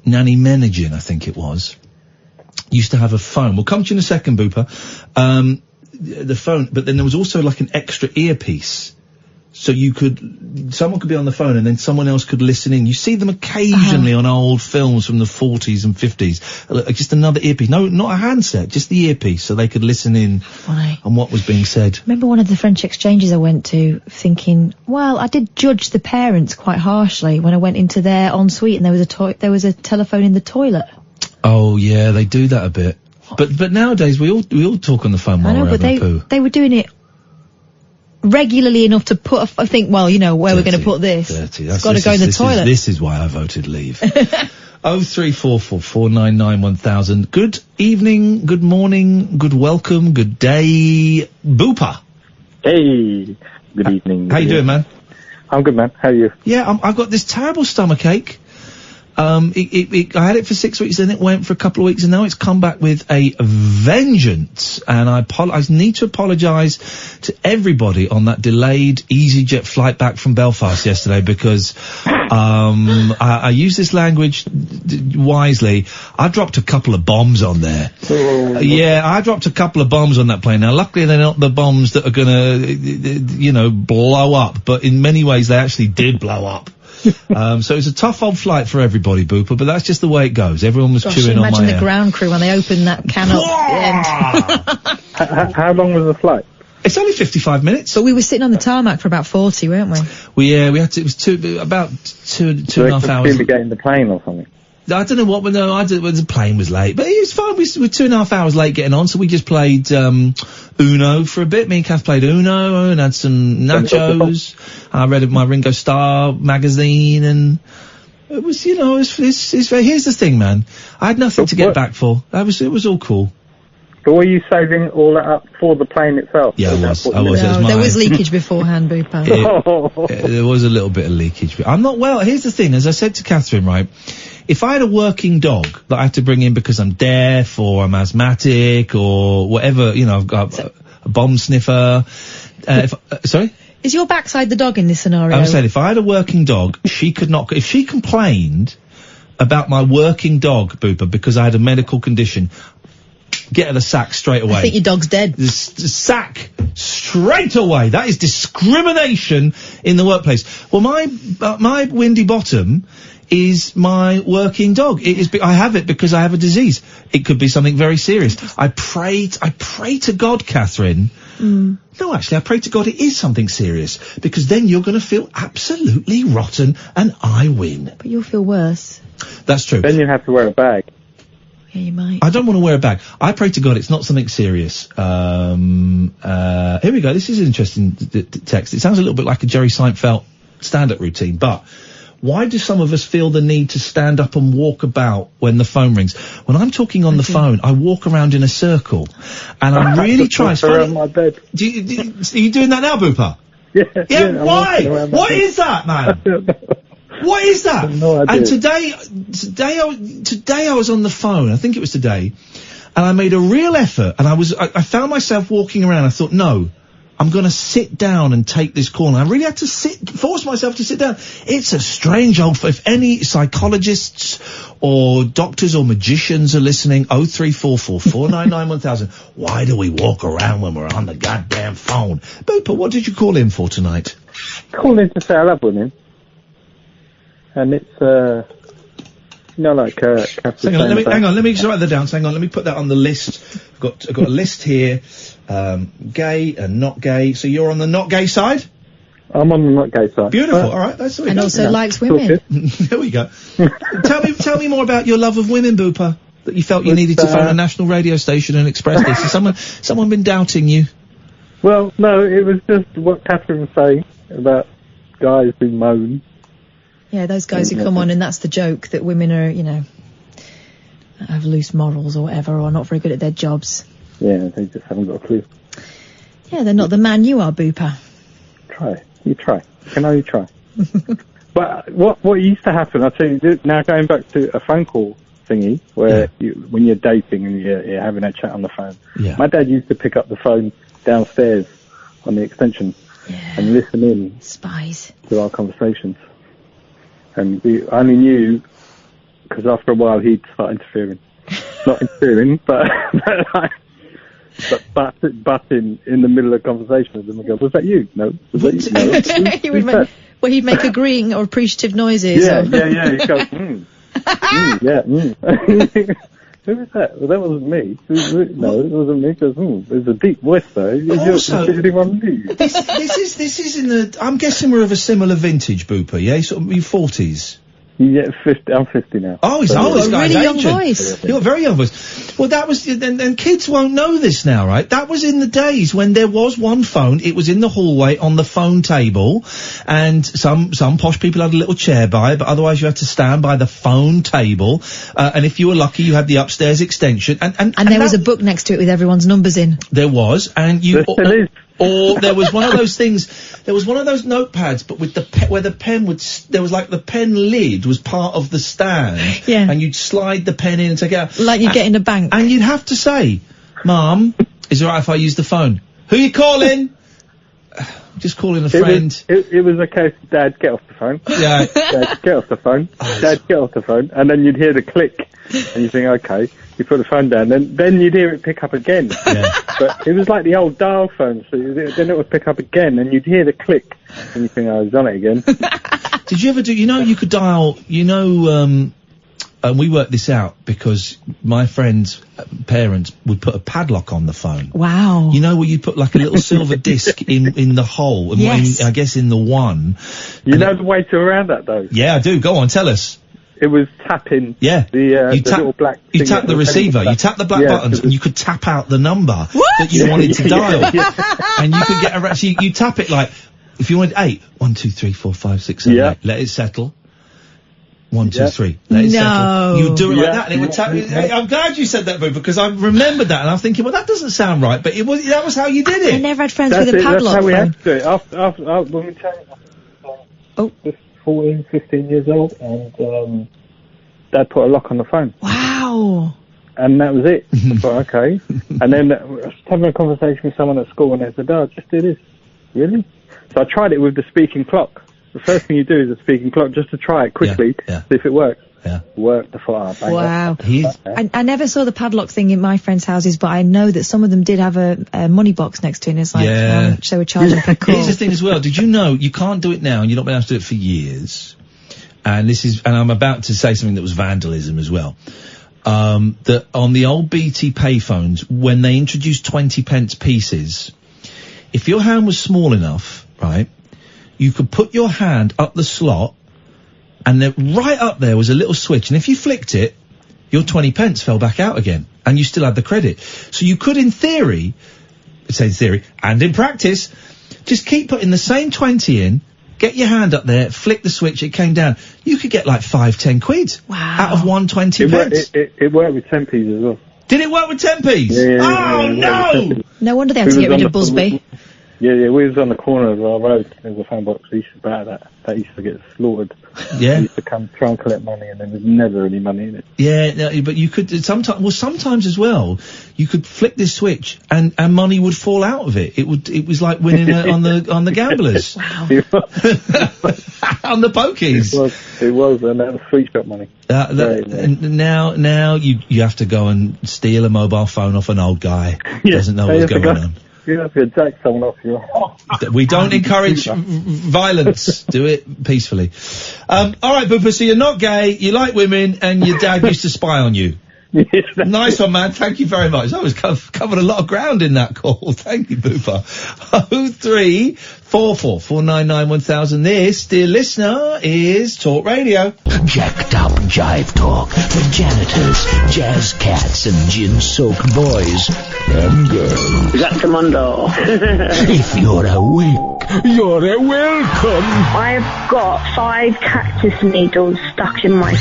Nanny Menagin, I think it was, used to have a phone. We'll come to you in a second, Booper. The phone, but then there was also like an extra earpiece. So someone could be on the phone and then someone else could listen in. You see them occasionally on old films from the 40s and 50s. Just another earpiece. No, not a handset, just the earpiece, so they could listen in on what was being said. Remember one of the French exchanges I went to, thinking, well, I did judge the parents quite harshly when I went into their ensuite and there was a telephone in the toilet. Oh yeah, they do that a bit. But nowadays we all talk on the phone while we're having a poo. They were doing it regularly enough to put I think, well, where we're going to put this. It's got to go in the toilet. This is why I voted leave. 0344 499 1000. Good evening, good morning, good welcome, good day, Booper. Hey, good evening. How you doing, man? I'm good, man. How are you? Yeah, I've got this terrible stomach ache. I had it for 6 weeks, then it went for a couple of weeks, and now it's come back with a vengeance. And I need to apologise to everybody on that delayed EasyJet flight back from Belfast yesterday, because I use this language wisely. I dropped a couple of bombs on there. Yeah, I dropped a couple of bombs on that plane. Now, luckily they're not the bombs that are gonna, blow up, but in many ways they actually did blow up. So it's a tough old flight for everybody, Booper, but that's just the way it goes. Everyone was chewing on my imagine the ground crew when they opened that can up at the end. How long was the flight? It's only 55 minutes. But we were sitting on the tarmac for about 40, weren't we? We had to, it was about two and a half hours. So getting the plane or something? I don't know what, the plane was late, but it was fine. We were 2.5 hours late getting on, so we just played, Uno for a bit. Me and Kath played Uno and had some nachos. I read my Ringo Starr magazine, and it was, here's the thing, man. I had nothing to get back for. It was all cool. But were you saving all that up for the plane itself? Yeah, I was. There was leakage beforehand, Booper. There was a little bit of leakage. I'm not well. Here's the thing, as I said to Catherine, right? If I had a working dog that I had to bring in because I'm deaf or I'm asthmatic or whatever, I've got a bomb sniffer. Sorry? Is your backside the dog in this scenario? I'm saying if I had a working dog, she could not. If she complained about my working dog, Booper, because I had a medical condition, get her the sack straight away. I think your dog's dead. Sack straight away. That is discrimination in the workplace. Well, my Windy Bottom is my working dog. It is. I have it because I have a disease. It could be something very serious. I pray to God, Catherine. No, actually, I pray to God it is something serious, because then you're going to feel absolutely rotten and I win. But you'll feel worse. That's true. Then you have to wear a bag. Yeah, you might. I don't want to wear a bag. I pray to God it's not something serious. Here we go. This is an interesting text. It sounds a little bit like a Jerry Seinfeld stand-up routine, but why do some of us feel the need to stand up and walk about when the phone rings? When I'm talking on the phone, I walk around in a circle, and I'm really trying. Around my bed. Are you doing that now, Booper? Yeah. Why? What is that, man? What is that? No idea. And today I was on the phone. I think it was today, and I made a real effort, and I found myself walking around. I thought, no, I'm going to sit down and take this call. And I really had to force myself to sit down. It's a strange old. If any psychologists or doctors or magicians are listening, 0344 499 1000. Why do we walk around when we're on the goddamn phone? Booper, what did you call in for tonight? Call in to say I love women. And it's, like, hang on, let me just write that down. Hang on, let me put that on the list. I've got a list here. Gay and not gay. So you're on the not gay side? I'm on the not gay side. Beautiful. All right, that's the way. And also likes women. There we go. Tell me more about your love of women, Booper. That you felt you needed to phone a national radio station and express this. Has someone been doubting you? Well, no, it was just what Catherine was saying about guys who moan. Yeah, those guys who come on and that's the joke, that women are, have loose morals or whatever, or not very good at their jobs. Yeah, they just haven't got a clue. Yeah, they're not the man you are, Booper. You try. Can only try. But what used to happen, I'll tell you, now going back to a phone call thingy, where when you're dating and you're having a chat on the phone. Yeah. My dad used to pick up the phone downstairs on the extension and listen in. Spies. To our conversations. And we only knew because after a while he'd start interfering. Not interfering, but in the middle of conversation with them and go, was that you? No. Was that you? No. He'd make agreeing or appreciative noises. Yeah. He'd go, Who was that? Well, that wasn't me. No, it wasn't me. It goes, there's a deep voice though. Also, this is in the. I'm guessing we're of a similar vintage, Booper. Yeah, sort of your 40s. Yeah, 50. I'm 50 now. Oh, he's a really young voice. You're a very young voice. Well, that was, and kids won't know this now, right? That was in the days when there was one phone. It was in the hallway on the phone table, and some posh people had a little chair by, but otherwise you had to stand by the phone table. And if you were lucky, you had the upstairs extension, and there was a book next to it with everyone's numbers in. There was, and you. Or there was one of those things, there was one of those notepads, but with where the pen there was like the pen lid was part of the stand. Yeah. And you'd slide the pen in and take it out. Like you get in a bank. And you'd have to say, Mum, is it alright if I use the phone? Who you calling? Just calling a friend. It was a case of Dad, get off the phone. Yeah. Dad, get off the phone. Dad, get off the phone. And then you'd hear the click. And you think, okay. You put the phone down. Then you'd hear it pick up again. Yeah. But it was like the old dial phone. So then it would pick up again. And you'd hear the click. And you think, oh, he's on it again. Did you ever do, you could dial, and we worked this out because my friend's parents would put a padlock on the phone. Wow. You know where you put like a little silver disc in the hole, and yes. I guess in the one. You know the way to around that though? Yeah, I do. Go on, tell us. It was tapping the little black... You tap the receiver, you tap the black buttons, and you could tap out the number that you wanted to dial. And you could get around, so you tap it like, if you wanted 8, 1, 2, 3, 4, 5, 6, 7, 8, let it settle. 1, 2, 3, let it settle. You would do it like that, and it would tap. I'm glad you said that, Boo, because I remembered that, and I'm thinking, well, that doesn't sound right, but that was how you did it. I never had friends with a padlock. That's how we had to do it. After when we turned 14, 15 years old, and Dad put a lock on the phone. Wow. And that was it. I thought, okay. And then I was having a conversation with someone at school, and they said, oh, just do this. Really? So I tried it with the speaking clock. The first thing you do is a speaking clock just to try it quickly, see if it works. Yeah. Worked. I thought, Wow. I never saw the padlock thing in my friends' houses, but I know that some of them did have a money box next to it, and it's like how much they were charging per call. Here's the thing as well. Did you know you can't do it now, and you're not been able to do it for years? And I'm about to say something that was vandalism as well. That on the old BT payphones, when they introduced 20p pieces, if your hand was small enough, right, you could put your hand up the slot, and then right up there was a little switch, and if you flicked it, your 20p fell back out again, and you still had the credit. So you could, in theory, and in practice, just keep putting the same 20 in, get your hand up there, flick the switch, it came down. You could get like 5-10 quid out of 120p. It worked with 10p as well. Did it work with 10p? No! No wonder they had to get rid of Busby. Yeah, we was on the corner of our road. There was a phone box. We used to buy that used to get slaughtered. Yeah. We used to come try and collect money, and there was never any money in it. Yeah, no, but you could sometimes as well, you could flick this switch and money would fall out of it. It was like winning on the gamblers. Wow. On the pokies. It was, and that was sweet shop money. And now you have to go and steal a mobile phone off an old guy who doesn't know what's going on. You have to jack someone off your... We don't encourage violence. Do it peacefully. All right, Booper, so you're not gay, you like women, and your dad used to spy on you. Nice one, man. Thank you very much. That was covered a lot of ground in that call. Thank you, Booper. 03444991000. This, dear listener, is Talk Radio. Jacked up jive talk for janitors, jazz cats, and gin-soaked boys and girls. Is that Commando? If you're awake, you're welcome. I've got 5 cactus needles stuck in my...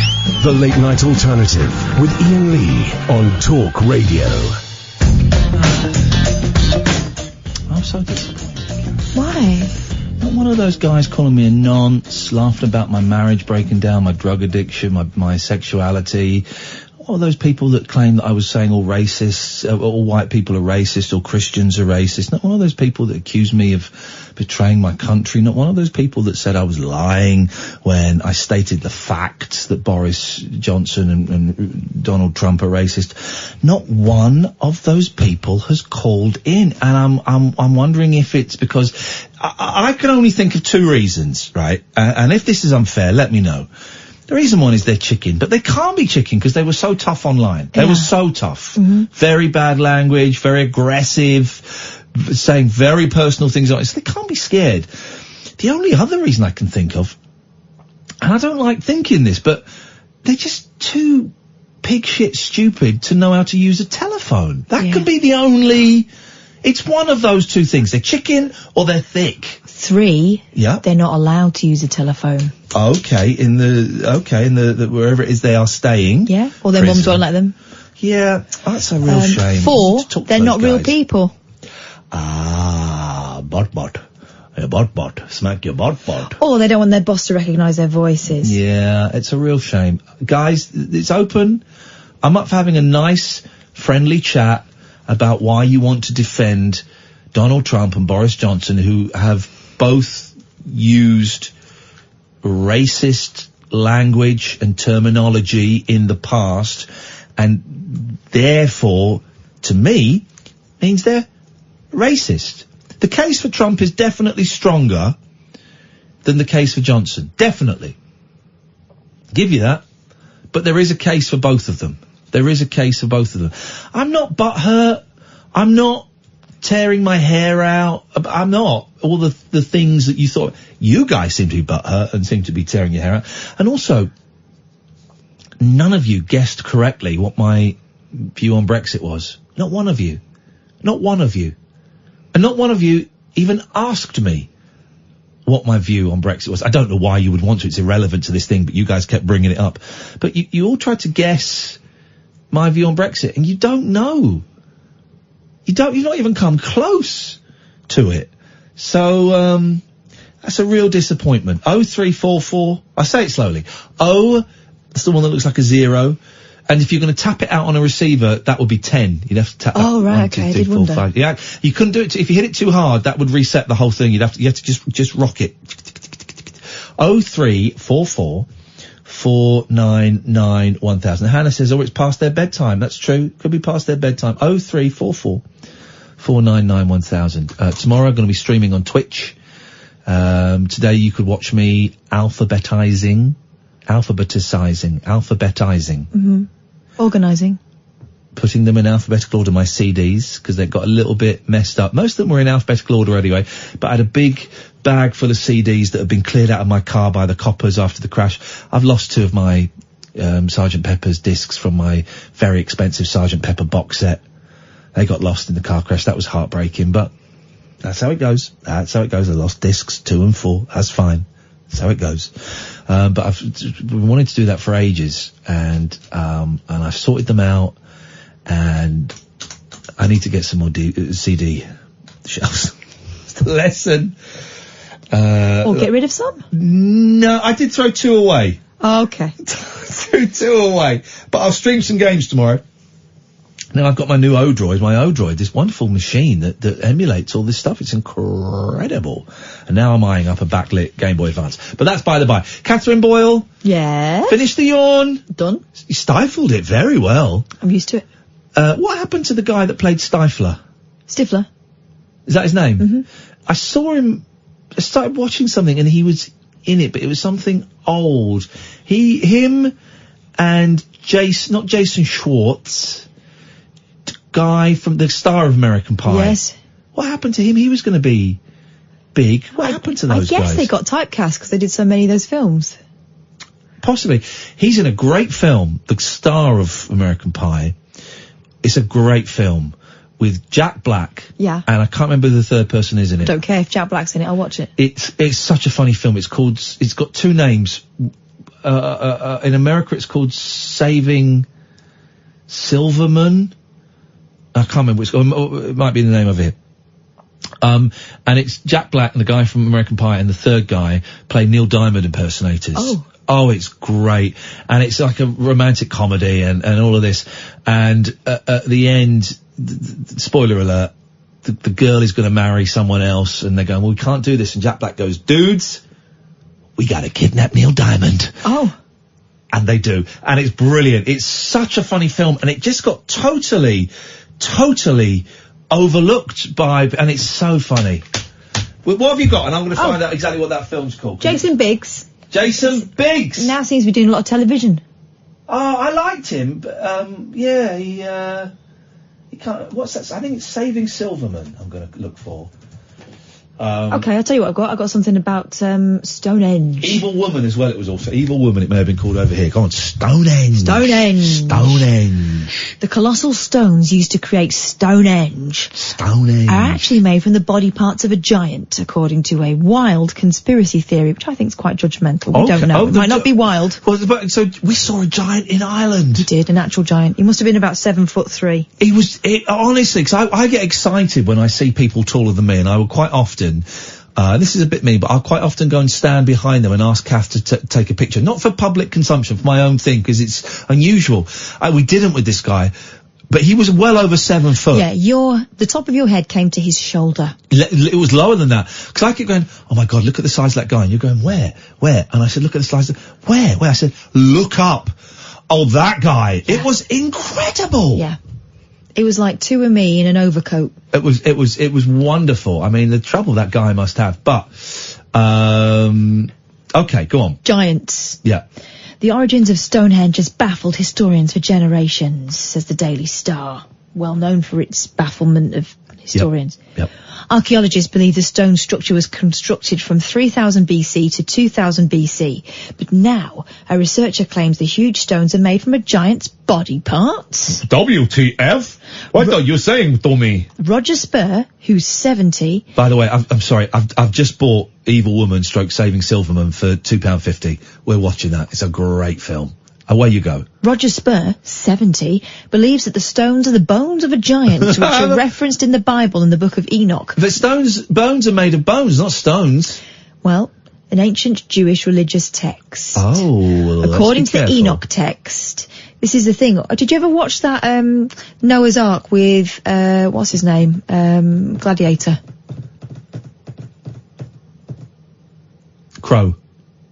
The Late Night Alternative with Iain Lee on Talk Radio. I'm so disappointed. Why? Not one of those guys calling me a nonce, laughing about my marriage breaking down, my drug addiction, my sexuality. All those people that claim that I was saying all racists, all white people are racist, or Christians are racist. Not one of those people that accused me of betraying my country. Not one of those people that said I was lying when I stated the facts that Boris Johnson and Donald Trump are racist. Not one of those people has called in, and I'm wondering if it's because I can only think of 2 reasons, right? And if this is unfair, let me know. The reason one is they're chicken, but they can't be chicken because they were so tough online. They were so tough. Very bad language, very aggressive, saying very personal things. So they can't be scared. The only other reason I can think of, and I don't like thinking this, but they're just too pig shit stupid to know how to use a telephone. That could be the only... It's one of those 2 things. They're chicken or they're thick. 3. Yeah. They're not allowed to use a telephone. Okay, in the wherever it is they are staying. Yeah. Or their mums won't let them. Yeah, that's a real shame. 4. They're not real people. Bot. Smack your bot. Or they don't want their boss to recognise their voices. Yeah, it's a real shame. Guys, it's open. I'm up for having a nice, friendly chat about why you want to defend Donald Trump and Boris Johnson, who have both used racist language and terminology in the past, and therefore, to me, means they're racist. The case for Trump is definitely stronger than the case for Johnson. Definitely. Give you that. But there is a case for both of them. There is a case for both of them. I'm not butthurt. I'm not tearing my hair out. I'm not. All the things that you thought. You guys seem to be butthurt and seem to be tearing your hair out. And also, none of you guessed correctly what my view on Brexit was. Not one of you. Not one of you. And not one of you even asked me what my view on Brexit was. I don't know why you would want to. It's irrelevant to this thing, but you guys kept bringing it up. But you all tried to guess my view on Brexit, and you don't know. You've not even come close to it. So, that's a real disappointment. 0344, I say it slowly. That's the one that looks like a 0. And if you're going to tap it out on a receiver, that would be 10. You'd have to tap. Oh, that right, 1, okay, 2, I 3, did 4, wonder. 5. Yeah, you couldn't do it. If you hit it too hard, that would reset the whole thing. You have to just rock it. 0344 499 1000. Hannah says, oh, it's past their bedtime. That's true. Could be past their bedtime. 0344 499 1000. Tomorrow I'm going to be streaming on Twitch. Today you could watch me alphabetizing. Mm-hmm. Organising. Putting them in alphabetical order, my CDs, because they got a little bit messed up. Most of them were in alphabetical order anyway, but I had a big bag full of CDs that had been cleared out of my car by the coppers after the crash. I've lost 2 of my Sgt. Pepper's discs from my very expensive Sgt. Pepper box set. They got lost in the car crash. That was heartbreaking, but that's how it goes. I lost discs 2 and 4. That's fine. That's how it goes. But I've been wanting to do that for ages, and I've sorted them out, and I need to get some more CD shelves. It's the lesson. Or get rid of some? No, I did throw 2 away. Oh, okay. Threw 2 away. But I'll stream some games tomorrow. Now I've got my new O-Droid, this wonderful machine that emulates all this stuff. It's incredible. And now I'm eyeing up a backlit Game Boy Advance. But that's by the by. Catherine Boyle. Yeah. Finished the yawn. Done. You stifled it very well. I'm used to it. What happened to the guy that played Stifler? Stifler. Is that his name? Mm-hmm. I saw him, I started watching something and he was in it, but it was something old. Him and not Jason Schwartz, guy from the star of American Pie. Yes. What happened to him? He was going to be big. What happened to those guys? I guess they got typecast because they did so many of those films. Possibly. He's in a great film, the star of American Pie. It's a great film with Jack Black. Yeah. And I can't remember who the third person is in it. Don't care if Jack Black's in it, I'll watch it. It's such a funny film. It's got 2 names. In America it's called Saving Silverman. I can't remember which, it might be the name of it. And it's Jack Black and the guy from American Pie and the third guy play Neil Diamond impersonators. Oh, it's great. And it's like a romantic comedy and all of this. And at the end, spoiler alert, the girl is going to marry someone else and they're going, well, we can't do this. And Jack Black goes, dudes, we got to kidnap Neil Diamond. Oh. And they do. And it's brilliant. It's such a funny film and it just got totally overlooked and it's so funny. What have you got? And I'm going to find out exactly what that film's called. Jason Biggs. Jason Biggs! Now seems to be doing a lot of television. Oh, I liked him, but, yeah, he can't, what's that? I think it's Saving Silverman I'm going to look for. Okay, I'll tell you what I've got. I've got something about, Stonehenge. Evil Woman as well, it was also. Evil Woman, it may have been called over here. Come on, Stonehenge. Stonehenge. The colossal stones used to create Stonehenge. Are actually made from the body parts of a giant, according to a wild conspiracy theory, which I think is quite judgmental. We don't know. It might not be wild. Well, so we saw a giant in Ireland. We did, an actual giant. He must have been about 7'3". Honestly, because I get excited when I see people taller than me, and I will quite often, this is a bit mean, but I'll quite often go and stand behind them and ask Kath to take a picture. Not for public consumption, for my own thing, because it's unusual. We didn't with this guy, but he was well over 7 foot. Yeah, the top of your head came to his shoulder. It was lower than that. Because I keep going, oh my God, look at the size of that guy. And you're going, where? And I said, look at the size of, where? I said, look up. Oh, that guy. Yeah. It was incredible. Yeah. It was like 2 of me in an overcoat. It was wonderful. I mean, the trouble that guy must have. But, okay, go on. Giants. Yeah. The origins of Stonehenge has baffled historians for generations, says the Daily Star, well known for its bafflement of historians. Yep. Archaeologists believe the stone structure was constructed from 3000 BC to 2000 BC, but now a researcher claims the huge stones are made from a giant's body parts. WTF? What are you saying to me? Roger Spur, who's 70... By the way, I'm sorry, I've just bought Evil Woman / Saving Silverman for £2.50. We're watching that. It's a great film. Away you go. Roger Spur, 70, believes that the stones are the bones of a giant, which are referenced in the Bible in the book of Enoch. But bones are made of bones, not stones. Well, an ancient Jewish religious text. Oh, well, according to the Enoch text, This is the thing. Did you ever watch that Noah's Ark with what's his name? Gladiator. Crow.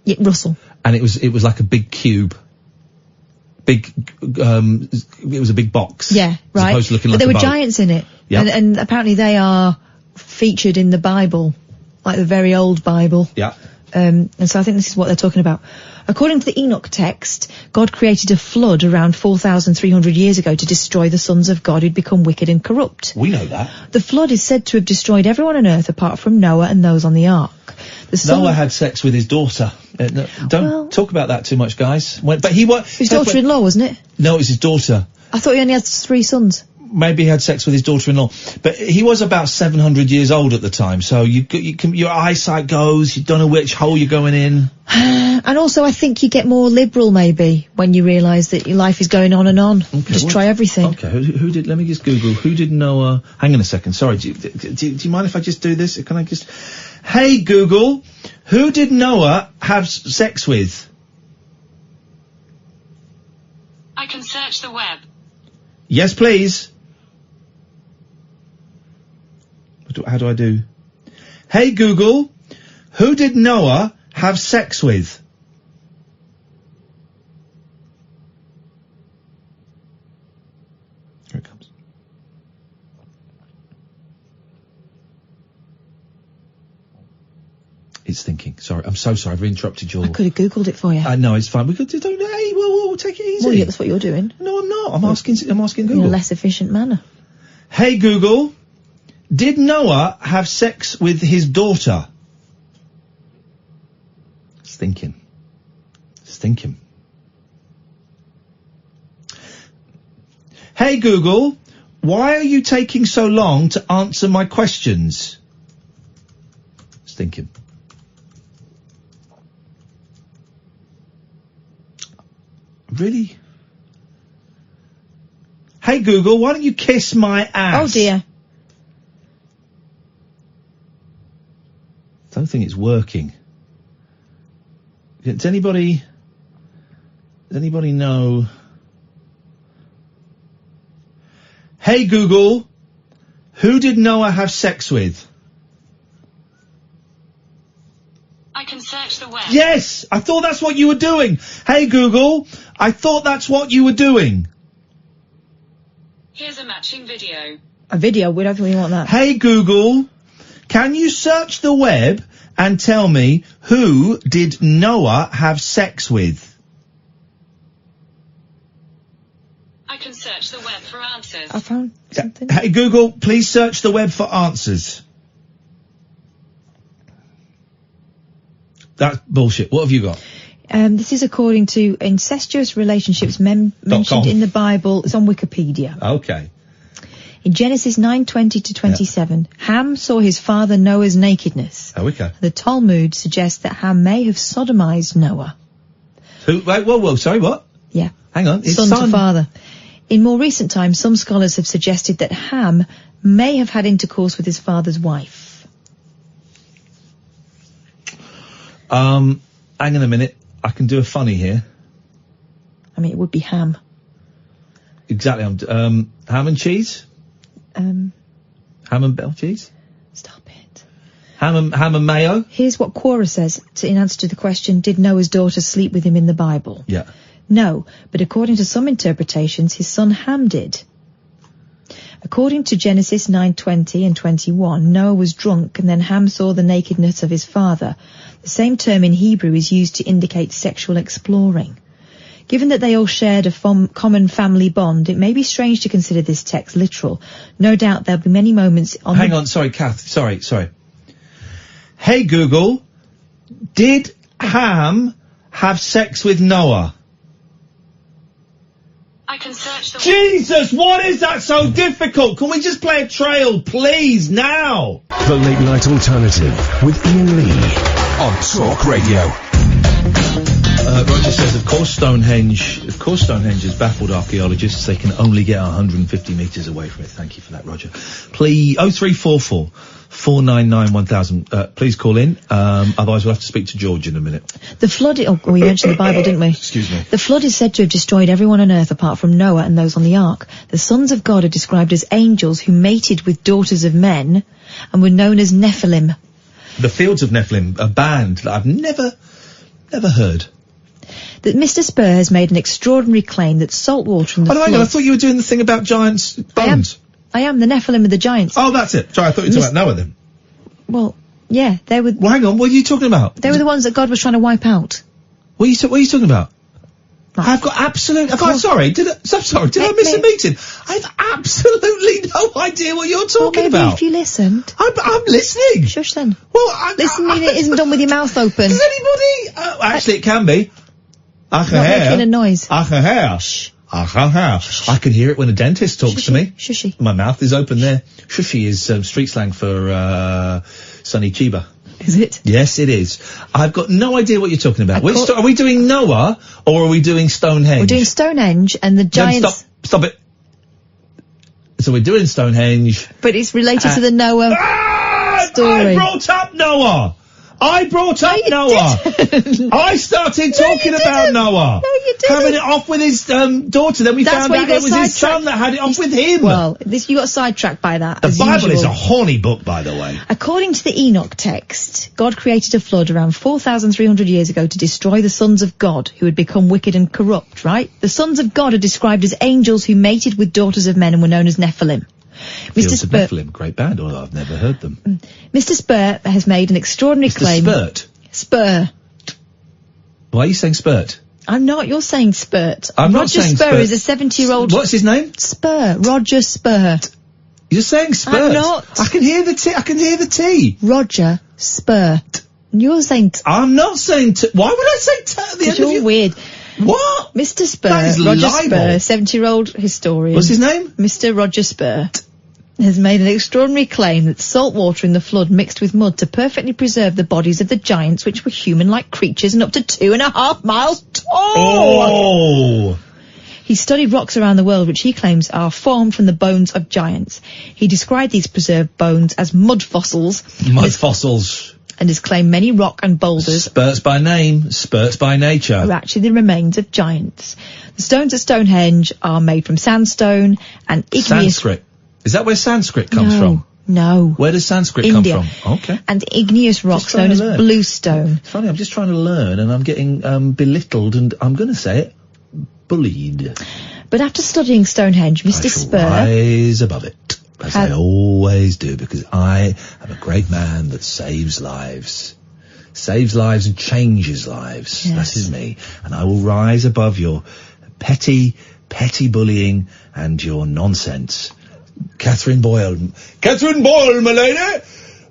Yeah, Russell. And it was like a big cube. It was a big box. Yeah, right. As opposed to looking but like there a were boat. giants in it. Yeah. And apparently they are featured in the Bible, like the very old Bible. Yeah. And so I think this is what they're talking about. According to the Enoch text, God created a flood around 4,300 years ago to destroy the sons of God who'd become wicked and corrupt. We know that. The flood is said to have destroyed everyone on earth apart from Noah and those on the ark. Noah had sex with his daughter. Don't talk about that too much, guys. But he was his daughter-in-law, wasn't it? No, it was his daughter. I thought he only had 3 sons. Maybe he had sex with his daughter-in-law, but he was about 700 years old at the time. So your eyesight goes. You don't know which hole you're going in. And also, I think you get more liberal maybe when you realise that your life is going on and on. Okay, just try everything. Okay, who did? Let me just Google. Who did Noah? Hang on a second. Sorry, do you mind if I just do this? Can I just? Hey Google, who did Noah have sex with? I can search the web. Yes, please. How do I do? Hey Google, who did Noah have sex with? Here it comes. It's thinking. Sorry, I'm so sorry. I've interrupted you all. I could have Googled it for you. No, it's fine. We could do. Hey, we'll take it easy. Well, yeah, that's what you're doing. No, I'm not. I'm asking Google. In a less efficient manner. Hey Google, did Noah have sex with his daughter? It's thinking. Hey Google, why are you taking so long to answer my questions? It's thinking. Really? Hey Google, why don't you kiss my ass? Oh dear. I don't think it's working. Does anybody know? Hey Google, who did Noah have sex with? I can search the web. Yes! I thought that's what you were doing! Hey Google, I thought that's what you were doing! Here's a matching video. A video? We don't really want that. Hey Google, can you search the web and tell me who did Noah have sex with? I can search the web for answers. I found something. Hey Google, please search the web for answers. That's bullshit. What have you got? This is according to incestuous relationships mentioned in the Bible. It's on Wikipedia. Okay. In Genesis 9:20 to 27, Ham saw his father Noah's nakedness. Oh, okay. The Talmud suggests that Ham may have sodomized Noah. Who? Wait, whoa, sorry, what? Yeah. Hang on. His son to father. In more recent times, some scholars have suggested that Ham may have had intercourse with his father's wife. Hang on a minute. I can do a funny here. I mean, it would be ham. Exactly. Ham and cheese? Ham and bell cheese? Stop it. Ham and mayo? Here's what Quora says in answer to the question, did Noah's daughter sleep with him in the Bible? Yeah. No, but according to some interpretations, his son Ham did. According to Genesis 9:20 and 21, Noah was drunk and then Ham saw the nakedness of his father. The same term in Hebrew is used to indicate sexual exploring. Given that they all shared a common family bond, it may be strange to consider this text literal. No doubt there'll be many moments on Hang on, sorry, Kath, sorry. Hey Google, did Ham have sex with Noah? I can search the Jesus, what is that so difficult? Can we just play a trail, please, now? The Late Night Alternative with Iain Lee on Talk Radio. Roger says, of course Stonehenge has baffled archaeologists. They can only get 150 metres away from it. Thank you for that, Roger. Please, 0344 499-1000. Please call in. Otherwise we'll have to speak to George in a minute. The flood, we mentioned the Bible, didn't we? Excuse me. The flood is said to have destroyed everyone on earth apart from Noah and those on the ark. The sons of God are described as angels who mated with daughters of men and were known as Nephilim. The Fields of Nephilim, a band that I've never heard. That Mr. Spur has made an extraordinary claim that salt water from the hang on, I thought you were doing the thing about giants' bones. I am the Nephilim of the giants. Oh, that's it. Sorry, I thought you were talking about Noah then. Well, yeah, they were... Well, hang on, what are you talking about? They were the ones that God was trying to wipe out. What are you talking about? I've got absolute... I'm sorry, did I miss a meeting? I've absolutely no idea what you're talking about. If you listened... I'm listening. Shush then. Well, listening isn't done with your mouth open. Does anybody... actually, it can be. I can Not making a noise. I can hear. Shh. I can hear it when a dentist talks to me. Shushy. My mouth is open there. Shushy is street slang for Sonny Chiba. Is it? Yes, it is. I've got no idea what you're talking about. Are we doing Noah or are we doing Stonehenge? We're doing Stonehenge and the giants... Stop it. So we're doing Stonehenge. But it's related to the Noah story. I brought up Noah. I started talking about Noah. No, you didn't. Having it off with his daughter. Then we found out it was his son that had it off with him. Well, you got sidetracked by that. The Bible is a horny book, by the way. According to the Enoch text, God created a flood around 4,300 years ago to destroy the sons of God, who had become wicked and corrupt, right? The sons of God are described as angels who mated with daughters of men and were known as Nephilim. Fields of Nephilim, great band, although I've never heard them. Mr. Spur has made an extraordinary claim. Spur. Why are you saying spurt? I'm not, you're saying spurt. I'm not saying Spur spurt. is a 70-year-old... What's his name? Spur. Roger Spur. You're saying spurt. I'm not. I can hear the T. Roger Spur. You're saying... I'm not saying why would I say at the end of you're weird. What? Mr. Spur, That is Roger libel. Spur, 70-year-old historian. What's his name? Mr. Roger Spur has made an extraordinary claim that salt water in the flood mixed with mud to perfectly preserve the bodies of the giants, which were human-like creatures and up to 2.5 miles tall. Oh! He studied rocks around the world, which he claims are formed from the bones of giants. He described these preserved bones as mud fossils. And has claimed many rock and boulders. Spurts by name, spurts by nature. Are actually the remains of giants. The stones at Stonehenge are made from sandstone and igneous... Sanskrit. Is that where Sanskrit comes from? No. Where does Sanskrit India. come from? Okay. And igneous rocks known as bluestone. It's funny, I'm just trying to learn and I'm getting belittled and I'm going to say it, bullied. But after studying Stonehenge, Mr. Spur... rise above it, as I always do, because I am a great man that saves lives. Saves lives and changes lives. Yes. That is me. And I will rise above your petty bullying and your nonsense. Catherine Boyle, my lady.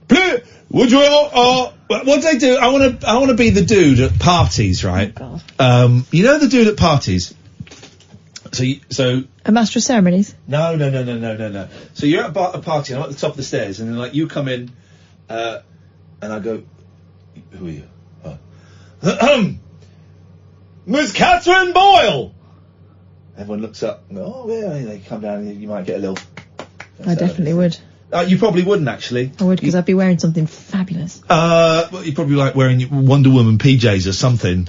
Please, would you? What do they do? I want to be the dude at parties, right? Oh, God. You know the dude at parties. So a master of ceremonies. No. So you're at a party. I'm at the top of the stairs, and then like you come in, and I go, who are you? Miss Catherine Boyle. Everyone looks up. And go, oh yeah, they come down. And you might get a little. I definitely would. You probably wouldn't actually. I would, because I'd be wearing something fabulous. Well, you're probably like wearing Wonder Woman PJs or something.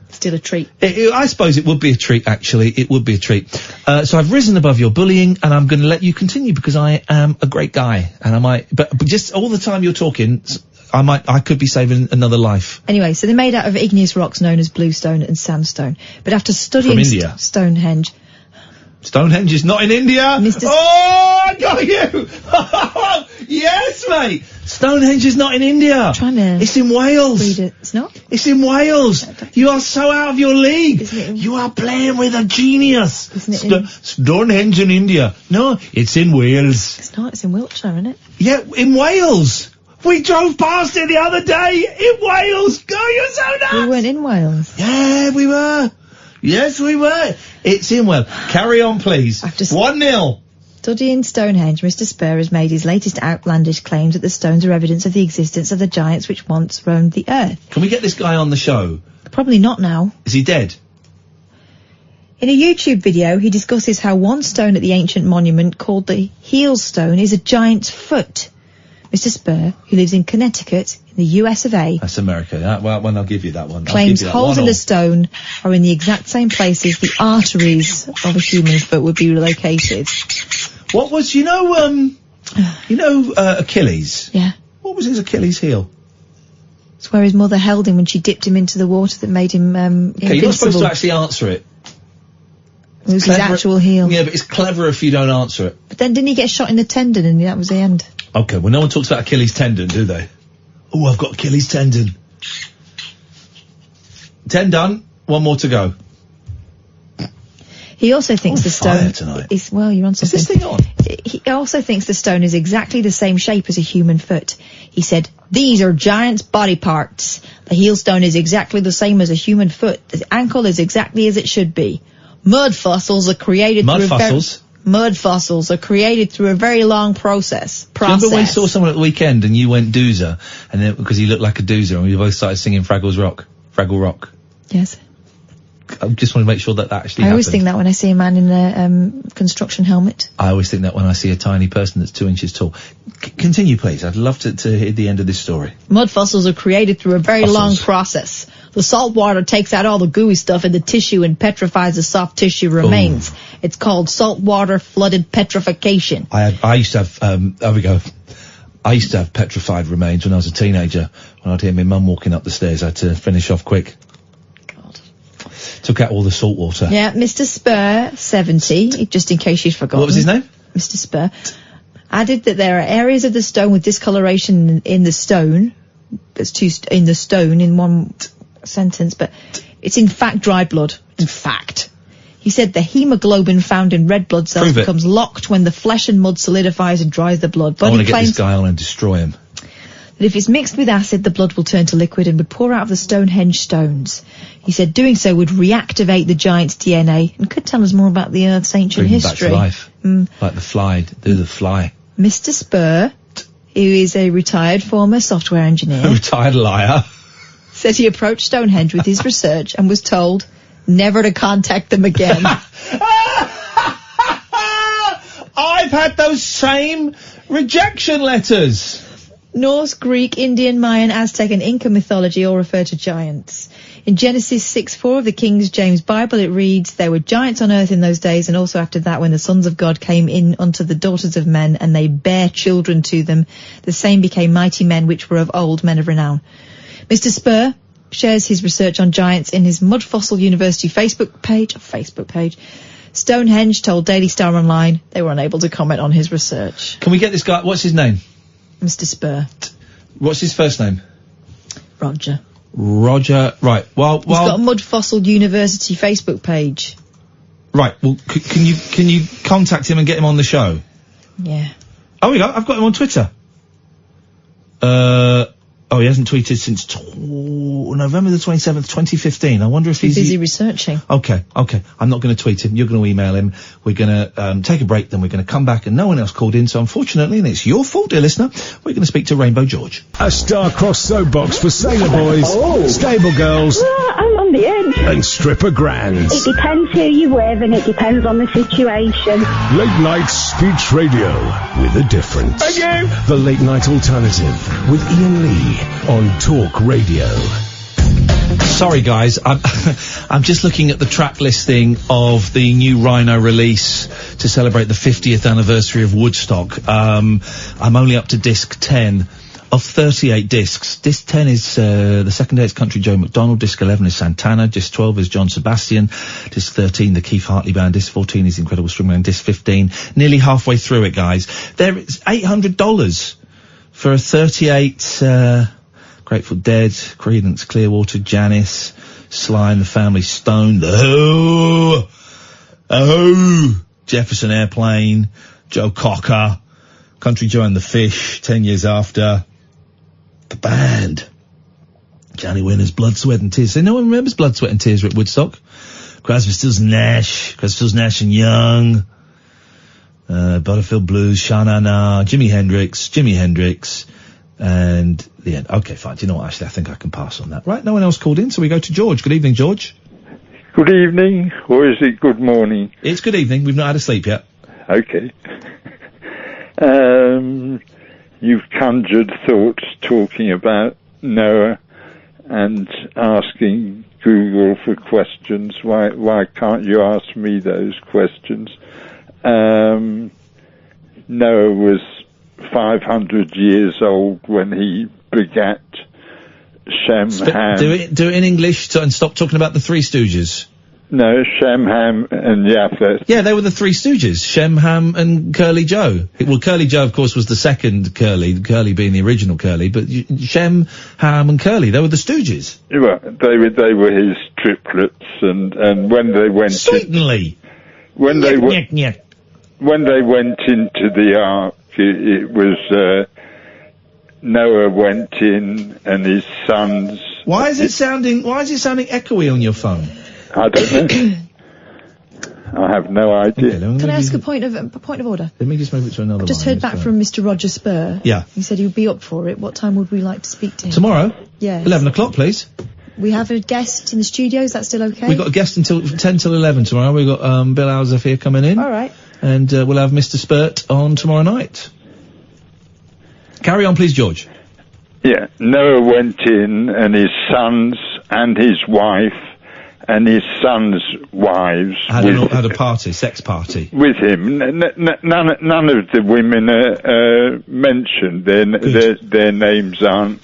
Still a treat. I suppose it would be a treat, actually. It would be a treat. So I've risen above your bullying, and I'm going to let you continue because I am a great guy, and I might. But just all the time you're talking, I could be saving another life. Anyway, so they're made out of igneous rocks known as bluestone and sandstone. But after studying From India. Stonehenge. Stonehenge is not in India. Oh, I got you! Yes, mate. Stonehenge is not in India. It's in Wales. Read it. It's not. It's in Wales. You are so out of your league. You are playing with a genius. Stonehenge in India. No, it's in Wales. It's not. It's in Wiltshire, isn't it? Yeah, in Wales. We drove past it the other day in Wales. Go, you're so nuts. We weren't in Wales. Yeah, we were. Yes, we were. It's in Wales. Carry on, please. 1-0. Studying Stonehenge, Mr. Spur has made his latest outlandish claims that the stones are evidence of the existence of the giants which once roamed the earth. Can we get this guy on the show? Probably not now. Is he dead? In a YouTube video, he discusses how one stone at the ancient monument called the heel stone is a giant's foot. Mr. Spur, who lives in Connecticut, in the US of A, That's America. Well, I'll give you that one. claims holes in the stone are in the exact same places the arteries of a human foot would be located. What was, Achilles? Yeah. What was his Achilles heel? It's where his mother held him when she dipped him into the water that made him Okay, invincible. you're not supposed to actually answer it. It was his actual heel. Yeah, but it's clever if you don't answer it. But then didn't he get shot in the tendon and that was the end? Okay, well, no one talks about Achilles tendon, do they? Oh, I've got Achilles tendon. 10 done. One more to go. He also thinks the stone tonight. Well, you're on something. Is this thing on? He also thinks the stone is exactly the same shape as a human foot. He said, "These are giants' body parts. The heel stone is exactly the same as a human foot. The ankle is exactly as it should be. Mud fossils are created through Mud fossils are created through a very long process. Remember when we saw someone at the weekend and you went doozer, and then because he looked like a doozer, and we both started singing Fraggle Rock. Yes. I just want to make sure that actually I always happened. think that when I see a man in a construction helmet. I always think that when I see a tiny person that's 2 inches tall. Continue, please. I'd love to hear the end of this story. Mud fossils are created through a very long process. The salt water takes out all the gooey stuff in the tissue and petrifies the soft tissue remains. Ooh. It's called saltwater flooded petrification. I used to have, there we go. I used to have petrified remains when I was a teenager. When I'd hear my mum walking up the stairs, I had to finish off quick. Took out all the salt water. Yeah, Mr. Spur, 70, just in case you'd forgotten. What was his name? Mr. Spur. Added that there are areas of the stone with discoloration in the stone. There's in the stone in one sentence, but it's in fact dried blood. In fact. He said the hemoglobin found in red blood cells becomes locked when the flesh and mud solidifies and dries the blood. But I want to get this guy on and destroy him. That if it's mixed with acid, the blood will turn to liquid and would pour out of the Stonehenge stones. He said doing so would reactivate the giant's DNA and could tell us more about the Earth's ancient history. Back to life. Like the fly. Mr. Spur, who is a retired former software engineer. A retired liar. Said he approached Stonehenge with his research and was told never to contact them again. I've had those same rejection letters. Norse, Greek, Indian, Mayan, Aztec and Inca mythology all refer to giants. In Genesis 6:4 of the King James Bible it reads, "There were giants on earth in those days, and also after that when the sons of God came in unto the daughters of men, and they bare children to them. The same became mighty men which were of old, men of renown." Mr. Spur shares his research on giants in his Mud Fossil University Facebook page. Stonehenge told Daily Star Online they were unable to comment on his research. Can we get this guy, what's his name? Mr. Spur. What's his first name? Roger. Right. He's got a Mud Fossil University Facebook page. Right. Well, can you contact him and get him on the show? Yeah. Oh, we go. I've got him on Twitter. He hasn't tweeted since November the 27th, 2015. I wonder if he's busy researching. Okay. I'm not going to tweet him. You're going to email him. We're going to take a break, then we're going to come back, and no one else called in, so unfortunately, and it's your fault, dear listener, we're going to speak to Rainbow George. A star-crossed soapbox for sailor boys, stable girls, I'm on the edge. and stripper grands. It depends who you're with and it depends on the situation. Late night speech radio with a difference. Thank you. The Late Night Alternative with Iain Lee on Talk Radio. Sorry, guys. I'm just looking at the track listing of the new Rhino release to celebrate the 50th anniversary of Woodstock. I'm only up to disc 10 of 38 discs. Disc 10 is the second day it's Country Joe McDonald. Disc 11 is Santana. Disc 12 is John Sebastian. Disc 13, the Keith Hartley Band. Disc 14 is Incredible Stringman. Disc 15, nearly halfway through it, guys. There is $800 for a 38... Grateful Dead, Creedence Clearwater, Janis, Sly and the Family Stone, The Who, Jefferson Airplane, Joe Cocker, Country Joe and the Fish, 10 Years After, The Band, Johnny Winner's Blood, Sweat and Tears. So no one remembers Blood, Sweat and Tears at Woodstock. Crosby, Stills Nash and Young, Butterfield Blues, Sha-Na-Na, Jimi Hendrix, and the end. Okay, fine. Do you know what? Actually, I think I can pass on that. Right, no one else called in, so we go to George. Good evening, George. Good evening, or is it good morning? It's good evening. We've not had a sleep yet. Okay. you've conjured thoughts talking about Noah and asking Google for questions. Why can't you ask me those questions? Noah was 500 years old when he begat Shem, Ham. Do it in English and stop talking about the Three Stooges. No, Shem, Ham, and Japheth. Yeah, they were the Three Stooges. Shem, Ham, and Curly Joe. Well, Curly Joe, of course, was the second Curly being the original Curly, but Shem, Ham, and Curly, they were the Stooges. Well, they were his triplets, and when they went certainly when they went into the ark, it was Noah went in and his sons. Why is it sounding echoey on your phone? I don't know. I have no idea. Can I ask a point of order? Let me just move it to another I just line. heard back from Mr. Roger Spur. Yeah. He said he'd be up for it. What time would we like to speak to him? Tomorrow? Yes. 11 o'clock, please. We have a guest in the studio. Is that still okay? We've got a guest until 10 till 11 tomorrow. We've got Bill Alzef coming in. All right. And we'll have Mr. Spurt on tomorrow night. Carry on, please, George. Yeah, Noah went in and his sons and his wife and his sons' wives had a party, sex party. With him. None of the women are mentioned. Their names aren't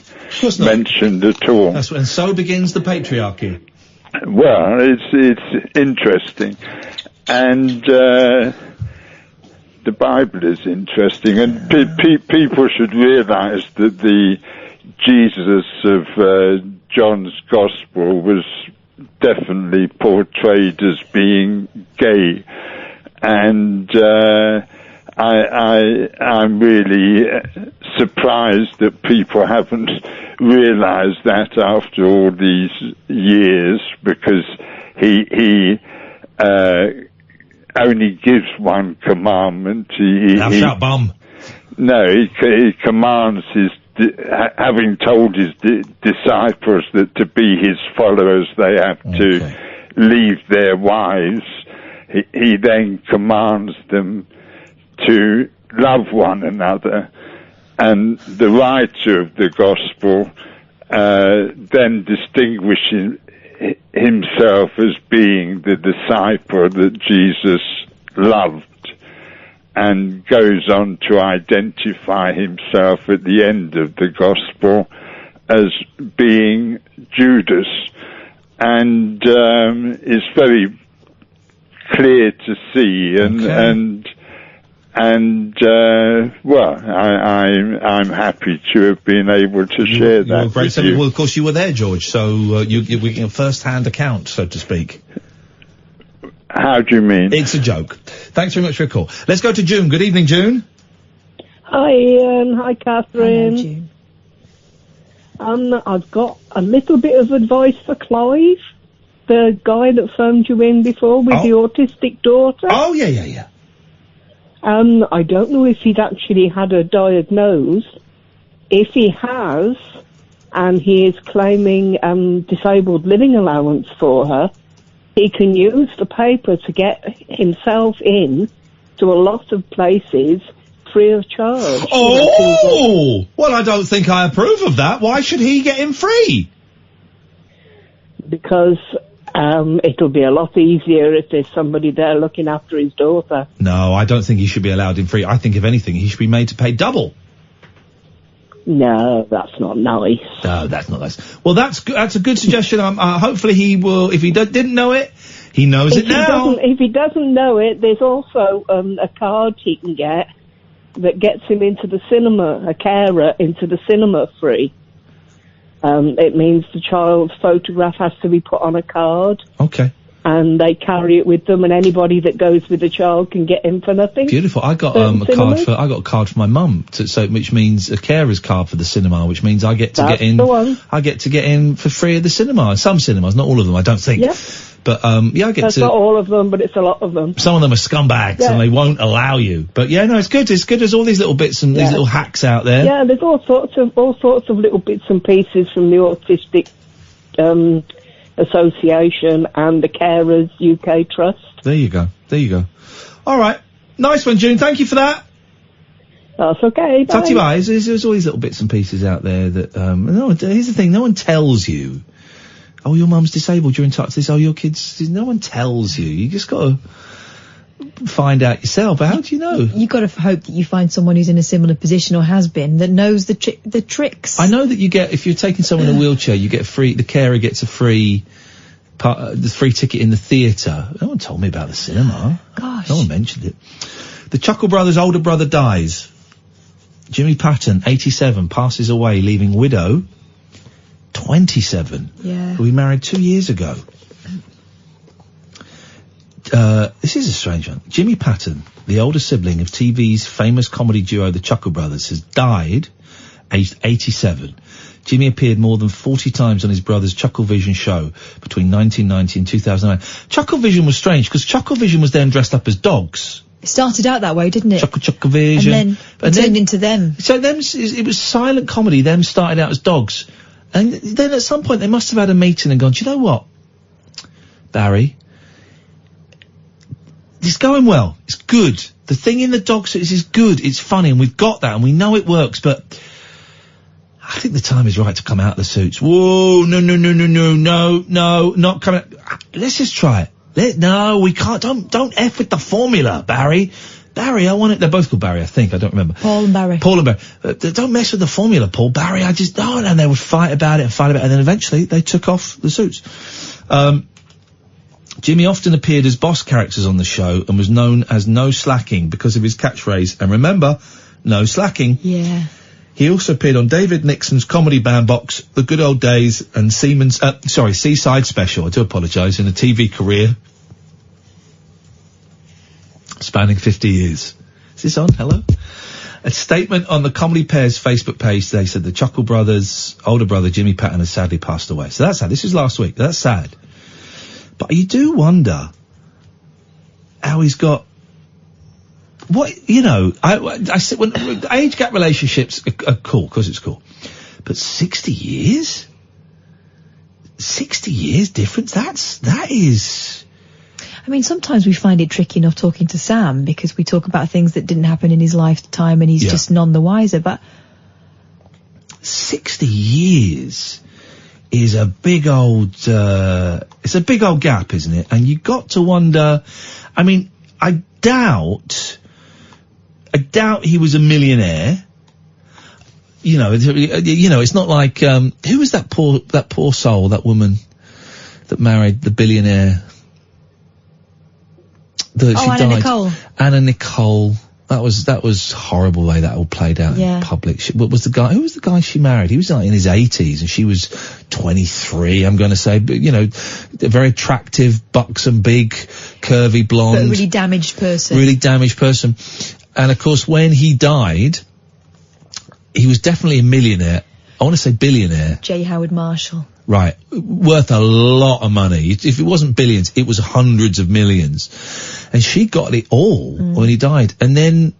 mentioned at all. And so begins the patriarchy. Well, it's interesting. And the Bible is interesting, and people should realise that the Jesus of John's Gospel was definitely portrayed as being gay, and I'm really surprised that people haven't realised that after all these years, because he only gives one commandment. Thou shalt bum. No, he commands having told his disciples that to be his followers they have to leave their wives. He then commands them to love one another, and the writer of the Gospel then distinguishes himself as being the disciple that Jesus loved, and goes on to identify himself at the end of the Gospel as being Judas, and it's very clear to see, well, I'm happy to have been able to share that with you. Well, of course you were there, George, so we get a first-hand account, so to speak. How do you mean? It's a joke. Thanks very much for your call. Let's go to June. Good evening, June. Hi, Ian. Hi, Catherine. Hello, June. I've got a little bit of advice for Clive, the guy that phoned you in before with the autistic daughter. Oh, yeah. I don't know if he'd actually had her diagnosed. If he has, and he is claiming disabled living allowance for her, he can use the paper to get himself in to a lot of places free of charge. Oh! Well, I don't think I approve of that. Why should he get in free? Because it'll be a lot easier if there's somebody there looking after his daughter. No, I don't think he should be allowed in free. I think, if anything, he should be made to pay double. No, that's not nice. No, that's not nice. Well, that's a good suggestion. Hopefully he will, if he didn't know it, he knows it now. If he doesn't know it, there's also a card he can get that gets him into the cinema, a carer into the cinema free. It means the child's photograph has to be put on a card. Okay. And they carry it with them, and anybody that goes with the child can get in for nothing. Beautiful. I got a card for my mum, which means a carer's card for the cinema, which means I get to get in. I get to get in for free at the cinema. Some cinemas, not all of them, I don't think. Yeah. But I get That's to. not all of them, but it's a lot of them. Some of them are scumbags, and they won't allow you. But yeah, no, it's good. It's good. There's all these little bits and these little hacks out there. Yeah, there's all sorts of little bits and pieces from the Autistic Association and the Carers UK Trust. There you go. All right. Nice one, June. Thank you for that. That's okay. Bye. Tatty bye. There's all these little bits and pieces out there that, here's the thing, no one tells you, oh, your mum's disabled, you're in touch with this, oh, your kids, no one tells you. You just gotta find out yourself. How do you know? You've got to hope that you find someone who's in a similar position or has been, that knows the tricks. I know that you get, if you're taking someone in a wheelchair, you get the carer gets a free ticket in the theatre. No one told me about the cinema. Gosh. No one mentioned it. The Chuckle Brothers' older brother dies. Jimmy Patton, 87, passes away, leaving widow, 27. Yeah. Who he married 2 years ago. This is a strange one. Jimmy Patton, the older sibling of TV's famous comedy duo The Chuckle Brothers, has died, aged 87. Jimmy appeared more than 40 times on his brother's Chucklevision show between 1990 and 2009. Chucklevision was strange, because Chucklevision was then dressed up as dogs. It started out that way, didn't it? Chucklevision. And then turned into them. So it was silent comedy, them starting out as dogs. And then at some point they must have had a meeting and gone, do you know what, Barry? It's going well. It's good. The thing in the dog suits is good. It's funny, and we've got that, and we know it works, but I think the time is right to come out of the suits. Whoa, no, not coming out. Let's just try it. No, we can't. Don't F with the formula, Barry. Barry, I want it. They're both called Barry, I think. I don't remember. Paul and Barry. Don't mess with the formula, Paul. Barry, and they would fight about it, and then eventually they took off the suits. Jimmy often appeared as boss characters on the show and was known as No Slacking because of his catchphrase. And remember, no slacking. Yeah. He also appeared on David Nixon's comedy bandbox, The Good Old Days, and Seaside Special. I do apologise, in a TV career spanning 50 years. Is this on? Hello? A statement on the Comedy Pair's Facebook page, they said the Chuckle Brothers' older brother, Jimmy Patton, has sadly passed away. So that's sad. This was last week. That's sad. But you do wonder how he's got... What, I said, when age gap relationships are cool, because it's cool. But 60 years? 60 years difference? That is... I mean, sometimes we find it tricky enough talking to Sam, because we talk about things that didn't happen in his lifetime and he's just none the wiser, but... 60 years is a big old, it's a big old gap, isn't it? And you got to wonder, I mean, I doubt he was a millionaire. It's not like, who was that poor soul, that woman that married the billionaire? Anna Nicole. Anna Nicole. That was horrible the way that all played out in public. Who was the guy she married? He was like in his 80s and she was 23, I'm going to say, but a very attractive, buxom, big, curvy, blonde. But a really damaged person. And of course, when he died, he was definitely a millionaire. I want to say billionaire. J. Howard Marshall. Right. Worth a lot of money. If it wasn't billions, it was hundreds of millions. And she got it all when he died. And then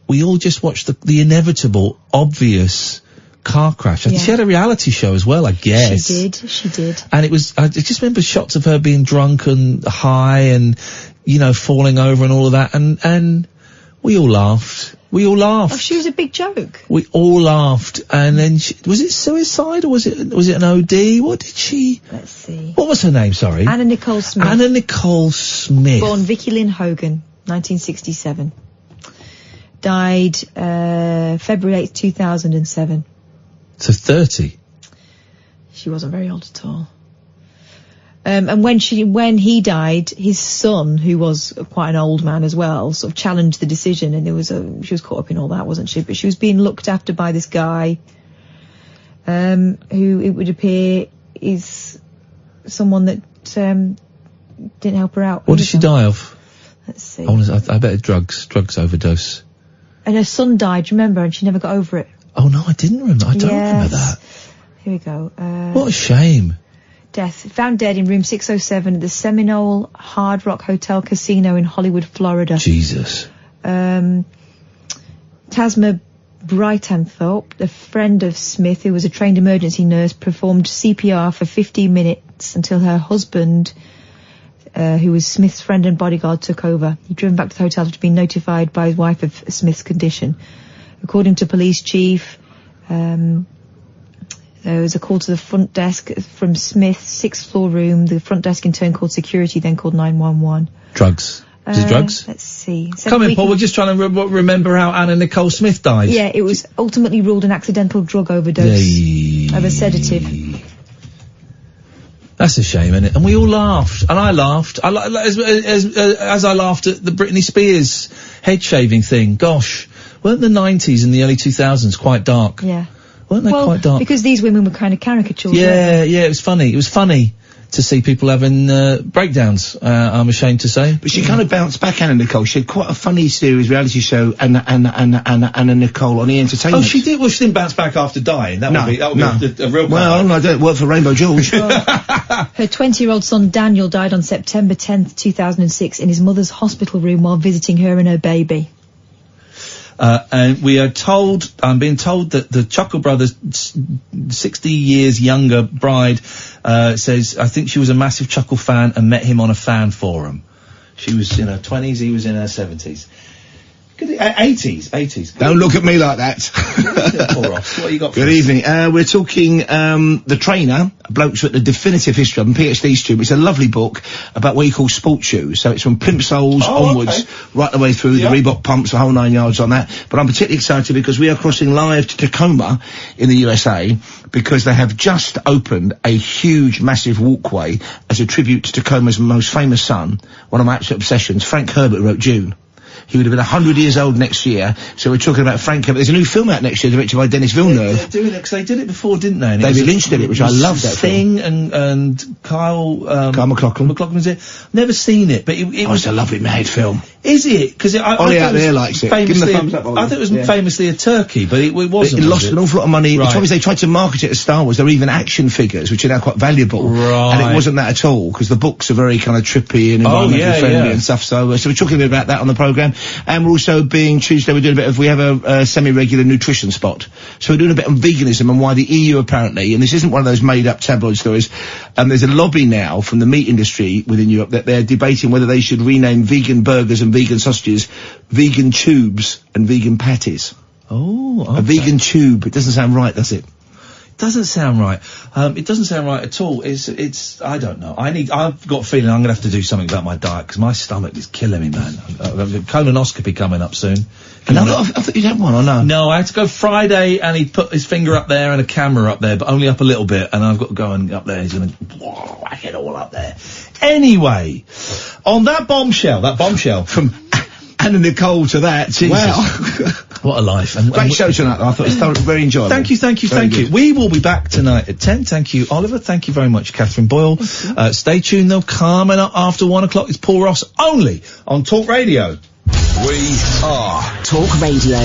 we all just watched the inevitable, obvious car crash. I think she had a reality show as well, I guess. She did. And I just remember shots of her being drunk and high and, falling over and all of that. And we all laughed. Oh, she was a big joke. We all laughed, and then was it suicide or was it an OD? What did she? Let's see. What was her name? Sorry. Anna Nicole Smith. Anna Nicole Smith. Born Vicky Lynn Hogan, 1967. Died February 8th, 2007. So 30. She wasn't very old at all. And when he died, his son, who was quite an old man as well, sort of challenged the decision, and she was caught up in all that, wasn't she? But she was being looked after by this guy, who it would appear is someone that didn't help her out. What did she die of? Let's see. I bet drugs overdose. And her son died, remember, and she never got over it. Oh no, I didn't remember. I don't remember that. Here we go. What a shame. Death. Found dead in room 607 at the Seminole Hard Rock Hotel Casino in Hollywood, Florida. Jesus. Tasma Brightanthorpe, a friend of Smith, who was a trained emergency nurse, performed CPR for 15 minutes until her husband, who was Smith's friend and bodyguard, took over. He'd driven back to the hotel after being notified by his wife of Smith's condition. According to police chief, there was a call to the front desk from Smith's 6th floor room. The front desk in turn called security, then called 911. Drugs. Is it drugs? Let's see. Come in, Paul. We're just trying to remember how Anna Nicole Smith died. Yeah, it was ultimately ruled an accidental drug overdose of a sedative. That's a shame, isn't it? And we all laughed, and I laughed. As I laughed at the Britney Spears head shaving thing. Gosh, weren't the 90s and the early 2000s quite dark? Yeah. Weren't they quite dark? Because these women were kind of caricatures. Yeah, yeah. It was funny. It was funny to see people having breakdowns. I'm ashamed to say. But she kind of bounced back, Anna Nicole. She had quite a funny series reality show, Anna Nicole on the Entertainment. Oh, she did. Well, she didn't bounce back after dying. That would be a real. Well, I don't work for Rainbow George. Her 20-year-old son Daniel died on September 10th, 2006 in his mother's hospital room while visiting her and her baby. And we are told, I'm being told that the Chuckle Brothers' 60 years younger bride, says, I think she was a massive Chuckle fan and met him on a fan forum. She was in her 20s, he was in her 70s. 80s. Don't look at me like that. Poor Ross. What you got for Good us? evening. We're talking, The Trainer, Blokes at the Definitive History of them, PhD student. It's a lovely book about what you call sports shoes. So it's from pimp soles onwards, right the way through, the Reebok pumps, the whole 9 yards on that. But I'm particularly excited because we are crossing live to Tacoma in the USA because they have just opened a huge, massive walkway as a tribute to Tacoma's most famous son, one of my absolute obsessions. Frank Herbert, who wrote June. He would have been 100 years old next year, so we're talking about Frank Herbert. There's a new film out next year directed by Denis Villeneuve. They're doing it, because they did it before, didn't they? And David Lynch did it, which I love that film. Sting and Kyle MacLachlan. MacLachlan was it. Never seen it, but it was a lovely made film. Is it? Because Ollie out there likes it. Give him the thumbs up, Ollie. I thought it was famously a turkey, but it wasn't. It lost an awful lot of money. Right. The trouble is they tried to market it as Star Wars. There were even action figures, which are now quite valuable. Right. And it wasn't that at all, because the books are very kind of trippy and environmentally friendly and stuff. So we're talking a bit about that on the programme. And we're also being Tuesday, we have a semi-regular nutrition spot. So we're doing a bit on veganism and why the EU apparently, and this isn't one of those made-up tabloid stories, there's a lobby now from the meat industry within Europe that they're debating whether they should rename vegan burgers and vegan sausages vegan tubes and vegan patties. Oh, okay. A vegan tube. It doesn't sound right, does it? Doesn't sound right. It doesn't sound right at all. It's, I don't know. I've got a feeling I'm gonna have to do something about my diet, because my stomach is killing me, man. Colonoscopy coming up soon. I thought you'd have one, or no? No, I had to go Friday, and he put his finger up there and a camera up there, but only up a little bit, and I've got to go and up there. He's gonna whack it all up there. Anyway, on that bombshell from Anna Nicole to that, Jesus. Wow. What a life. Great show tonight, I thought it was very enjoyable. Thank you. We will be back tonight at 10. Thank you, Oliver. Thank you very much, Catherine Boyle. Stay tuned, though. Coming up after 1 o'clock, it's Paul Ross, only on Talk Radio. We are Talk Radio.